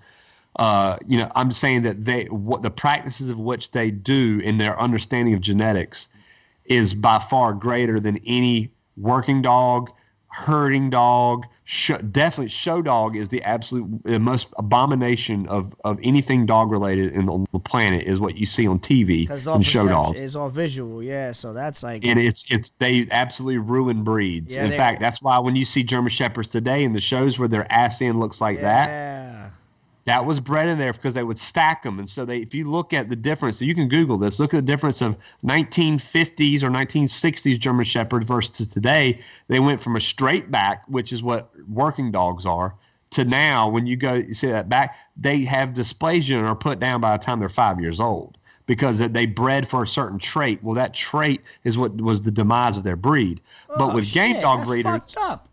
I'm saying that the practices of which they do in their understanding of genetics is by far greater than any working dog, herding dog. Definitely show dog is the most abomination of anything dog related on the planet is what you see on TV and show dogs. It's all visual, yeah. So that's like, and they absolutely ruin breeds. In fact, that's why when you see German Shepherds today in the shows where their ass end looks like that was bred in there because they would stack them. And so if you look at the difference, so you can Google this, look at the difference of 1950s or 1960s German Shepherd versus today. They went from a straight back, which is what working dogs are, to now when you see that back, they have dysplasia and are put down by the time they're 5 years old because they bred for a certain trait. Well, that trait is what was the demise of their breed. But with game dog breeders, fucked up.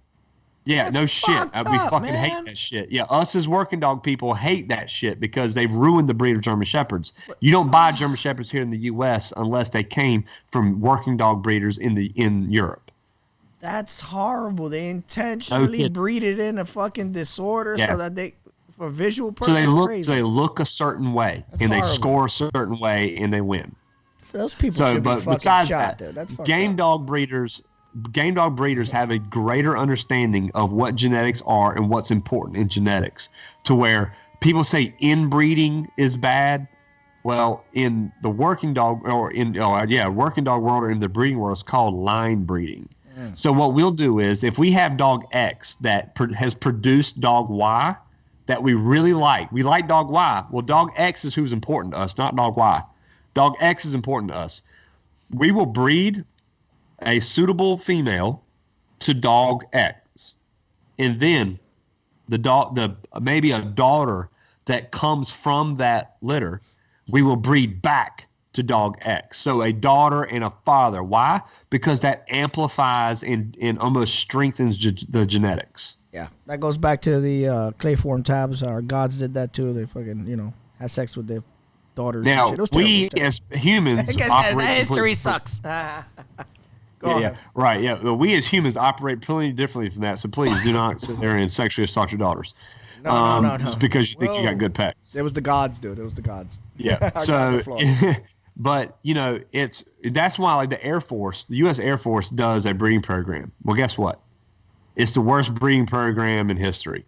Yeah, That's no shit. We fucking hate that shit. Yeah, us as working dog people hate that shit because they've ruined the breed of German Shepherds. You don't buy German Shepherds here in the U.S. unless they came from working dog breeders in Europe. That's horrible. They intentionally breed it in a fucking disorder so that for visual purposes. So they look a certain way they score a certain way and they win. Those people should be fucking shot. That's game dog breeders have a greater understanding of what genetics are and what's important in genetics, to where people say inbreeding is bad. Well, in the working dog working dog world or in the breeding world, it's called line breeding. So what we'll do is if we have dog X that has produced dog Y that we really like, we like dog Y. Well, dog X is who's important to us, not dog Y. Dog X is important to us. We will breed a suitable female to dog X, and then maybe a daughter that comes from that litter, we will breed back to dog X. So a daughter and a father. Why? Because that amplifies and almost strengthens the genetics. Yeah, that goes back to the clayform tabs. Our gods did that too. They fucking had sex with their daughters. Now we as humans, that history sucks. Right. Well, we as humans operate pretty differently from that. So please do not sit there and sexually assault your daughters. No. It's because you think you got good pecs. It was the gods, dude. It was the gods. Yeah. So, but that's why like the Air Force, the U.S. Air Force does a breeding program. Well, guess what? It's the worst breeding program in history.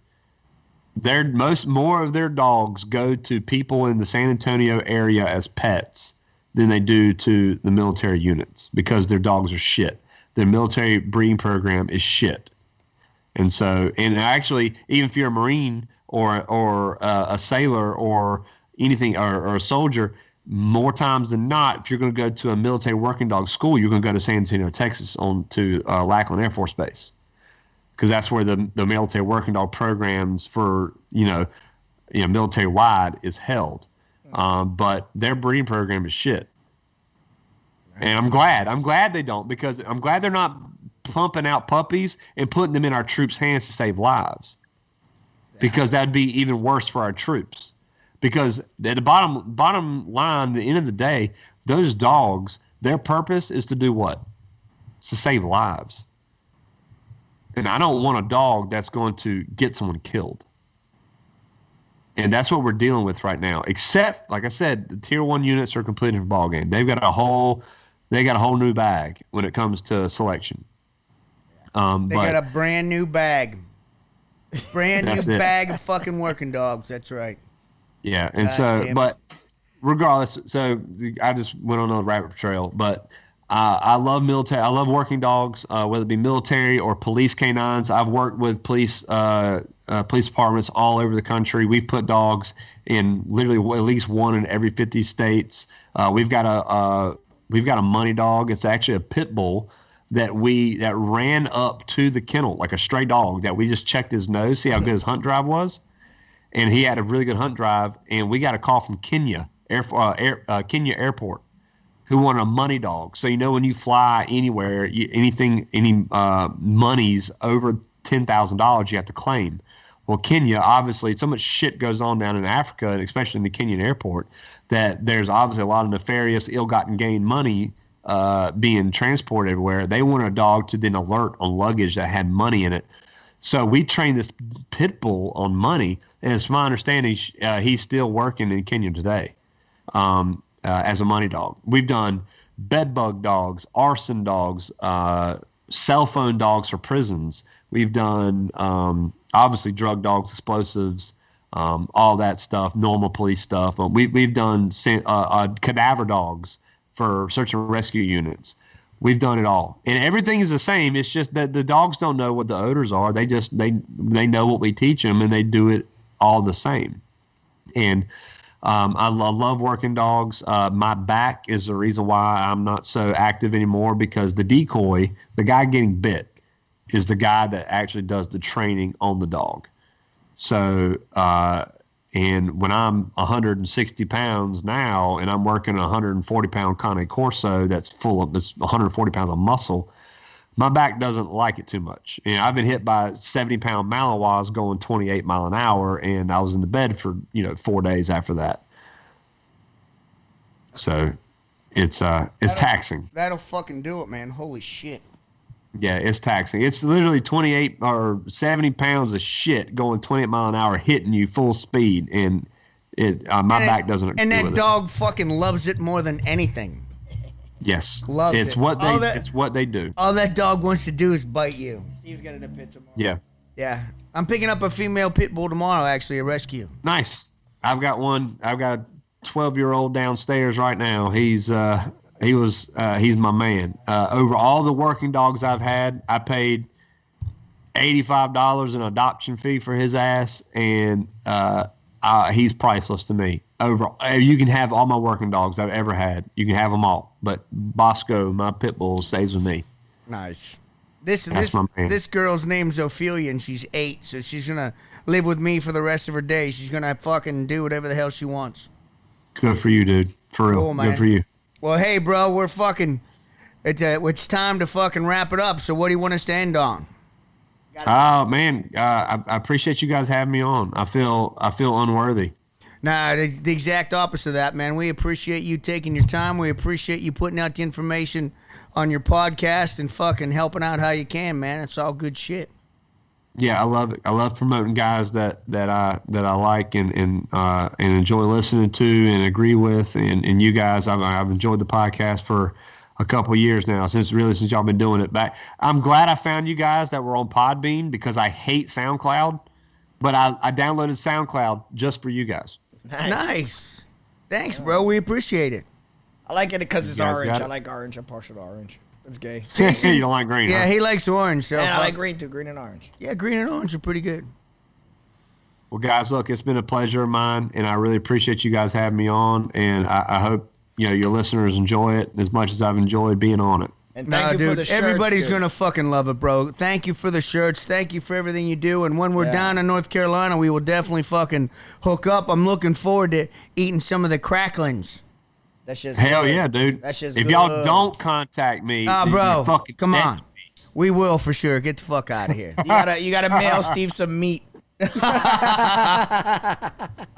More of their dogs go to people in the San Antonio area as pets than they do to the military units because their dogs are shit. Their military breeding program is shit. And so, and actually, even if you're a Marine or a sailor or anything, or a soldier, more times than not, if you're going to go to a military working dog school, you're going to go to San Antonio, Texas, to Lackland Air Force Base, because that's where the military working dog programs for military wide is held. But their breeding program is shit. And I'm glad they don't, because I'm glad they're not pumping out puppies and putting them in our troops' hands to save lives, because that'd be even worse for our troops. Because at the bottom line, the end of the day, those dogs, their purpose is to do what? It's to save lives. And I don't want a dog that's going to get someone killed. And that's what we're dealing with right now. Except, like I said, the Tier 1 units are completely different ballgame. They got a whole new bag when it comes to selection. They got a brand new bag. Brand new bag of fucking working dogs. That's right. Yeah, and but regardless, so I just went on a rabbit trail. But I love military. I love working dogs, whether it be military or police canines. I've worked with police departments all over the country. We've put dogs in literally at least one in every 50 states. We've got a money dog. It's actually a pit bull that ran up to the kennel like a stray dog, that we just checked his nose, see how good his hunt drive was. And he had a really good hunt drive, and we got a call from Kenya Kenya Airport, who wanted a money dog. So when you fly anywhere, any monies over $10,000, you have to claim. Well, Kenya, obviously, so much shit goes on down in Africa, and especially in the Kenyan airport, that there's obviously a lot of nefarious, ill-gotten gain money being transported everywhere. They wanted a dog to then alert on luggage that had money in it. So we trained this pit bull on money, and it's my understanding he's still working in Kenya today as a money dog. We've done bedbug dogs, arson dogs, cell phone dogs for prisons. We've done obviously drug dogs, explosives, all that stuff, normal police stuff. We've done cadaver dogs for search and rescue units. We've done it all, and everything is the same. It's just that the dogs don't know what the odors are. They just they know what we teach them, and they do it all the same. And I love working dogs. My back is the reason why I'm not so active anymore, because the decoy, the guy getting bit, is the guy that actually does the training on the dog. So, and when I'm 160 pounds now and I'm working a 140-pound Cane Corso that's full of this 140 pounds of muscle, my back doesn't like it too much. You know, I've been hit by 70-pound Malinois going 28 mile an hour, and I was in the bed for 4 days after that. So, it's taxing. That'll fucking do it, man. Holy shit. Yeah, it's taxing. It's literally 28 or 70 pounds of shit going 28 mile an hour, hitting you full speed, and my back doesn't agree with it. And that dog fucking loves it more than anything. Yes, loves it. It's what they do. All that dog wants to do is bite you. Steve's getting a pit tomorrow. Yeah. Yeah, I'm picking up a female pit bull tomorrow. Actually, a rescue. Nice. I've got one. I've got a 12-year-old downstairs right now. He's my man. Over all the working dogs I've had, I paid $85 in adoption fee for his ass, and he's priceless to me. You can have all my working dogs I've ever had. You can have them all, but Bosco, my pit bull, stays with me. Nice. This girl's name's Ophelia, and she's 8, so she's gonna live with me for the rest of her days. She's gonna fucking do whatever the hell she wants. Good for you, dude. For real. Cool, man. Good for you. Well, hey, bro, we're fucking. It's time to fucking wrap it up. So, what do you want us to end on? Oh man, I appreciate you guys having me on. I feel unworthy. Nah, it's the exact opposite of that, man. We appreciate you taking your time. We appreciate you putting out the information on your podcast and fucking helping out how you can, man. It's all good shit. Yeah, I love it. I love promoting guys that I like and enjoy listening to and agree with. And you guys, I've enjoyed the podcast for a couple of years now, since y'all been doing it back. I'm glad I found you guys that were on Podbean, because I hate SoundCloud, but I downloaded SoundCloud just for you guys. Nice. Thanks, bro. We appreciate it. I like it because it's orange. I like orange. I'm partial to orange. It's gay. You don't like green? Yeah, huh? he likes orange. So I like green too. Green and orange. Yeah, green and orange are pretty good. Well, guys, look, it's been a pleasure of mine, and I really appreciate you guys having me on. And I hope your listeners enjoy it as much as I've enjoyed being on it. And thank you for the shirts. Everybody's gonna fucking love it, bro. Thank you for the shirts. Thank you for everything you do. And when we're down in North Carolina, we will definitely fucking hook up. I'm looking forward to eating some of the cracklings. That's just hell good. Yeah, dude. That's just if good. y'all don't contact me, bro, fucking come on. We will for sure. Get the fuck out of here. You gotta mail Steve some meat. I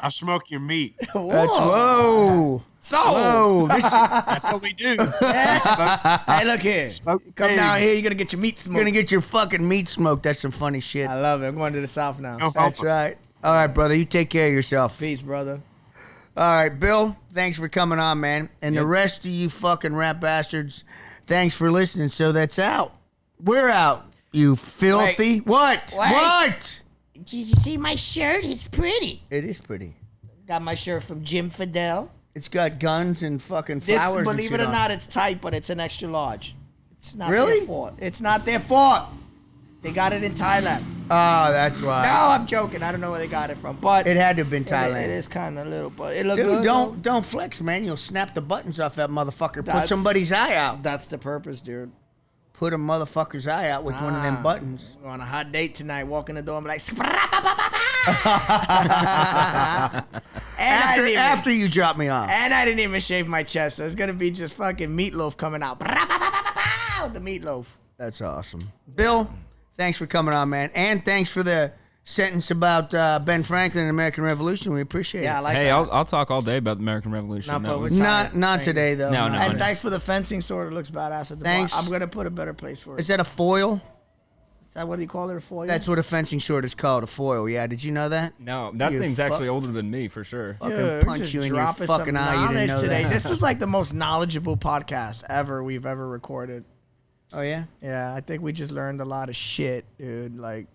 smoke your meat. Whoa. That's what we do. Hey, look here. Come down here. You're gonna get your meat smoked. You're gonna get your fucking meat smoked. That's some funny shit. I love it. I'm going to the South now. That's right. All right, brother. You take care of yourself. Peace, brother. All right, Bill. Thanks for coming on, man. And the rest of you fucking rap bastards, thanks for listening. So that's out. We're out. You filthy. Wait. What? Did you see my shirt? It's pretty. It is pretty. Got my shirt from Jim Fidel. It's got guns and fucking This, flowers. believe it or not, it's tight, but it's an extra large. It's not Really? their fault. It's not their fault. They got it in Thailand. Oh, that's why. No, I'm joking. I don't know where they got it from, but It had to have been Thailand. It is kind of little, but it look Dude, good. don't flex, man. You'll snap the buttons off that motherfucker. Put That's- somebody's eye out. That's the purpose, dude. Put a motherfucker's eye out with one of them buttons. We're on a hot date tonight. Walk in the door and be like, After you drop me off. And I didn't even shave my chest, so it's gonna be just fucking meatloaf coming out. The meatloaf. That's awesome. Bill, thanks for coming on, man. And thanks for the sentence about Ben Franklin and the American Revolution. We appreciate Yeah, I it. like Hey, that. I'll talk all day about the American Revolution. Not That public. was- Not today, though. No, no. And thanks for the fencing sword. It looks badass at the Thanks. bar. I'm gonna put a better place for it. Is that a foil? Is that what do you call it? A foil? That's what a fencing sword is called, a foil. Yeah, did you know that? No, that You thing's fuck- actually older than me for sure. Fucking Dude, punch just you in your dropping fucking some eye. You didn't knowledge know today. that. This was like the most knowledgeable podcast we've ever recorded. Oh, yeah? Yeah, I think we just learned a lot of shit, dude. Like,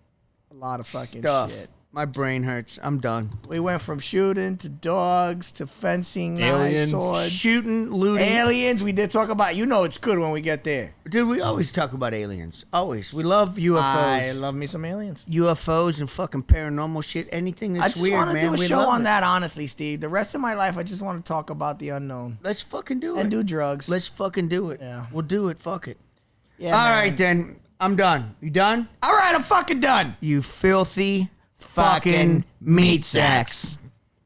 a lot of fucking Stuff. shit. My brain hurts. I'm done. We went from shooting to dogs to fencing, Aliens. knives, swords. Shooting, looting. Aliens, we did talk about. You know it's good when we get there. Dude, we always talk about aliens. Always. We love UFOs. I love me some aliens. UFOs and fucking paranormal shit. Anything I that's just weird, want to man. do a We show love on it. that, honestly, Steve. The rest of my life, I just want to talk about the unknown Let's fucking do it. and do drugs. Let's fucking do it. Yeah. We'll do it. Fuck it. Yeah, All man. right, then. I'm done. You done? All right, I'm fucking done. You filthy fucking meat sacks.